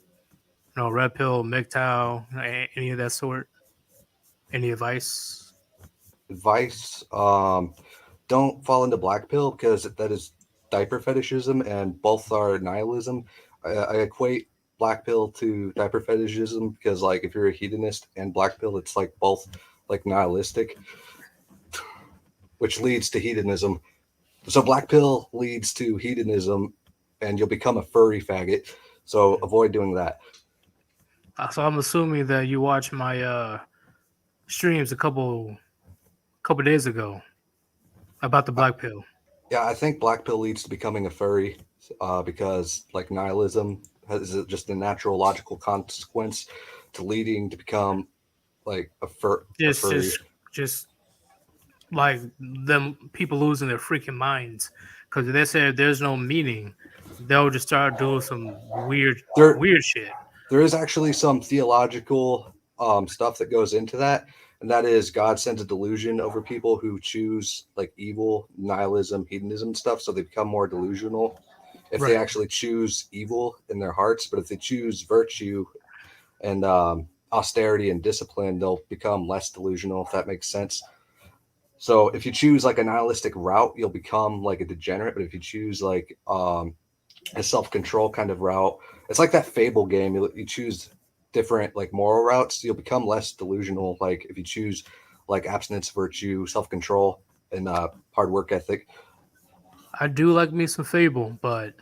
red pill, MGTOW, any of that sort? Any advice? Advice: don't fall into black pill because that is diaper fetishism, and both are nihilism. I equate black pill to diaper fetishism because, like, if you're a hedonist and black pill, it's like both like nihilistic, which leads to hedonism. So black pill leads to hedonism, and you'll become a furry faggot. So avoid doing that. So I'm assuming that you watched my streams a couple days ago about the black pill. Yeah, I think black pill leads to becoming a furry because like nihilism is just a natural logical consequence to leading to become like a Just furry. just like them people losing their freaking minds because they said there's no meaning. They'll just start doing some There, weird shit. there is actually some theological stuff that goes into that, and that is God sends a delusion over people who choose like evil, nihilism, hedonism stuff, so they become more delusional if they Right. actually choose evil in their hearts. But if they choose virtue and austerity and discipline, they'll become less delusional, if that makes sense. So if you choose like a nihilistic route, you'll become like a degenerate. But if you choose like a self-control kind of route, it's like that Fable game. You choose different like moral routes, you'll become less delusional. Like if you choose like abstinence, virtue, self-control, and hard work ethic. I do like me some Fable, but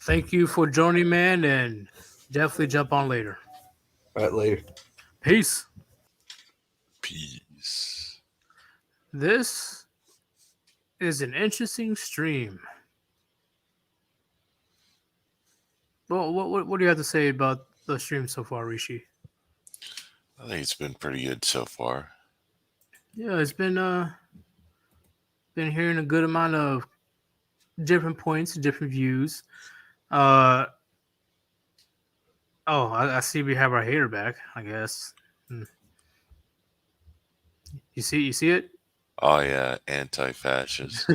thank you for joining, man, and definitely jump on later. All right, later. Peace. Peace. This is an interesting stream. Well, what do you have to say about the stream so far, Rishi? I think it's been pretty good so far. Yeah, it's been hearing a good amount of different points, different views. Oh, I see we have our hater back. I guess. You see it. Oh yeah, anti-fascist.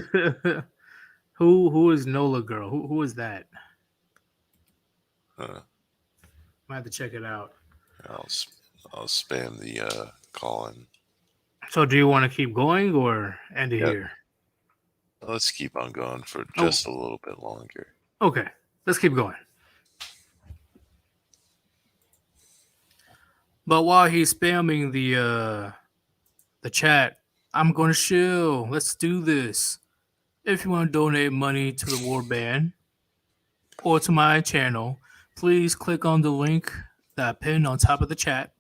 Who is Nola girl? Who is that? Huh. I have to check it out. I'll I'll spam the call in. So, do you want to keep going or end it Yep. here? Let's keep on going for just a little bit longer. Okay, let's keep going. But while he's spamming the chat, I'm gonna chill. Let's do this. If you want to donate money to the Warband or to my channel, please click on the link that I pinned on top of the chat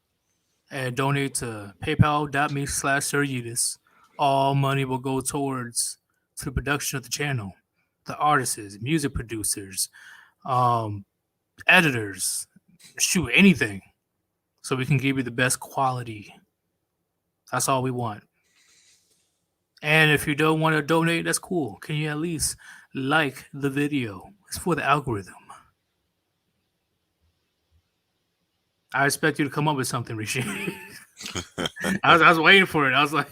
and donate to paypal.me/Sir Yeetus. All money will go towards to the production of the channel, the artists, music producers, editors, Shoot, anything, so we can give you the best quality. That's all we want. And if you don't want to donate, that's cool. Can you at least like the video? It's for the algorithm. I expect you to come up with something, Rishi. I was waiting for it. I was like,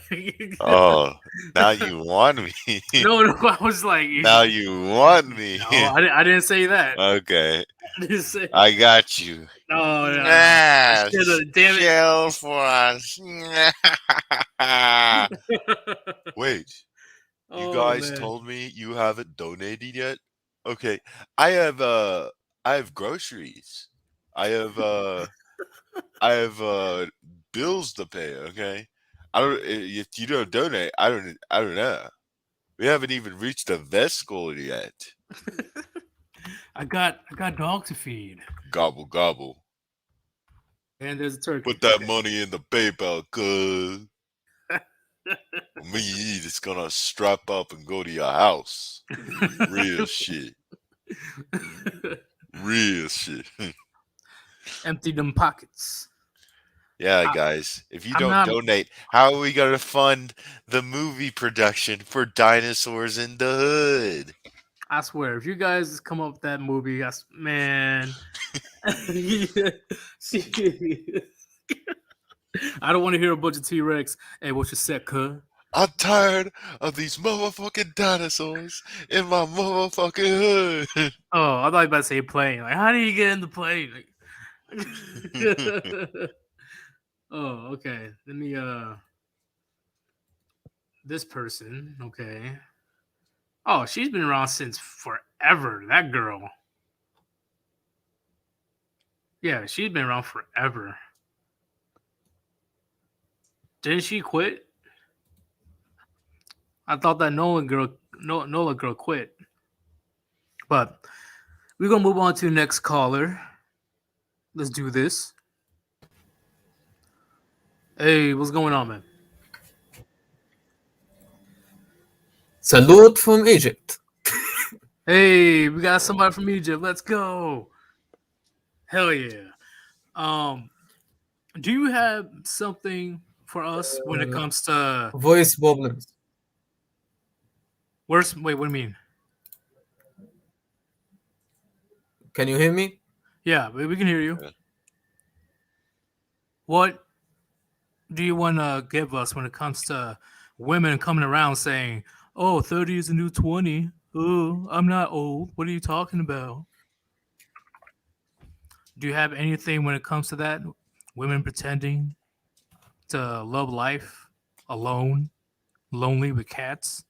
Oh, now you want me. no, I was like, Now you want me. no, I didn't say that. Okay, I didn't say. I got you. No, Nah, damn it. chill for us. Wait, you guys told me you haven't donated yet? Okay, I have groceries. I have bills to pay, okay? I don't if you don't donate, I don't know. We haven't even reached the vet school yet. I got dog to feed. Gobble gobble. And there's a turkey. Put that money in the PayPal, cuz me is gonna strap up and go to your house. Real shit. Real shit. Empty them pockets. Yeah, guys. If you I'm don't not- donate, how are we gonna fund the movie production for Dinosaurs in the Hood? I swear, if you guys come up with that movie, man. I don't want to hear a bunch of T-Rex. Hey, what's your set, cuz? I'm tired of these motherfucking dinosaurs in my motherfucking hood. Oh, I thought you were about to say plane. Like, how do you get in the plane? Like... Oh, okay. Let me this person, okay. Oh, she's been around since forever. That girl. Yeah, she's been around forever. Didn't she quit? I thought that Nola girl quit. But we're gonna move on to the next caller. Let's do this. Hey, what's going on, man? Salute from Egypt. Hey, we got somebody from Egypt. Let's go. Hell yeah. Do you have something for us when it comes to Voice problems. wait, what do you mean? Can you hear me? Yeah, we can hear you. Yeah. What do you want to give us when it comes to women coming around saying, "Oh, 30 is a new 20. Oh, I'm not old. What are you talking about?" Do you have anything when it comes to that? Women pretending to love life alone, lonely with cats?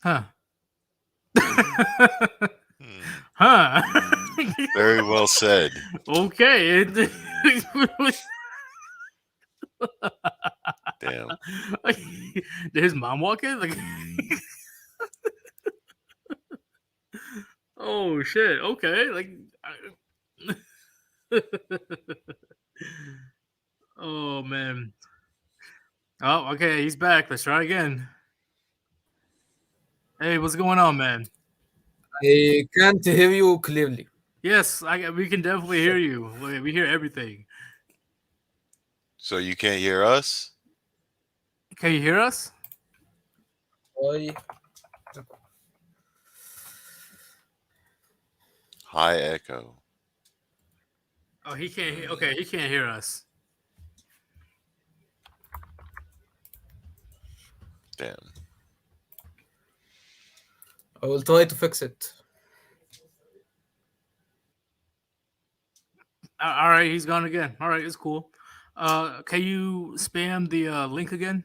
Huh. Huh. Very well said. Okay. Damn. Did his mom walk in? Like, oh shit. Okay. Like, oh man. Oh, okay. He's back. Let's try again. Hey, what's going on, man? I can't hear you clearly. Yes, we can definitely hear you. We hear everything. So you can't hear us? Can you hear us? Why? High echo. Oh, he can't hear. Okay, he can't hear us. Damn. I will try to fix it. All right, he's gone again. All right, it's cool. Can you spam the link again?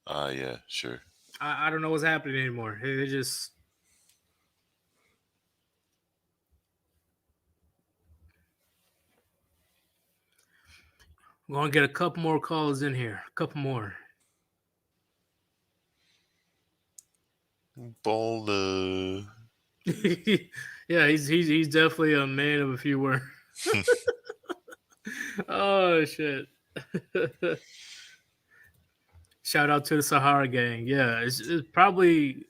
Yeah, sure. I don't know what's happening anymore. It just. We're gonna get a couple more calls in here. A couple more. Boulder. Yeah, he's definitely a man of a few words. Oh shit. Shout out to the Sahara gang. Yeah, it's probably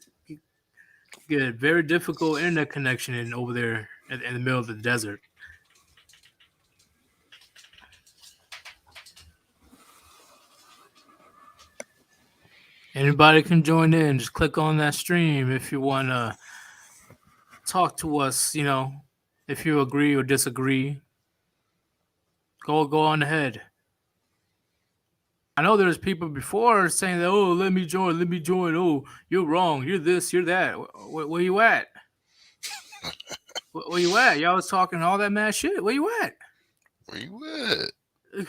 get a very difficult internet connection in over there in the middle of the desert. Anybody can join in. Just click on that stream if you want to talk to us. If you agree or disagree, go on ahead. I know there's people before saying that, oh, let me join. Oh, you're wrong. You're this, you're that. Where you at? Where you at? Y'all was talking all that mad shit. Where you at? Where you at?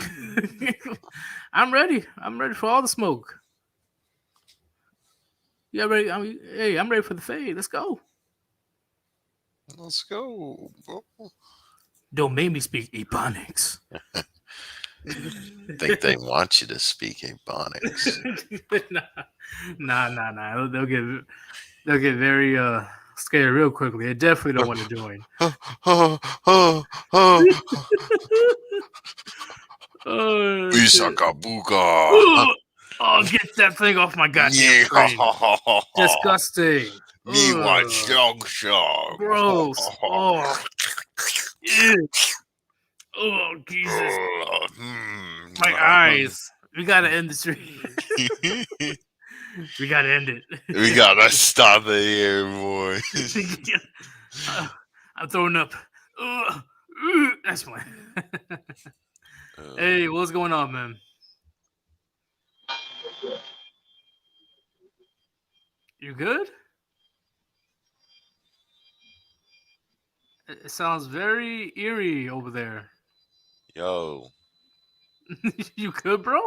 I'm ready. I'm ready for all the smoke. Yeah, ready? I'm ready for the fade. Let's go. Let's go, bro. Don't make me speak Ebonics. Think they want you to speak Ebonics. Nah. They'll get very scared real quickly. They definitely don't want to join. Isakabuka. Oh, get that thing off my goddamn screen. Disgusting. Me watch dog show. Gross. Oh. Ew. Oh, Jesus. My eyes. We gotta end the stream. We gotta end it. We gotta stop it here, boy. I'm throwing up. That's fine. Hey, what's going on, man? You good? It sounds very eerie over there. Yo, You good, bro?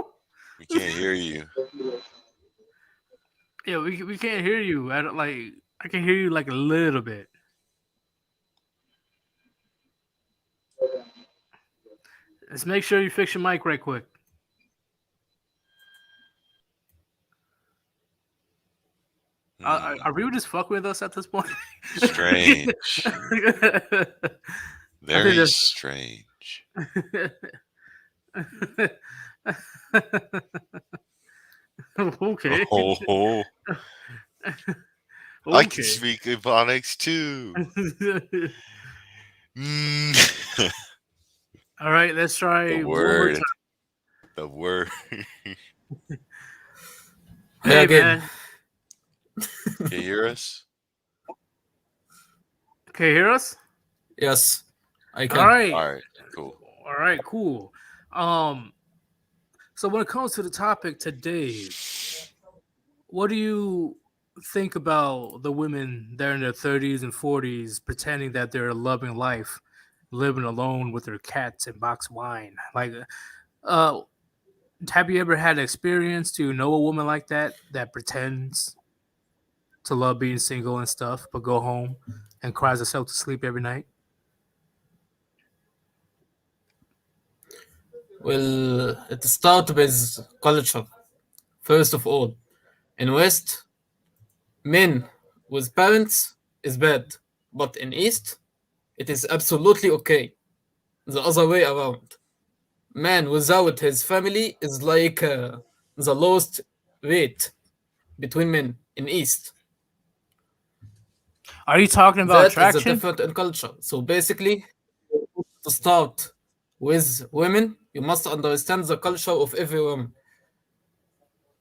we can't hear you. Yeah, we can't hear you. I can hear you like a little bit. Let's make sure you fix your mic right quick. Are you just fucking with us at this point? Strange. Very that's- strange. Okay. Oh, I can speak Ebonics too. All right, let's try The one more word. time. The word. Hey, again. man. Can you hear us? Can you hear us? Yes, I can. All right. All right, cool. All right, cool. So when it comes to the topic today, what do you think about the women that are in their 30s and 40s pretending that they're loving life, living alone with their cats and box wine? Like, have you ever had experience to know a woman like that pretends to love being single and stuff, but go home and cries herself to sleep every night? Well, it starts with culture. First of all, in West, men with parents is bad, but in East, it is absolutely okay. The other way around. Man without his family is like the lowest rate between men in East. Are you talking about That is the attraction? different in culture. So basically, to start with women, you must understand the culture of every woman.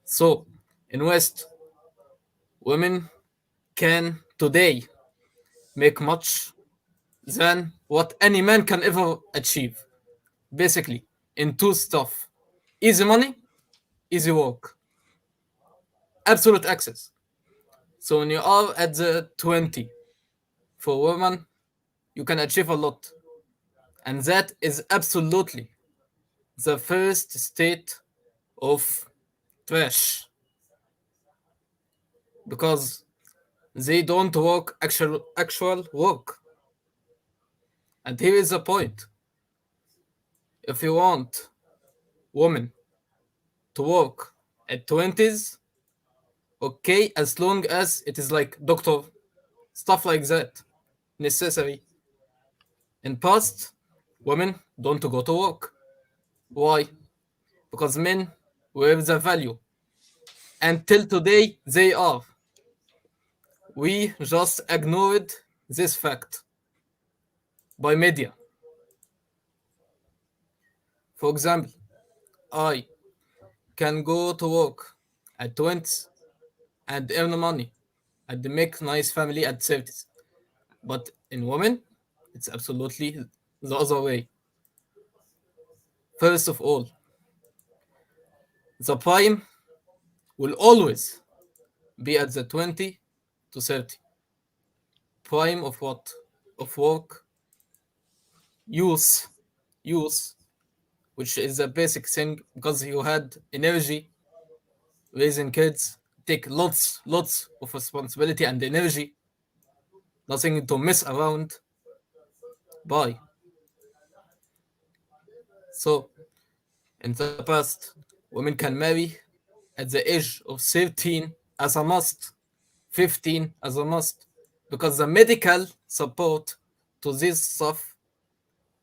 So in West, women can today make much than what any man can ever achieve. Basically, in two stuff: easy money, easy work, absolute access. So when you are at the 20, for women, you can achieve a lot. And that is absolutely the first state of trash. Because they don't work actual work. And here is the point. If you want women to work at 20s, okay, as long as it is like doctor, stuff like that, necessary. In past, women don't go to work. Why? Because men were the value. Until today, they are. We just ignored this fact by media. For example, I can go to work at 20s and earn money and make nice family at 30s. But in women, it's absolutely the other way. First of all, the prime will always be at the 20 to 30. Prime of what? Of work, use, use, which is a basic thing because you had energy raising kids, take lots of responsibility and energy, nothing to mess around by. So, in the past, women can marry at the age of 13 as a must, 15 as a must, because the medical support to this stuff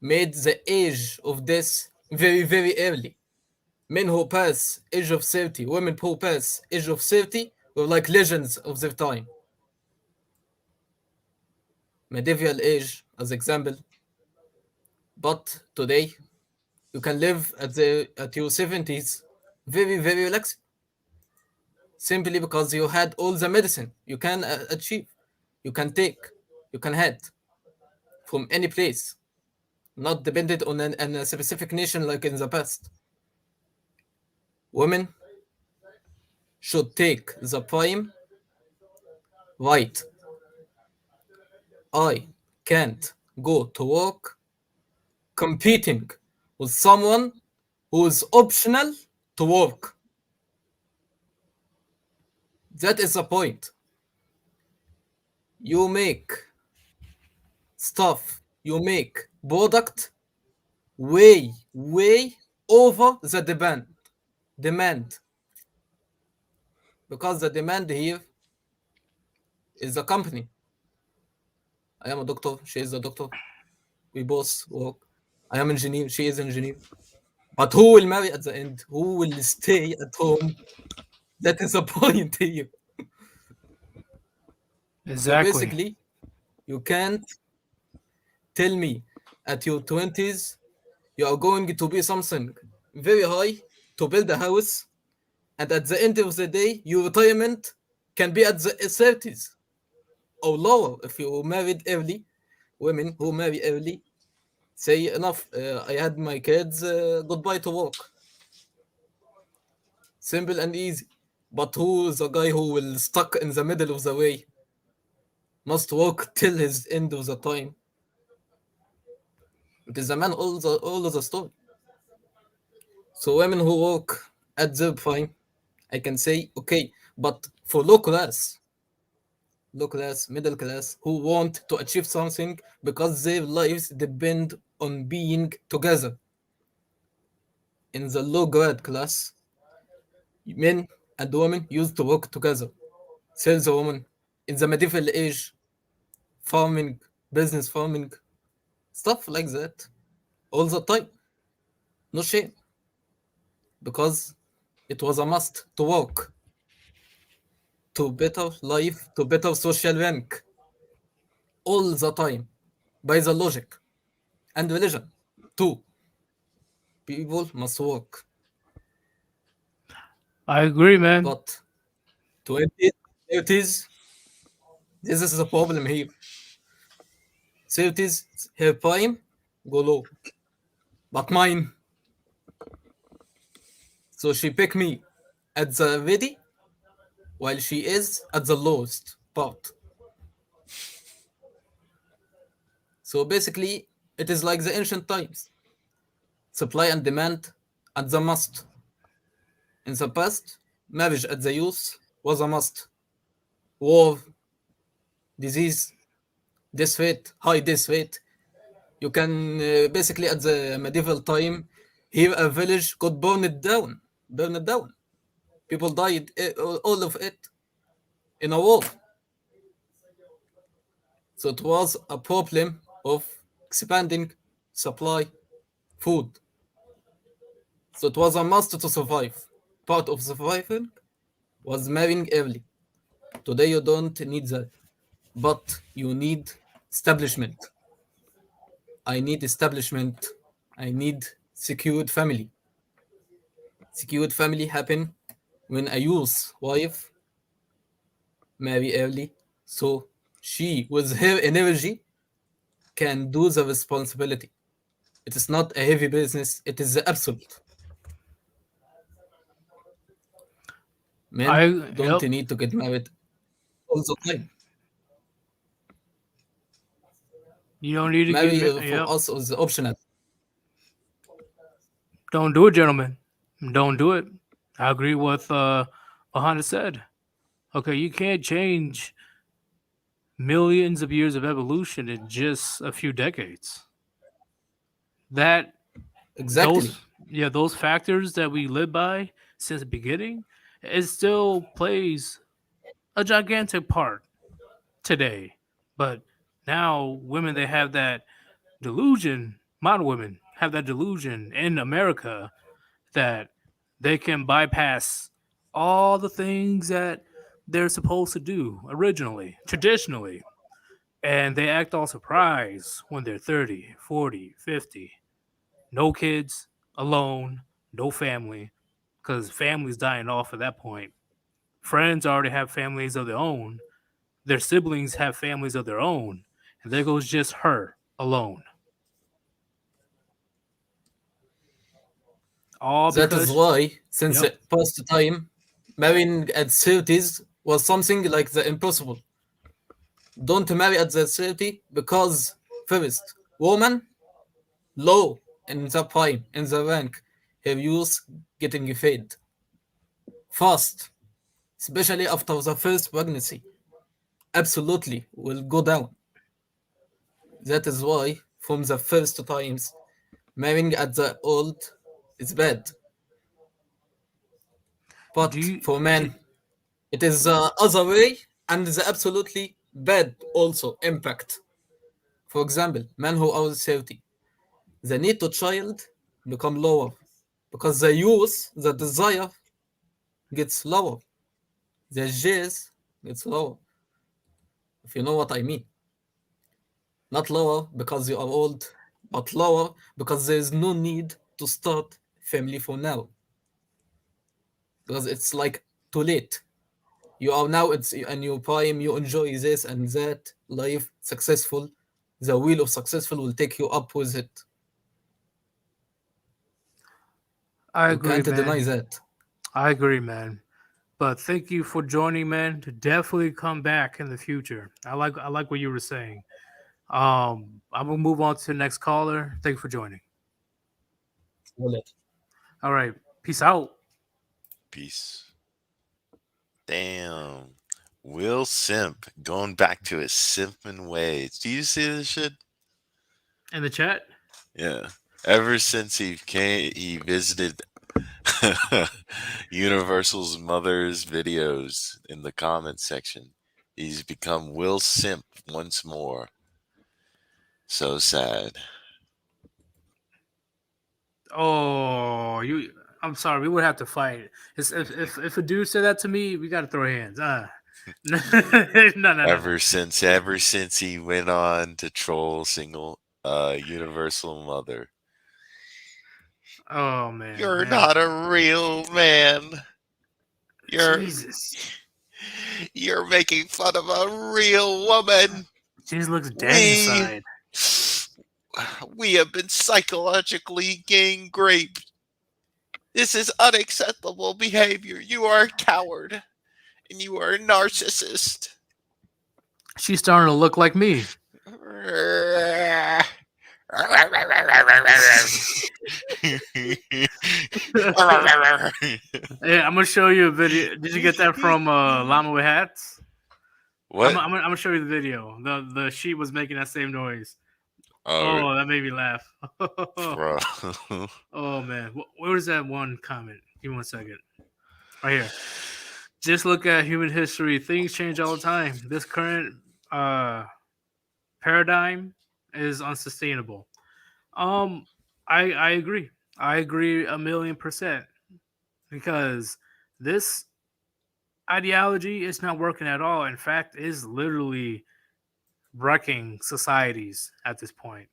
made the age of death very, very early. Men who pass age of 30, women who pass age of 30 were like legends of their time. Medieval age, as example, but today you can live at your 70s very, very relaxed, simply because you had all the medicine you can achieve, you can take, you can had from any place, not dependent on a specific nation like in the past. Women should take the prime right. I can't go to work competing with someone who is optional to work. That is the point. You make stuff, you make product way over the demand. Because the demand here is the company. I am a doctor, she is a doctor. We both work. I am engineer, she is engineer. But who will marry at the end? Who will stay at home? That is the point here. Exactly. So basically, you can't tell me at your 20s you are going to be something very high to build a house, and at the end of the day, your retirement can be at the 30s or lower if you married early. Women who marry early say, enough, I had my kids, goodbye to work. Simple and easy. But who is the guy who will stuck in the middle of the way? Must work till his end of the time. It is the man all of the story. So women who work at their prime, I can say, okay, but for low class, middle class, who want to achieve something because their lives depend on being together. In the low grade class, men and women used to work together. Saleswoman in the medieval age, farming, business farming, stuff like that, all the time. No shame, because it was a must to work to better life, to better social rank, all the time, by the logic and religion too. People must work, I agree, man. but 20s, 30s, this is the problem here. 30s, her prime, go low, but mine. So she pick me at the ready, while she is at the lowest part. So basically, it is like the ancient times, supply and demand at the must. In the past, marriage at the youth was a must. War, disease, death rate, high death rate. You can basically at the medieval time hear a village got burned down. People died, all of it, in a war. So it was a problem of expanding supply food. So it was a must to survive. Part of surviving was marrying early. Today you don't need that, but you need establishment. I need establishment. I need secured family. Secured family happen when a youth wife marry early, so she with her energy can do the responsibility. It is not a heavy business. It is the absolute. I Men don't yep. need to get married all the time. You don't need to get Marry for yep. us is optional. Don't do it, gentlemen. Don't do it. I agree with what Honda said. Okay, you can't change millions of years of evolution in just a few decades. That Exactly. those yeah, those factors that we live by since the beginning, it still plays a gigantic part today. But now women they have that delusion, modern women have that delusion in America that they can bypass all the things that they're supposed to do originally, traditionally, and they act all surprised when they're 30, 40, 50. No kids, alone, no family, because family's dying off at that point. Friends already have families of their own. Their siblings have families of their own. And there goes just her alone. All That is because, why, since yep. the past time, marrying at 30s was something like the impossible. Don't marry at the 30 because, first, woman, low in the prime, in the rank, her youth getting fed fast, especially after the first pregnancy. Absolutely will go down. That is why, from the first times, marrying at the old is bad. Do But you, for do, men, it is the other way and the absolutely bad also impact. For example, men who are 30, the need to child become lower because the youth, the desire gets lower. The jizz gets lower, if you know what I mean. Not lower because you are old, but lower because there is no need to start family for now. Because it's like too late. You are now it's in your prime, you enjoy this and that life successful. The wheel of successful will take you up with it. I You agree, can't deny man. that. I agree, man. But thank you for joining, man. To definitely come back in the future. I like what you were saying. I'm gonna move on to the next caller. Thank you for joining. Well, All right, peace out. Peace. Damn. Will Simp going back to his simping ways. Do you see this shit? In the chat. Yeah. Ever since he visited Universal's mother's videos in the comment section. He's become Will Simp once more. So sad. Oh, you. I'm sorry. We would have to fight. If a dude said that to me, we got to throw hands. No, no, no, no. Ever since he went on to troll single Universal Mother. Oh man, You're man. not a real man. You're Jesus. you're making fun of a real woman. She just looks dead We inside. we have been psychologically gang raped. This is unacceptable behavior. You are a coward and you are a narcissist. She's starting to look like me. Yeah, I'm gonna show you a video. Did you get that from Llama with Hats? What? I'm gonna show you the video. The sheep was making that same noise. Oh, Oh, that made me laugh. bro. Oh man, where was that one comment? Give me 1 second. Right here. Just look at human history. Things change all the time. This current uh, paradigm is unsustainable. Um, I agree. I agree 1,000,000% because this ideology is not working at all. In fact, is literally wrecking societies at this point.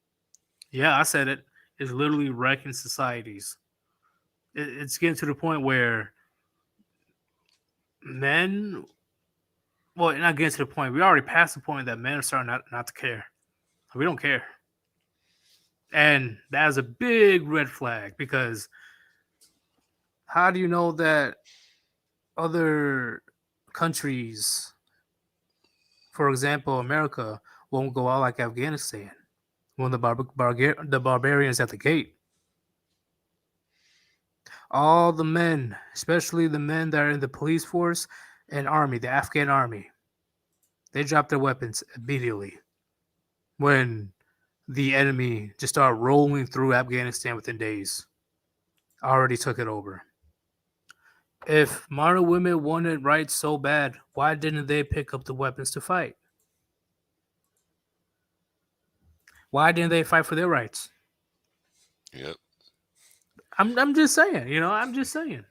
Yeah, I said it. It's literally wrecking societies. It's getting to the point where men, well, not getting to the point. We already passed the point that men are starting not to care. We don't care. And that is a big red flag because how do you know that other countries, for example, America, won't go out like Afghanistan when the barbarians at the gate? All the men, especially the men that are in the police force and army, the Afghan army, they drop their weapons immediately when the enemy just started rolling through Afghanistan within days. Already took it over. If modern women wanted rights so bad, why didn't they pick up the weapons to fight? Why didn't they fight for their rights? Yep. I'm just saying, I'm just saying.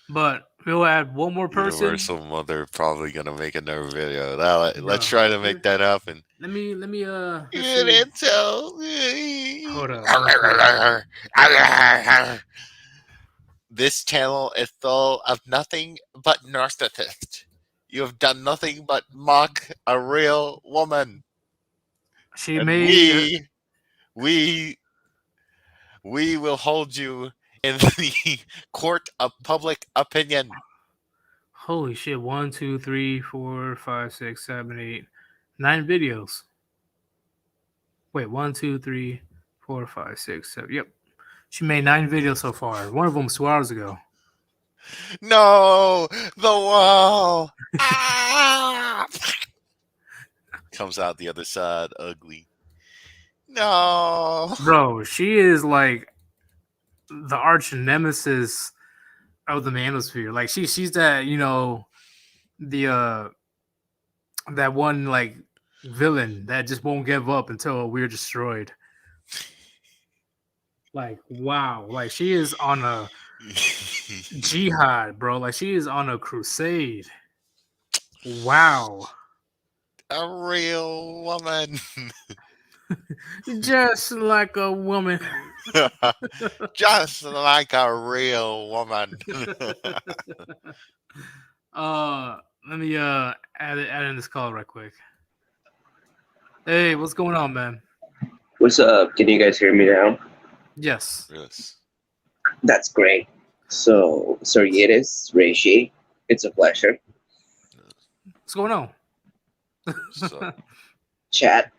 But we'll add one more person. Universal Mother probably gonna make another video. Now, let's Bro, try to make that happen. Let me let's You see. didn't tell. Hold up. This channel is full of nothing but narcissists. You have done nothing but mock a real woman. She And made we will hold you in the court of public opinion. holy shit, 1, 2, 3, 4, 5, 6, 7, 8, 9 videos. Wait, 1, 2, 3, 4, 5, 6, 7. Yep. She made 9 videos so far. One of them was 2 hours ago. No, the wall. Ah! Comes out the other side ugly. No. Bro, she is like the arch nemesis of the manosphere. Like she's that, the that one like villain that just won't give up until we're destroyed. Like, wow. Like she is on a jihad, bro. Like she is on a crusade. Wow. A real woman. Just like a woman. Just like a real woman. Let me add in this call right quick. Hey, what's going on, man? What's up? Can you guys hear me now? Yes. Yes. That's great. So, Sir Yeetus, Reishi, it's a pleasure. What's going on? So, Chat.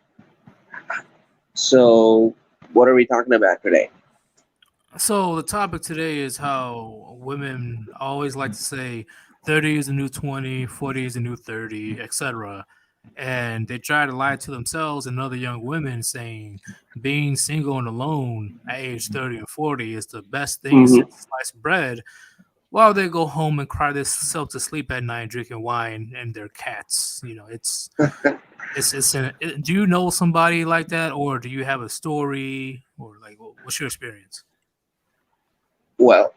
So, what are we talking about today? So the topic today is how women always like to say 30 is the new 20, 40 is the new 30, etc. And they try to lie to themselves and other young women saying being single and alone at age 30 and 40 is the best thing since sliced bread, while they go home and cry themselves to sleep at night drinking wine and their cats. Do you know somebody like that, or do you have a story, or like what's your experience? Well,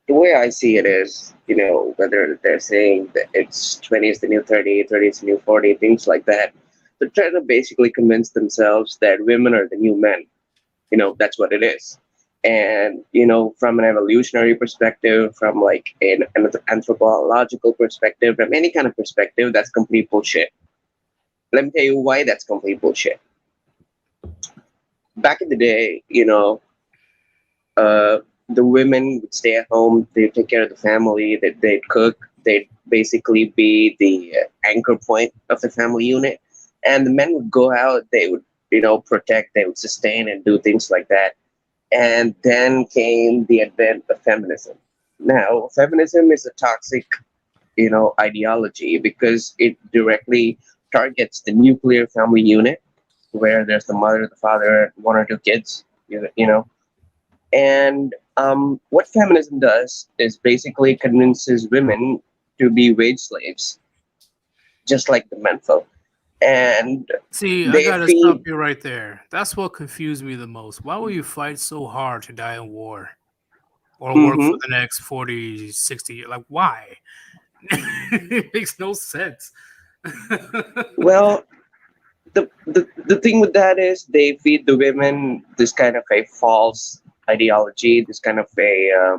the way I see it is, whether they're saying that it's 20 is the new 30, 30 is the new 40, things like that, they're trying to basically convince themselves that women are the new men. That's what it is. And, from an evolutionary perspective, from like an anthropological perspective, from any kind of perspective, that's complete bullshit. Let me tell you why that's complete bullshit. Back in the day, the women would stay at home, they'd take care of the family, they'd cook, they'd basically be the anchor point of the family unit. And the men would go out, they would, protect, they would sustain and do things like that. And then came the advent of feminism. Now, feminism is a toxic, ideology because it directly targets the nuclear family unit where there's the mother, the father, 1 or 2 kids, And what feminism does is basically convinces women to be wage slaves, just like the men folk. And see, I gotta stop you right there. That's what confused me the most. Why will you fight so hard to die in war? or work Mhm. for the next 40, 60 years. Like, why? It makes no sense. Well, the thing with that is they feed the women this kind of a false ideology, this kind of a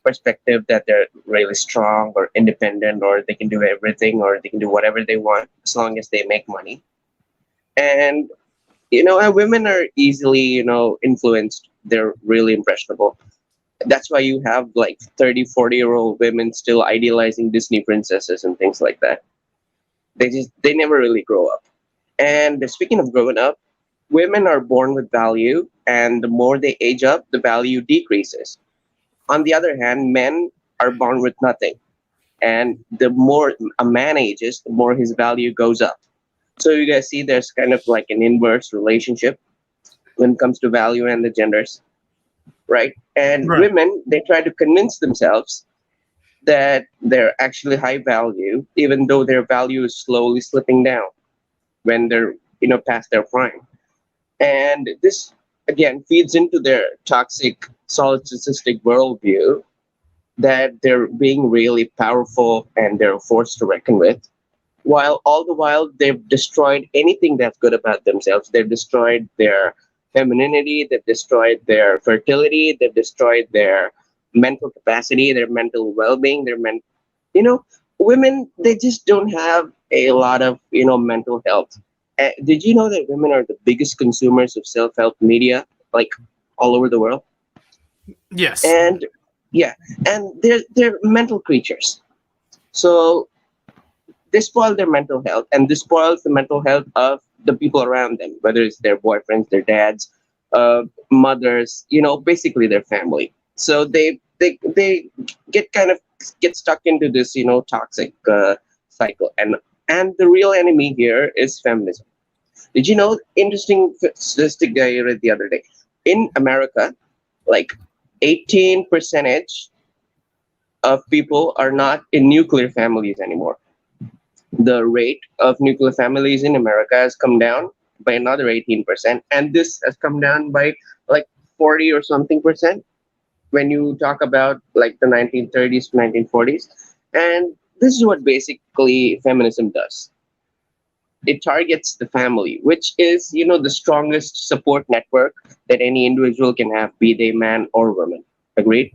perspective that they're really strong or independent or they can do everything or they can do whatever they want as long as they make money. And and women are easily influenced. They're really impressionable. That's why you have like 30, 40-year-old women still idealizing Disney princesses and things like that. They never really grow up. And speaking of growing up, women are born with value, and the more they age up, the value decreases. On the other hand, men are born with nothing, and the more a man ages, the more his value goes up. So you guys see there's kind of like an inverse relationship when it comes to value and the genders, right? And Right. women, they try to convince themselves that they're actually high value, even though their value is slowly slipping down when they're past their prime. And this again feeds into their toxic solipsistic worldview that they're being really powerful and they're forced to reckon with. While all the while they've destroyed anything that's good about themselves. They've destroyed their femininity, they've destroyed their fertility, they've destroyed their mental capacity, their mental well-being, you know, women, they just don't have a lot of mental health. Did you know that women are the biggest consumers of self-help media, like all over the world? Yes. And yeah, and they're mental creatures. So they spoil their mental health, and this spoils the mental health of the people around them, whether it's their boyfriends, their dads, mothers, basically their family. So they get kind of get stuck into this toxic cycle, and the real enemy here is feminism. Did you know, interesting statistic I read the other day? In America, like 18 percentage of people are not in nuclear families anymore. The rate of nuclear families in America has come down by another 18%, and this has come down by like 40 or something percent when you talk about like the 1930s to 1940s. And this is what basically feminism does. It targets the family, which is, the strongest support network that any individual can have, be they man or woman. Agreed?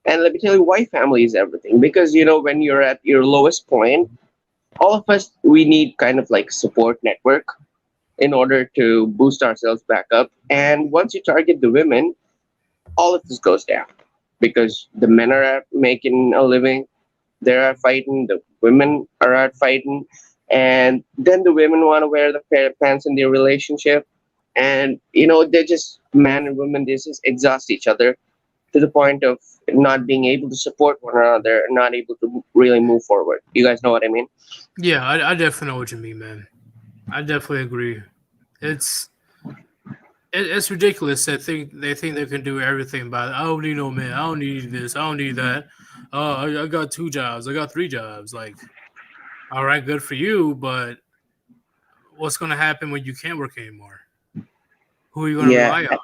And let me tell you why family is everything. Because, when you're at your lowest point, all of us, we need kind of like support network in order to boost ourselves back up. And once you target the women, all of this goes down because the men are out making a living, they're out fighting, the women are out fighting, and then the women want to wear the pants in their relationship. And, they're just man and women, they just exhaust each other to the point of not being able to support one another, not able to really move forward. You guys know what I mean? Yeah, I definitely know what you mean, man. I definitely agree. It's it's ridiculous that they think they can do everything. But I don't need no man. I don't need this. I don't need that. I got 2 jobs. I got 3 jobs. Like, all right, good for you. But what's gonna happen when you can't work anymore? Who are you gonna Yeah, rely on?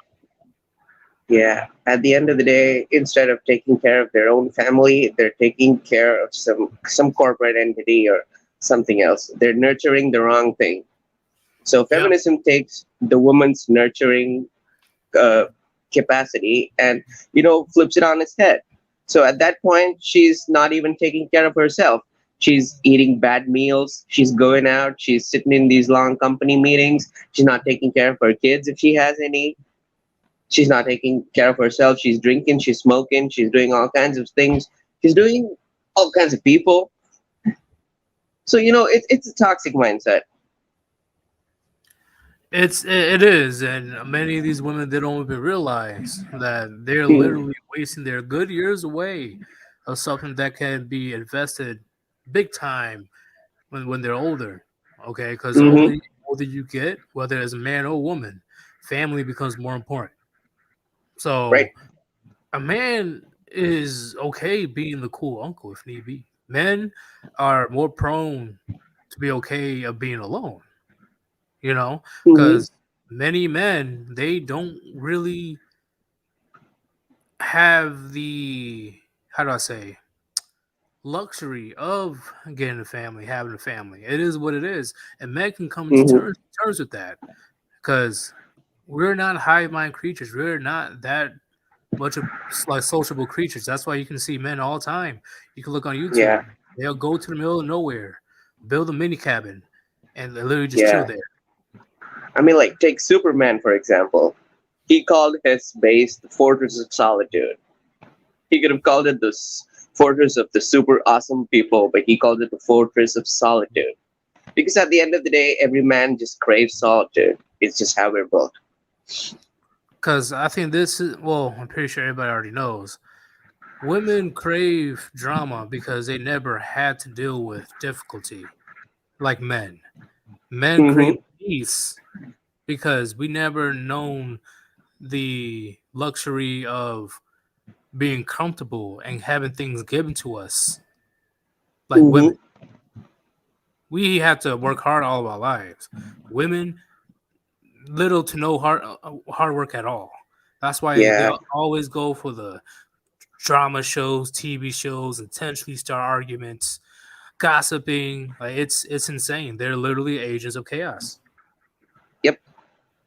yeah. At the end of the day, instead of taking care of their own family, they're taking care of some corporate entity or something else. They're nurturing the wrong thing. So Yep. feminism takes the woman's nurturing uh, capacity and flips it on its head. So at that point, she's not even taking care of herself. She's eating bad meals. She's going out. She's sitting in these long company meetings. She's not taking care of her kids if she has any. She's not taking care of herself. She's drinking. She's smoking. She's doing all kinds of things. She's doing all kinds of people. So it's a toxic mindset. It is, and many of these women they don't even realize that they're Hmm. literally wasting their good years away of something that can be invested big time when they're older. Okay, because Mm-hmm. older you get, whether as a man or woman, family becomes more important. Right. So a man is okay being the cool uncle if need be. Men are more prone to be okay of being alone. Mm-hmm. Because many men, they don't really have the, how do I say, luxury of getting a family, having a family. It is what it is, and men can come to Hmm. terms with that because we're not hive mind creatures. We're not that much of like sociable creatures. That's why you can see men all the time. You can look on Yeah, YouTube. They'll go to the middle of nowhere, build a mini cabin, and they literally just chill yeah. there. I mean, like, take Superman, for example. He called his base the Fortress of Solitude. He could have called it the Fortress of the Super Awesome People, but he called it the Fortress of Solitude. Because at the end of the day, every man just craves solitude. It's just how we're built. Because I think this is, well, I'm pretty sure everybody already knows. Women crave drama because they never had to deal with difficulty like men. Men crave Hmm. peace because we never known the luxury of being comfortable and having things given to us like Hmm. women. We have to work hard all of our lives. Women, little to no hard work at all. That's why Yeah. they'll always go for the drama shows, TV shows, intentionally start arguments, gossiping. Like it's insane. They're literally agents of chaos. Yep.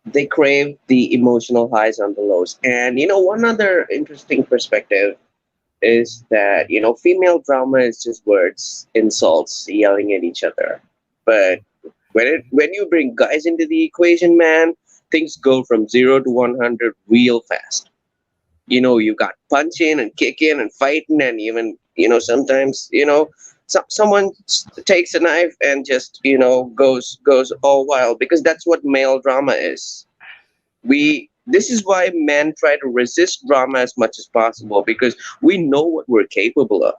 They crave the emotional highs and the lows. And one other interesting perspective is that female drama is just words, insults, yelling at each other. But when you bring guys into the equation, man, things go from 0 to 100 real fast. You got punching and kicking and fighting, and even sometimes someone takes a knife and just goes all wild, because that's what male drama is. We This is why men try to resist drama as much as possible, because we know what we're capable of,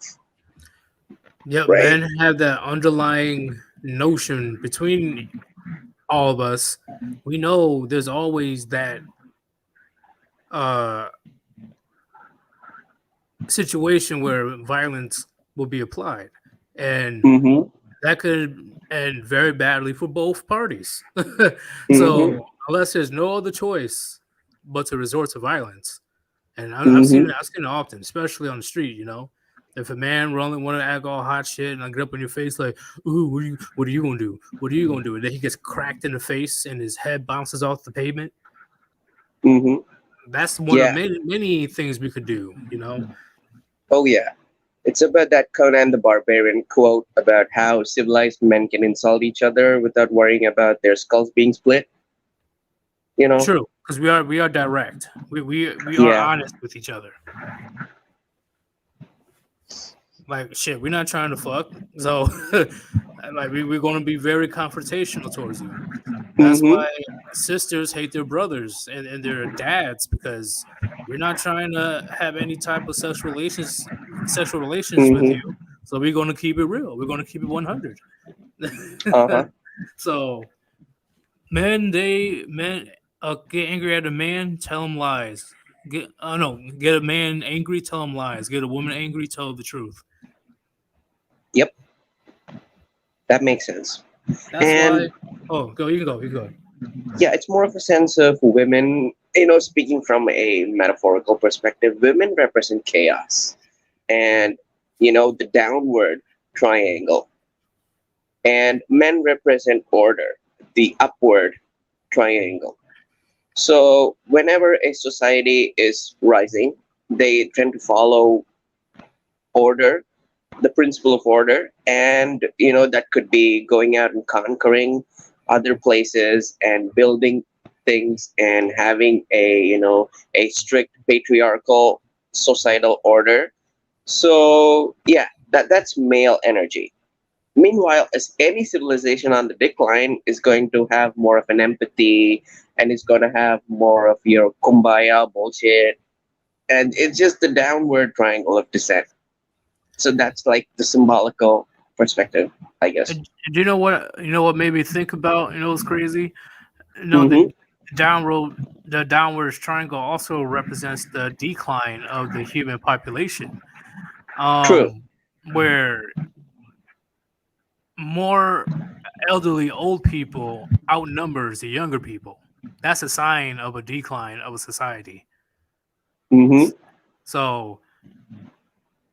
Yep, right? men have that underlying notion between all of us. We know there's always that uh situation where violence will be applied. And Mm-hmm. that could end very badly for both parties. Mm-hmm. So unless there's no other choice but to resort to violence, and Mm-hmm. I've seen it often, especially on the street. If a man running want to act all hot shit and I get up in your face like, "Ooh, what are you gonna do? What are you gonna do?" And then he gets cracked in the face and his head bounces off the pavement. Mm-hmm. That's one of Yeah. many things we could do. Oh yeah. It's about that Conan the Barbarian quote about how civilized men can insult each other without worrying about their skulls being split. You know? True, because we are direct. We are Yeah. honest with each other. Like shit, we're not trying to fuck. So like we're gonna be very confrontational towards you. That's Mm-hmm. why sisters hate their brothers and their dads because we're not trying to have any type of sexual relations with you. Mm-hmm. So we're gonna keep it real. We're gonna keep it 100. Uh-huh. So men get angry at a man, tell him lies. Get a man angry, tell him lies. Get a woman angry, tell her the truth. Yep. That makes sense. That's why. And Oh, go. You can go. You can go. yeah, it's more of a sense of women, speaking from a metaphorical perspective, women represent chaos and, the downward triangle. And men represent order, the upward triangle. So whenever a society is rising, they tend to follow order, the principle of order, and that could be going out and conquering other places and building things and having a strict patriarchal societal order. So yeah, that's male energy. Meanwhile, as any civilization on the decline is going to have more of an empathy, and it's going to have more of your kumbaya bullshit, and it's just the downward triangle of descent. So that's like the symbolical perspective, I guess. And do you know what? You know what made me think about? What's crazy? Mm-hmm. The downward, the downwards triangle also represents the decline of the human population. True. Where more elderly old people outnumbers the younger people. that's a sign of a decline of a society. Mm-hmm. So,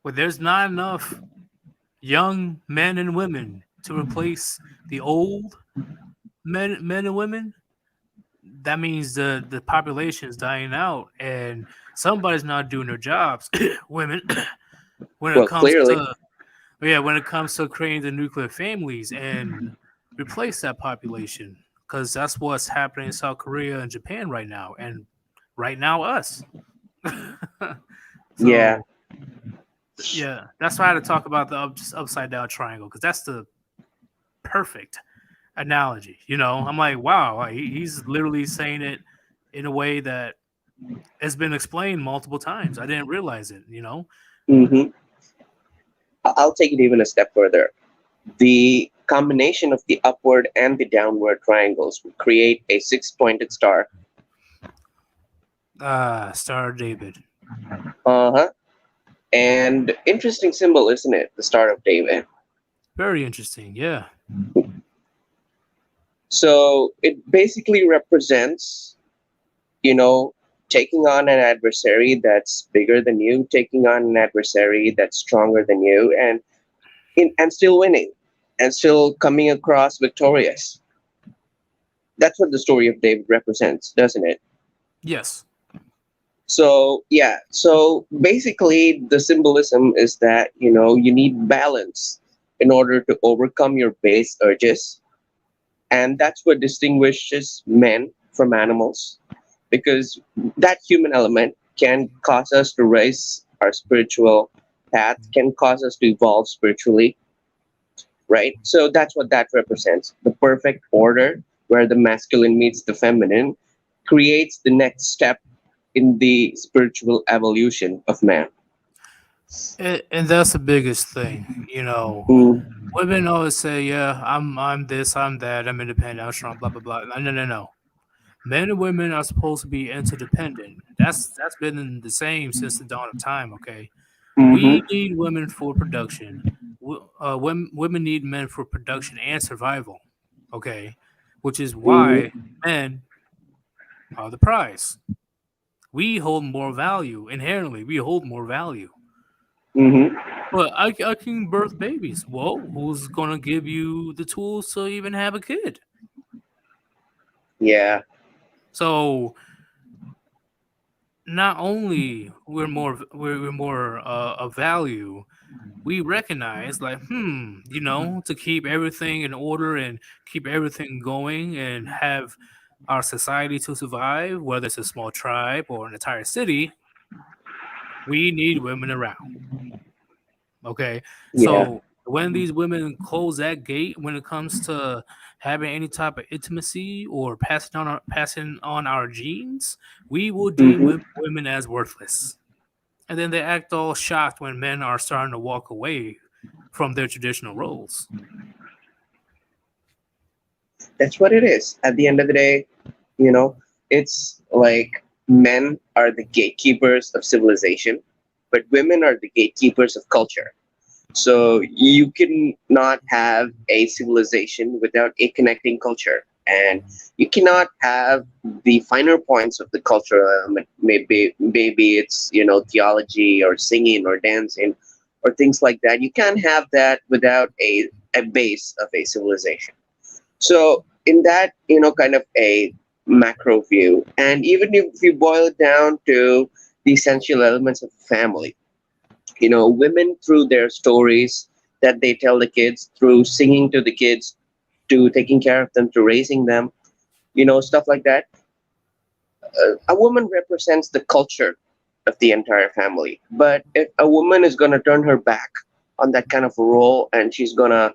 when there's not enough young men and women to replace the old men and women, that means the population is dying out, and somebody's not doing their jobs. Women, when it Well, comes clearly. to when it comes to creating the nuclear families and replace that population, because that's what's happening in South Korea and Japan right now, and right now us. Yeah. So yeah, that's why I had to talk about the upside down triangle, because that's the perfect analogy. I'm like, wow, he's literally saying it in a way that has been explained multiple times. I didn't realize it. Mm-hmm. I'll take it even a step further. The combination of the upward and the downward triangles will create a six-pointed star. Star of David. Uh-huh. And interesting symbol, isn't it? The Star of David. Very interesting. Yeah. So it basically represents, taking on an adversary that's bigger than you, taking on an adversary that's stronger than you, and still winning, and still coming across victorious. That's what the story of David represents, doesn't it? Yes. So yeah, so basically the symbolism is that you need balance in order to overcome your base urges, and that's what distinguishes men from animals, because that human element can cause us to raise our spiritual path, can cause us to evolve spiritually, right? So that's what that represents. The perfect order where the masculine meets the feminine creates the next step in the spiritual evolution of man. And that's the biggest thing. Mm, Women always say, "Yeah, I'm this, I'm that, I'm independent, I'm strong, blah blah blah." No, no, no. Men and women are supposed to be interdependent. That's been the same since the dawn of time. Okay, we mhm, need women for production. Women need men for production and survival. Okay, which is why mhm, men are the prize. We hold more value inherently. We hold more value. mhm. But I can birth babies. Well, who's gonna give you the tools to even have a kid? Yeah. So not only we're more of value, we recognize like to keep everything in order and keep everything going and have our society to survive, whether it's a small tribe or an entire city, we need women around. Okay. Yeah. So when these women close that gate when it comes to having any type of intimacy or passing on our genes, we will deem Mhm. women as worthless. And then they act all shocked when men are starting to walk away from their traditional roles. That's what it is. At the end of the day, you know, it's like men are the gatekeepers of civilization, but women are the gatekeepers of culture. So you can not have a civilization without a connecting culture. And you cannot have the finer points of the cultural element. Maybe it's theology or singing or dancing or things like that. You can't have that without a base of a civilization. So in that, kind of a macro view, and even if you boil it down to the essential elements of family, women through their stories that they tell the kids, through singing to the kids, to taking care of them, to raising them, stuff like that. A woman represents the culture of the entire family. But if a woman is going to turn her back on that kind of a role, and she's going to,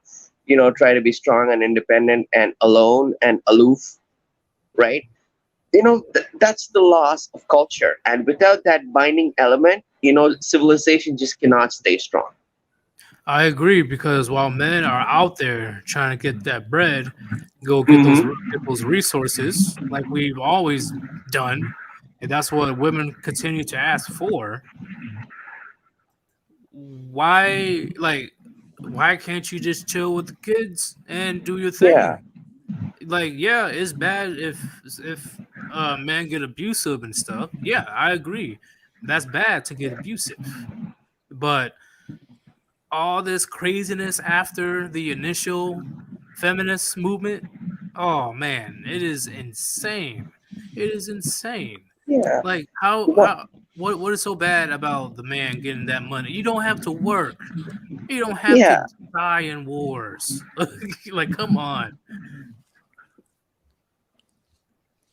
try to be strong and independent and alone and aloof, right? That's the loss of culture. And without that binding element, civilization just cannot stay strong. I agree, because while men are out there trying to get that bread, go Mm-hmm. get those resources like we've always done, and that's what women continue to ask for. Why can't you just chill with the kids and do your Yeah. thing? like, yeah, it's bad if men get abusive and stuff. Yeah, I agree. That's bad to get abusive. But all this craziness after the initial feminist movement, oh man, it is insane. It is insane. Yeah. Like What? what is so bad about the man getting that money? You don't have to work. You don't have to Yeah. die in wars. Like, come on.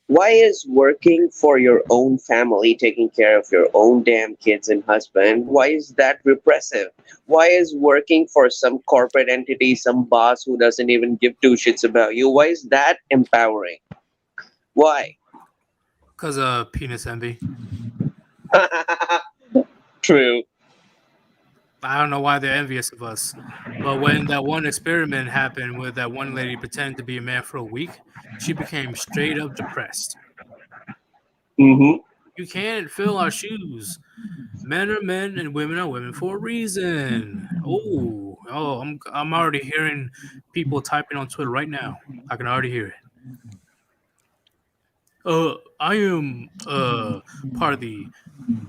Why is working for your own family, taking care of your own damn kids and husband, why is that repressive? Why is working for some corporate entity, some boss who doesn't even give two shits about you, why is that empowering? Why? Because penis envy. True. I don't know why they're envious of us. But when that one experiment happened with that one lady pretending to be a man for a week, she became straight up depressed. Mm-hmm. You can't fill our shoes. Men are men and women are women for a reason. I'm already hearing people typing on Twitter right now. I can already hear it. I am part of the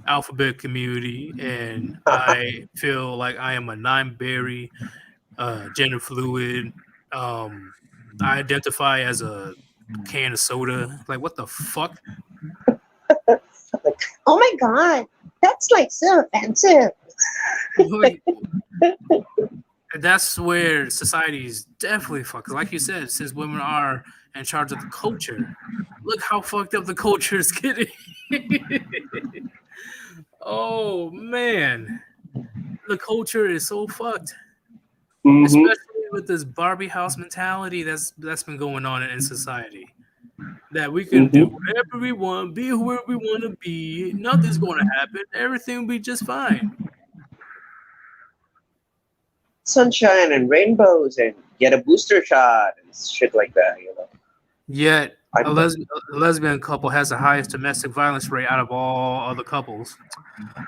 alphabet community, and I feel like I am a non-binary, gender fluid. I identify as a can of soda. Like, what the fuck? Oh my god, that's like so offensive. Like, that's where society is definitely fucked. Like you said, since women are in charge of the culture, look how fucked up the culture is getting. Oh man, the culture is so fucked, Mm-hmm. especially with this Barbie house mentality that's been going on in society. That we can do Mm-hmm. whatever we want, be whoever we want to be. Nothing's going to happen. Everything will be just fine. Sunshine and rainbows and get a booster shot and shit like that, you know. Yet I, a lesbian couple has the highest domestic violence rate out of all other couples.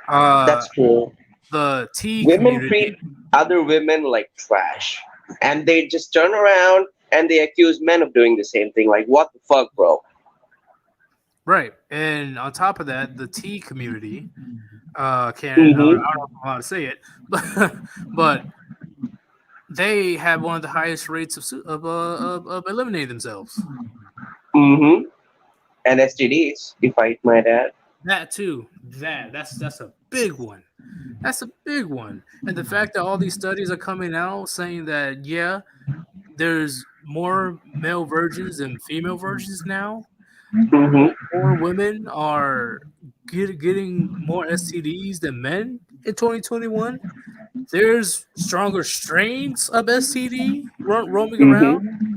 that's Uh, true. the T Women community, treat other women like trash. And they just turn around and they accuse men of doing the same thing. Like, what the fuck, bro? right? And on top of that, the T community, can I don't Mm-hmm. know how to say it, but they have one of the highest rates of eliminating themselves. Mm-hmm. And STDs, if I might add. That too. That's a big one. That's a big one. And the fact that all these studies are coming out saying that yeah, there's more male virgins than female virgins now. Mm-hmm. More women are getting more STDs than men in 2021. There's stronger strains of STD roaming around. Mm-hmm.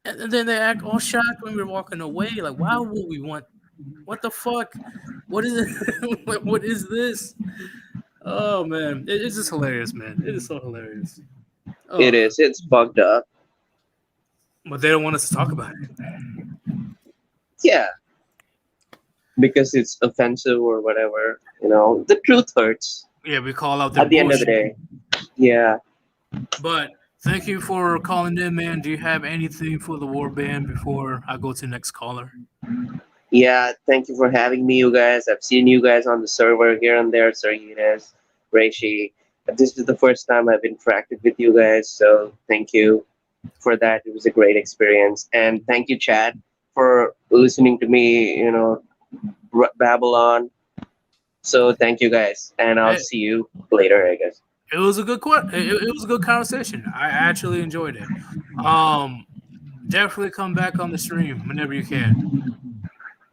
And then they act all shocked when we're walking away. Like, why would we want? What the fuck? What is it? What is this? Oh man, it's just hilarious, man. It is so hilarious. It Oh, is. It's fucked up. but they don't want us to talk about it. Yeah. Because it's offensive or whatever. You know, the truth hurts Yeah, we call out their at the end of the bullshit. day. Yeah. But thank you for calling in, man. Do you have anything for the Warband before I go to the next caller? Yeah. Thank you for having me, you guys. I've seen you guys on the server here and there, Sir Yeetus, Reishi. This is the first time I've interacted with you guys. So thank you for that. It was a great experience. And thank you, Chad, for listening to me, you know, babble on. So thank you guys. And I'll Hey, see you later, I guess. it was a good it was a good conversation. I actually enjoyed it. Um, definitely come back on the stream whenever you can.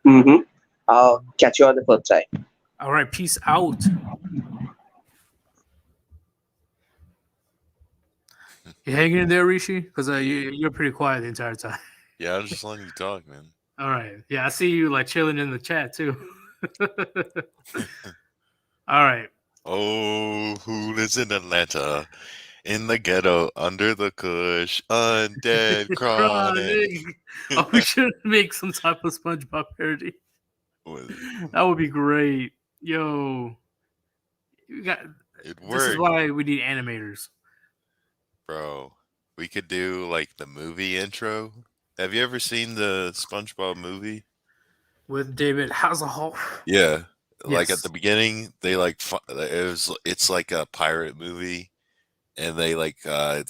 Mm-hmm. I'll catch you on the flip side. All right, peace out. You hanging in there, Rishi? Because you're pretty quiet the entire time. Yeah, I was just letting you talk, man. All right. Yeah, I see you like chilling in the chat too. All right. Oh, who lives in Atlanta? In the ghetto, under the kush, undead, chronic. Chronic. Oh, we should make some type of SpongeBob parody. That would be great. Yo, you got. It This is worked, why we need animators. bro. We could do like the movie intro. Have you ever seen the SpongeBob movie? With David Hasselhoff. Yeah. Like at Yes. the beginning, they like it's like a pirate movie, and they like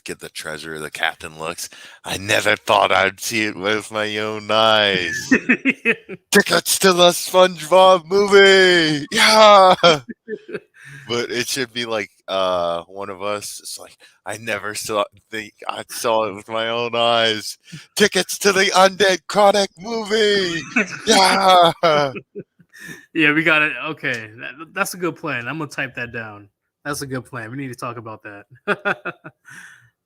get the treasure. The captain looks. I never thought I'd see it with my own eyes. Tickets to the SpongeBob movie. Yeah. But it should be like one of us. It's like I never I saw it with my own eyes. Tickets to the Undead Chronic movie. Yeah. Yeah, we got it. Okay, that's a good plan. I'm gonna type that down. That's a good plan. We need to talk about that.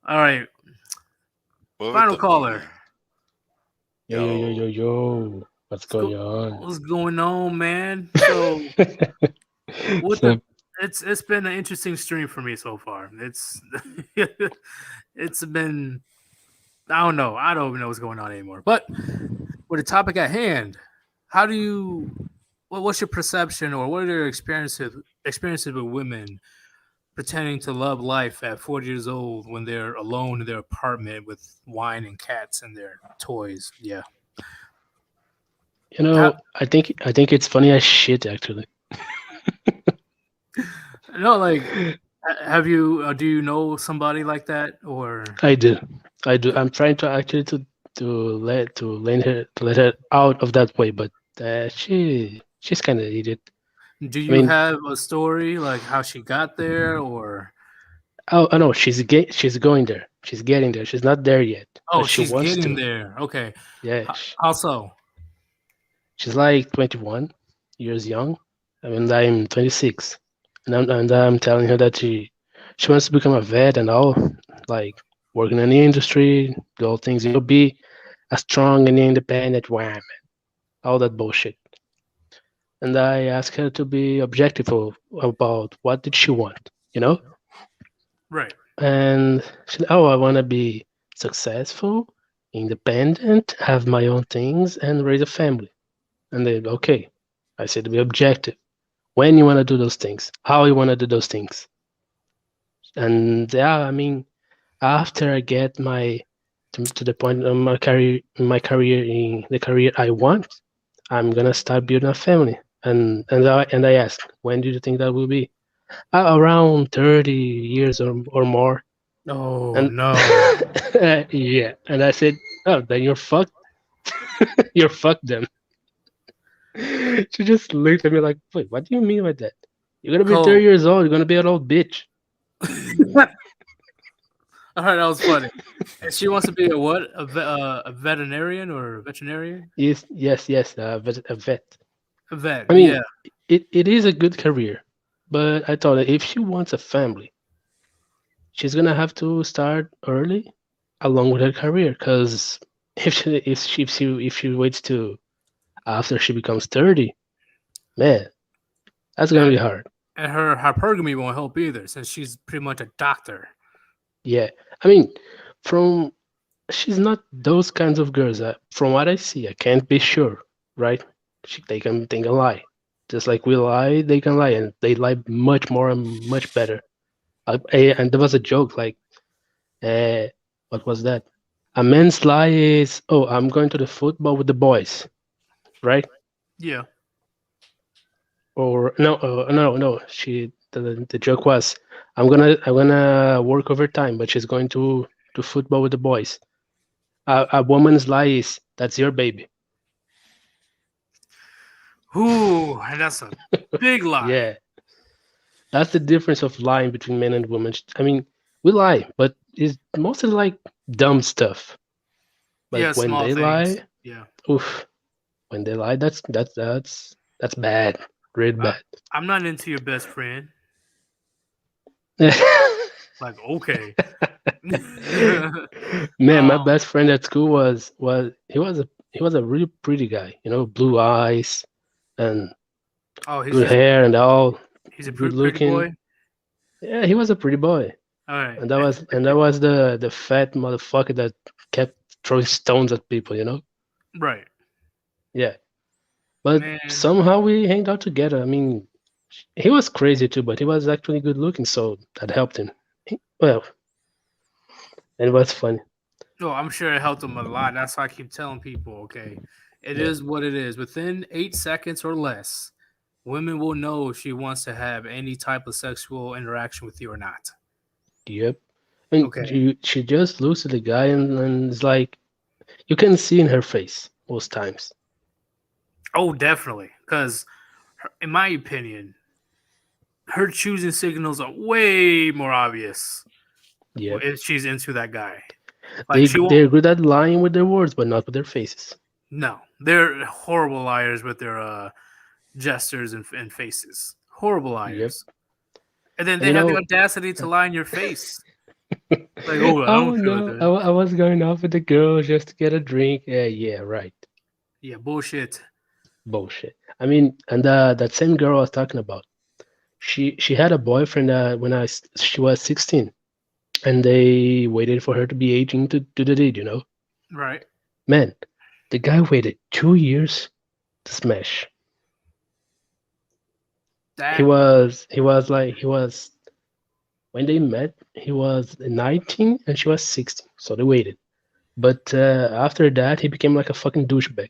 All right, What final with the caller. movie? Yo. What's going on? What's going on, man? So, what So, it's been an interesting stream for me so far. It's it's been I don't know. I don't even know what's going on anymore. But with the topic at hand, how do you what's your perception or what are your experiences with women pretending to love life at 40 years old when they're alone in their apartment with wine and cats and their toys? Yeah. I think it's funny as shit actually. No, like have you do you know somebody like that or I do. I'm trying to actually let her out of that way, but she's kind of an idiot. do you have a story like how she got there or Oh no, she's going there. She's getting there. She's not there yet. oh but she she's wants getting to. there. Okay. Yeah. How so? She's like 21 years young. I mean, I'm 26, and I'm telling her that she wants to become a vet and all, like working in the industry, do all things, be a strong and independent woman, all that bullshit. And I asked her to be objective about what did she want, Right. And she said, "Oh, I want to be successful, independent, have my own things, and raise a family." And then, okay, I said to be objective. When you want to do those things, how you want to do those things. And yeah, I mean, after I get to the point of my career in the career I want, I'm gonna start building a family. And I asked, when do you think that will be? Around 30 years or more. Oh And no. yeah, and I said, oh, then you're fucked. You're fucked then. She just looked at me like, wait, what do you mean by that? You're gonna be 30 years old. You're gonna be an old bitch. All right, that was funny. And she wants to be a what? A veterinarian or a veterinarian? Yes, a vet. A vet. I mean, yeah. it is a good career, but I thought that if she wants a family, she's gonna have to start early, along with her career. Because if she waits to after she becomes 30, man, that's gonna be hard. And her hypergamy won't help either, since she's pretty much a doctor. Yeah, I mean, she's not those kinds of girls. From what I see, I can't be sure, right? They can lie, just like we lie. They can lie, and they lie much more and much better. And there was a joke like, what was that? A man's lie is, oh, I'm going to the football with the boys, right? Yeah. Or no. The joke was, I'm gonna work overtime, but she's going to football with the boys. A woman's lie is, that's your baby. Ooh, and that's a big lie. Yeah, that's the difference of lying between men and women. I mean, we lie, but it's mostly like dumb stuff. But yeah, when they things. lie, yeah, oof, when they lie, that's bad, really bad. I'm not into your best friend. Like, okay. Man, my best friend at school was he was a really pretty guy, blue eyes and good hair and all. He's a good pretty looking boy. Yeah, he was a pretty boy. All right. And that was the fat motherfucker that kept throwing stones at people, Right. Yeah. But somehow we hanged out together. I mean, he was crazy too, but he was actually good looking, so that helped him. Well, it was funny. No, I'm sure it helped him a lot. That's why I keep telling people, okay, it Yeah. is what it is. Within 8 seconds or less, women will know if she wants to have any type of sexual interaction with you or not. Yep. And Okay. she just looks at the guy and it's like you can see in her face most times. Oh, definitely. Because, in my opinion, her choosing signals are way more obvious Yep. if she's into that guy. Like she They're won't. good at lying with their words, but not with their faces. No, they're horrible liars with their gestures and faces. Horrible Yep. liars. And then And they have the audacity to lie in your face. Like, oh, I oh don't feel like no, that. I was going off with the girl just to get a drink. Yeah, right. Yeah, bullshit. Bullshit. I mean, and that same girl I was talking about, she had a boyfriend when she was 16, and they waited for her to be 18 to do the deed. Right. Man, the guy waited 2 years to smash. He That was when they met, he was 19 and she was 16, so they waited. But after that, he became like a fucking douchebag.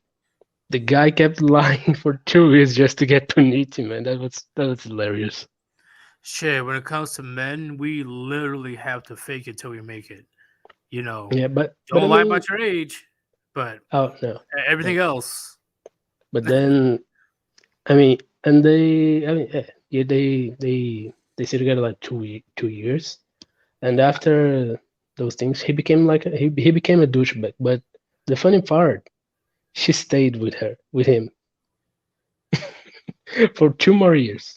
The guy kept lying for 2 years just to get to meet him, man. That was hilarious. shit. When it comes to men, we literally have to fake it till we make it. Yeah, but I Don't lie mean, about your age, but oh no. everything else. But then, I mean, and yeah, they stayed together like 2 years, and after those things, he became he became a douchebag. But the funny part, she stayed with him for 2 more years.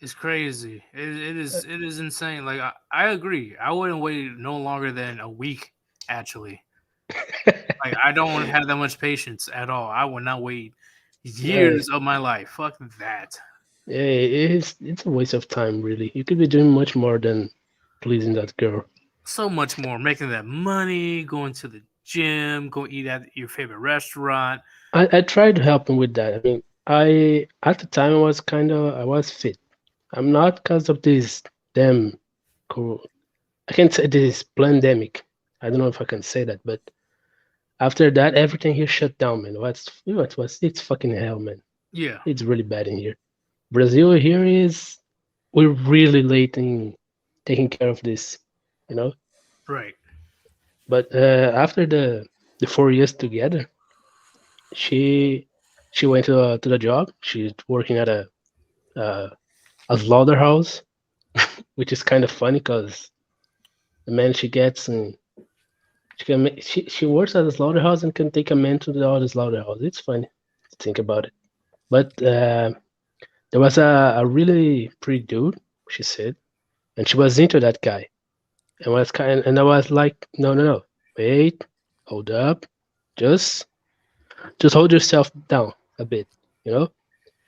It's crazy. It is insane. Like I agree. I wouldn't wait no longer than a week. Actually, like I don't have that much patience at all. I would not wait years of my life. Fuck that. Yeah, it's a waste of time, really. You could be doing much more than pleasing that girl. So much more. Making that money, going to the gym, go eat at your favorite restaurant. I tried to help him with that. I mean, I at the time I was fit. I'm not because of this damn cool. I can't say this pandemic. I don't know if I can say that, but after that, everything here shut down, man. It's fucking hell, man. Yeah. It's really bad in here. Brazil here we're really late in taking care of this, you know. Right. But after the 4 years together, she went to the job. She's working at a slaughterhouse, which is kind of funny because the man she gets and she works at a slaughterhouse and can take a man to the other slaughterhouse. It's funny to think about it. But there was a really pretty dude, she said, and she was into that guy. And I was like, no, wait, hold up, just hold yourself down a bit, you know.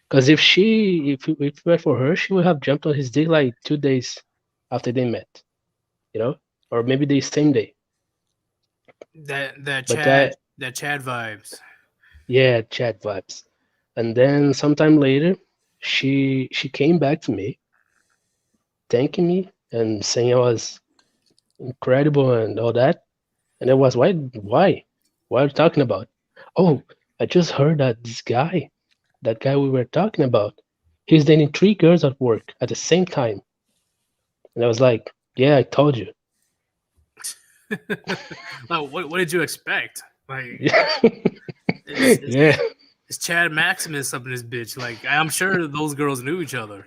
Because if it were for her, she would have jumped on his dick like 2 days after they met, you know, or maybe the same day. That But Chad vibes. yeah, chat vibes. And then sometime later, she came back to me, thanking me and saying I was incredible and all that. And it was why are you talking about? Oh, I just heard that that guy we were talking about, he's dating 3 girls at work at the same time. And I was like, yeah, I told you. Like, what did you expect? Like, Yeah. Yeah. it's Chad Maximus up in this bitch. Like, I'm sure those girls knew each other.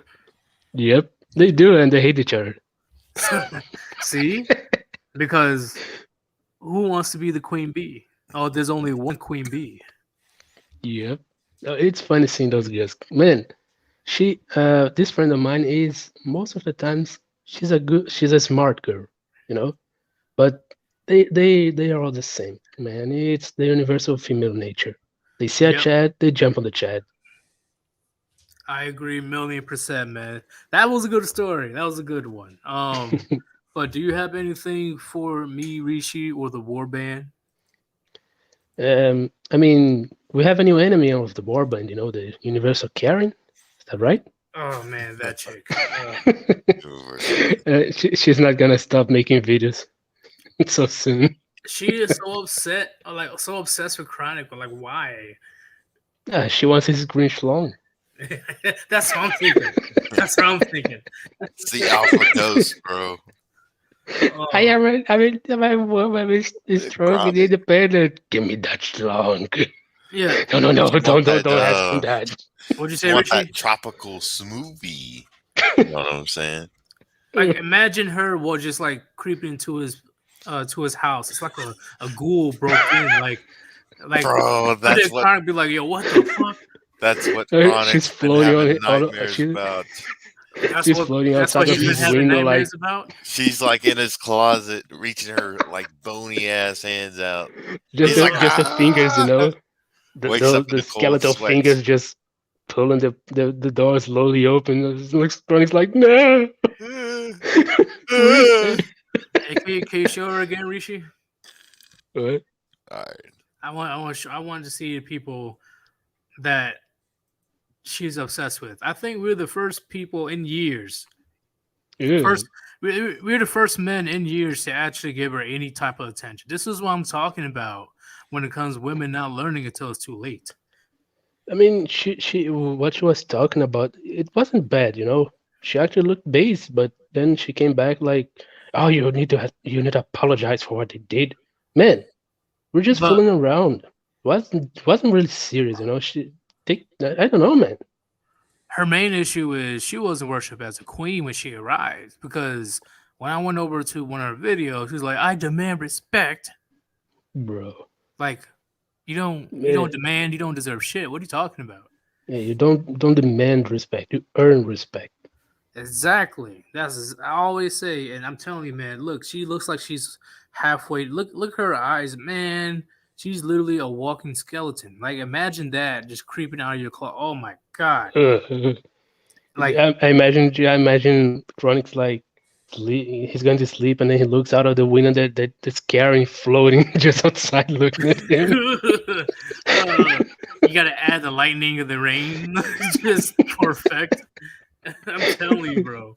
Yep. They do, and they hate each other. See? Because who wants to be the queen bee? Oh, there's only one queen bee. Yep. It's funny seeing those girls. Man, this friend of mine is most of the times she's a smart girl, you know. But they are all the same, man. It's the universal female nature. They see a Yep. Chad, they jump on the Chad. I agree, 1,000,000%, man. That was a good story. That was a good one. But do you have anything for me, Rishi, or the Warband? I mean, we have a new enemy of the Warband, you know, the Universal Karen. Is that right? Oh man, that chick. She's not gonna stop making videos. so soon. She is so upset, like so obsessed with Chronic, but like why? She wants his green schlong. That's what I'm thinking. That's what I'm thinking. It's the alpha dose, bro. I am strong and Chronic. independent. Give me that schlong. Yeah. No, You want don't that, ask him that. What'd you You say, want Richie? that tropical smoothie. You know what I'm saying? Like imagine her just like creeping into his house. It's like a ghoul broke in, like Bro, that's what Chronic be like, yo, what the fuck? that's what She's Chronic's been floating on having it. All, nightmares she's, about. she's floating That's outside what of he's been his having window, like nightmares about. She's like in his closet, reaching her like bony ass hands out. just He's like, the fingers, you know, Wakes up in the the cold skeletal sweats. fingers just pulling the door slowly open. It looks Chronic's like, no. Hey, can you show her again, Rishi? What? All right. I want to see the people that she's obsessed with. I think we're the first people in years. Yeah. We're the first men in years to actually give her any type of attention. This is what I'm talking about when it comes to women not learning until it's too late. I mean, she what she was talking about, it wasn't bad, you know. She actually looked base, but then she came back like, "Oh, you need to apologize for what they did, man. We're just But- fooling around. Wasn't really serious, you know. I don't know, man. Her main issue is she wasn't worshipped as a queen when she arrived, because when I went over to one of her videos, she was like, "I demand respect." Bro. Like, you don't demand, you don't deserve shit. What are you talking about? Yeah, you don't demand respect. You earn respect. Exactly. I always say, and I'm telling you, man. Look, she looks like she's halfway. Look her eyes, man. She's literally a walking skeleton. Like, imagine that just creeping out of your claw. Oh my god. Like, I imagine Chronic's like he's going to sleep and then he looks out of the window that this Karen floating just outside looking at him. you gotta add the lightning of the rain. Just perfect. I'm telling you, bro.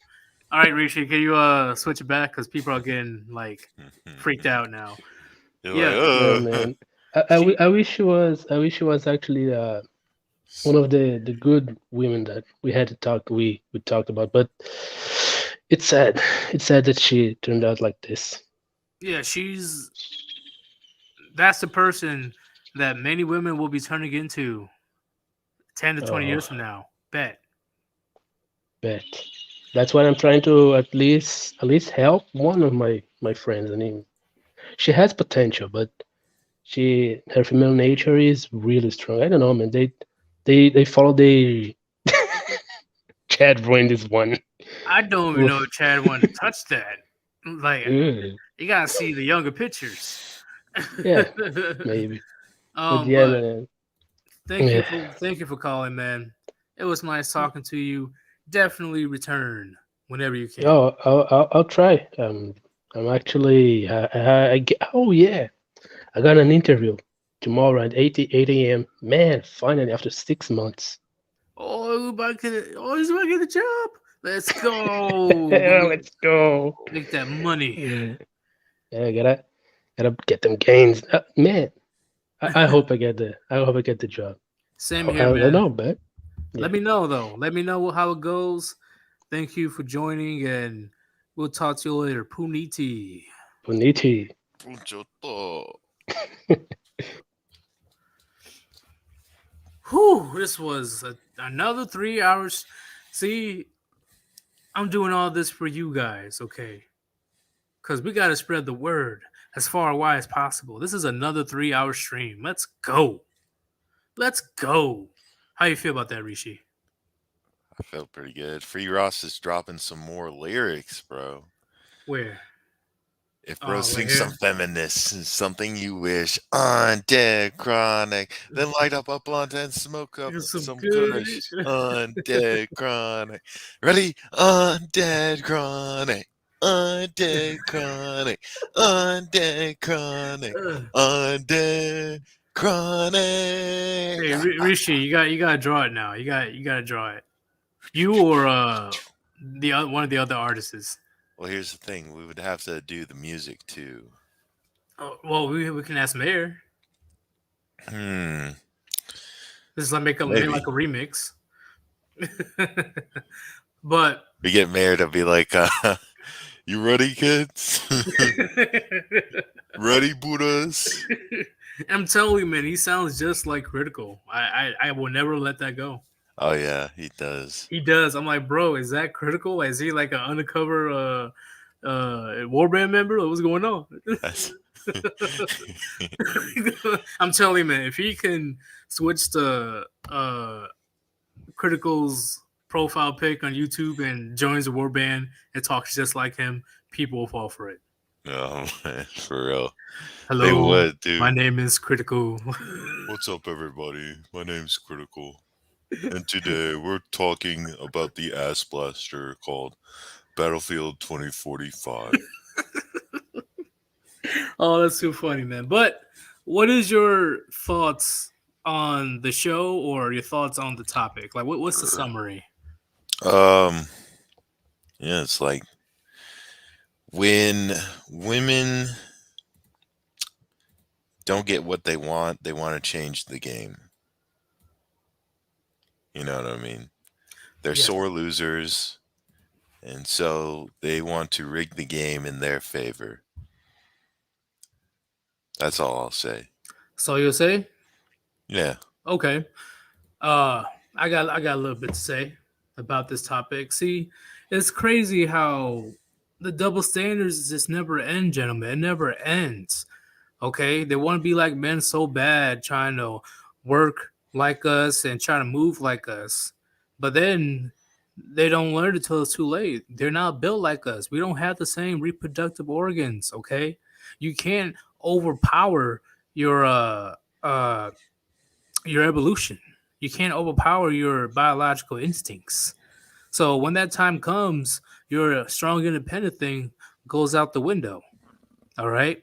All right, Rishi, can you switch it back? Because people are getting like freaked out now. You're Yeah. Yeah, like, man. I wish she was actually one of the good women that we talked about, but it's sad. It's sad that she turned out like this. Yeah, that's the person that many women will be turning into 10 to 20 years from now. Bet. That's why I'm trying to at least help one of my friends. I mean, she has potential, but her female nature is really strong. I don't know, man. They follow the Chad ruined this one. I don't even know if Chad wanted to touch that. Like, Ugh. you gotta see the younger pictures. Yeah, maybe. But But man. thank you for calling, man. It was nice talking to you. Definitely return whenever you can. Oh, I'll try. I'm actually oh yeah, I got an interview tomorrow at 8 a.m. Man, finally after 6 months. He's about to get the job. Let's go. Let's go. Make that money. Yeah, gotta get them gains, man. I hope I get the job. Same here, man. I know, but let me know though. Let me know how it goes. Thank you for joining, and we'll talk to you later. Puniti. Punchoto. Whew, this was another 3 hours. See, I'm doing all this for you guys, okay? Because we got to spread the word as far and wide as possible. This is another 3-hour stream. Let's go. Let's go. How you feel about that, Rishi? I felt pretty good. Free Ross is dropping some more lyrics, bro. Where? If bro right sings here? some feminist, something you wish on dead chronic, then light up a blunt and smoke up some kush on dead chronic. Ready? On dead chronic. Undead chronic, undead chronic, undead chronic. Hey, Rishi, you gotta draw it now. You gotta draw it. You or one of the other artists. Well, here's the thing: we would have to do the music too. Oh, well, we can ask Mayor. Hmm. This is like make Maybe. like a remix. But We get Mayor to be like, you ready, kids? Ready, Buddhas? I'm telling you, man, he sounds just like Critical. I will never let that go. Oh yeah, he does. He does. I'm like, bro, is that Critical? Is he like an undercover Warband member? What's going on? That's- I'm telling you, man, if he can switch to Critical's profile pic on YouTube and joins the Warband and talks just like him, people will fall for it. Oh man, for real. Hello, They would, dude. my name is Critical. What's up, everybody? My name's Critical, and today we're talking about the ass blaster called Battlefield 2045. Oh, that's too funny, man. But what is your thoughts on the show or your thoughts on the topic? Like, what's the summary? Yeah, it's like when women don't get what they want to change the game. You know what I mean? They're Yeah. sore losers, and so they want to rig the game in their favor. That's all I'll say. So you'll say? Yeah. Okay. I got a little bit to say about this topic. See, it's crazy how the double standards just never end, gentlemen. It never ends. Okay, they want to be like men so bad, trying to work like us and trying to move like us, but then they don't learn it till it's too late. They're not built like us. We don't have the same reproductive organs. Okay, you can't overpower your your evolution. You can't overpower your biological instincts. So when that time comes, your strong independent thing goes out the window. All right.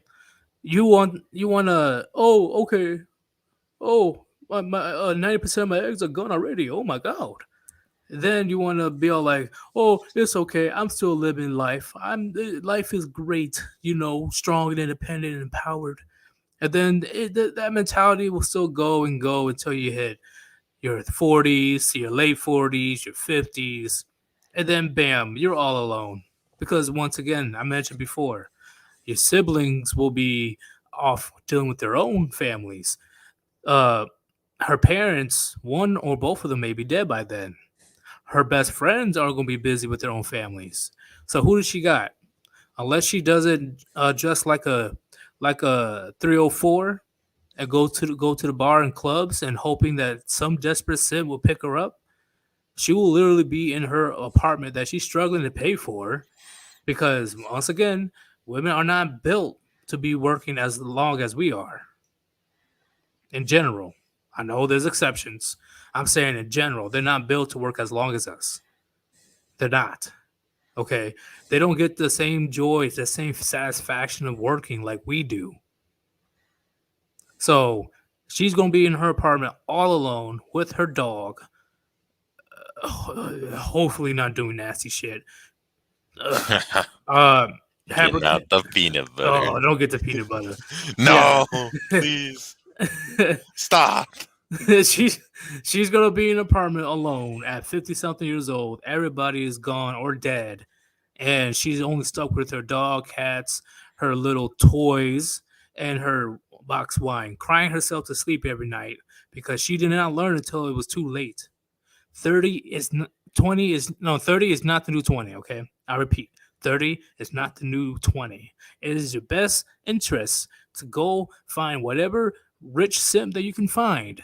You want to, oh, okay, oh, my 90% of my eggs are gone already, oh my god. Then you want to be all like, oh, it's okay, I'm still living life, life is great, strong and independent and empowered. And then that mentality will still go and go until you hit your 40s, your late 40s, your 50s, and then bam, you're all alone. Because once again, I mentioned before, your siblings will be off dealing with their own families. Uh, her parents, one or both of them, may be dead by then. Her best friends are going to be busy with their own families. So who does she got? Unless she does it just like a 304 and go to the bar and clubs and hoping that some desperate simp will pick her up, she will literally be in her apartment that she's struggling to pay for, because once again, women are not built to be working as long as we are. In general, I know there's exceptions. I'm saying in general, they're not built to work as long as us. They're not. Okay, they don't get the same joy, the same satisfaction of working like we do. So she's gonna be in her apartment all alone with her dog. Hopefully, not doing nasty shit. Getting out the peanut butter. Oh, don't get the peanut butter. No, please stop. She's gonna be in an apartment alone at 50 something years old. Everybody is gone or dead, and she's only stuck with her dog, cats, her little toys, and her box wine, crying herself to sleep every night because she did not learn until it was too late. 30 is 20 is no 30 is not the new 20. Okay, I repeat, 30 is not the new 20. It is your best interest to go find whatever rich simp that you can find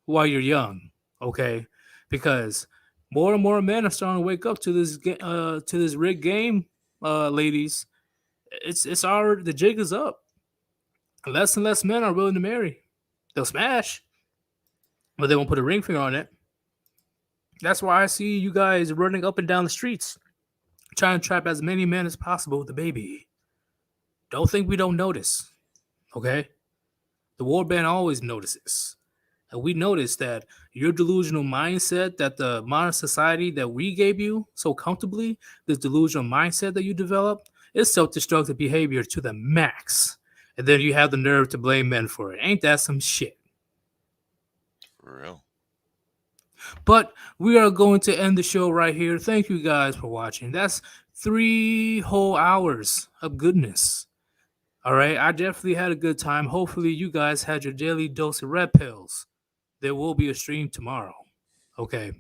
while you're young. Okay, because more and more men are starting to wake up to this rigged game, ladies. The jig is up. Less and less men are willing to marry. They'll smash, but they won't put a ring finger on it. That's why I see you guys running up and down the streets, trying to trap as many men as possible with a baby. Don't think we don't notice, okay? The warband always notices. And we notice that your delusional mindset that the modern society that we gave you so comfortably, this delusional mindset that you developed, is self-destructive behavior to the max. And then you have the nerve to blame men for it. Ain't that some shit? For real. But we are going to end the show right here. Thank you guys for watching. That's 3 whole hours of goodness. All right. I definitely had a good time. Hopefully, you guys had your daily dose of red pills. There will be a stream tomorrow. Okay.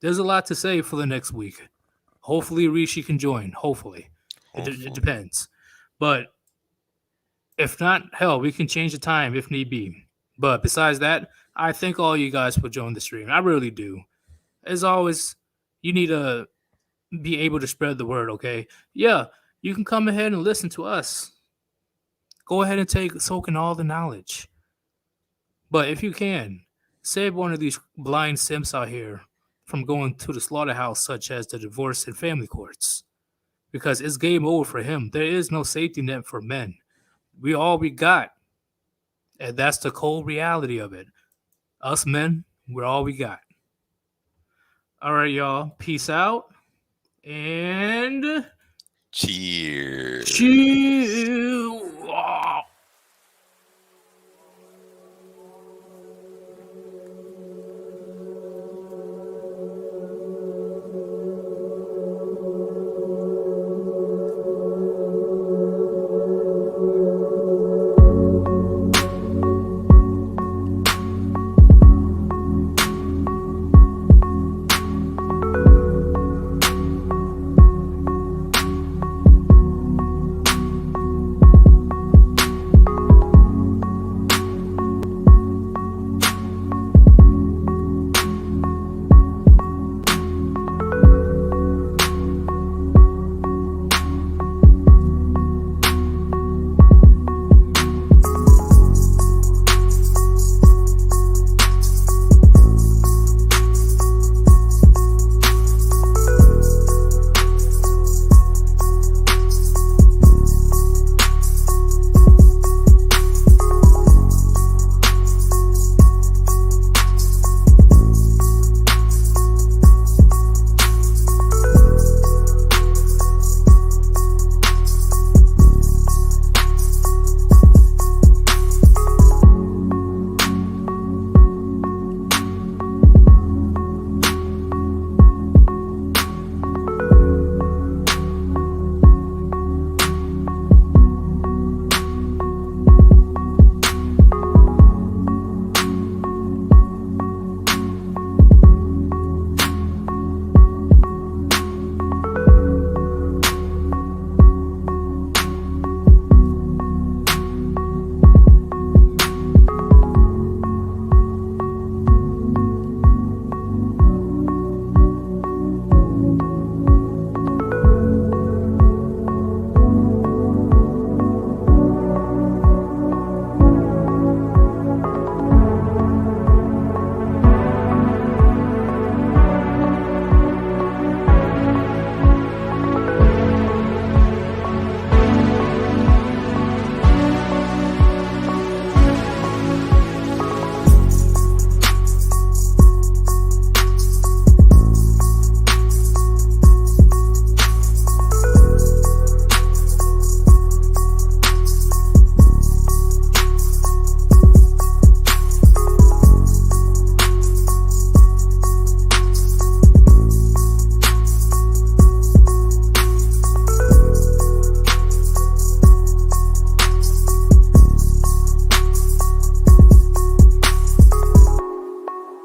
There's a lot to say for the next week. Hopefully, Rishi can join. Hopefully. It depends. But if not, hell, we can change the time if need be. But besides that, I thank all you guys for joining the stream. I really do. As always, you need to be able to spread the word, okay? Yeah, you can come ahead and listen to us. Go ahead and soak in all the knowledge. But if you can, save one of these blind simps out here from going to the slaughterhouse, such as the divorce and family courts. Because it's game over for him. There is no safety net for men. We all we got. And that's the cold reality of it. Us men, we're all we got. All right, y'all. Peace out. And Cheers. cheers.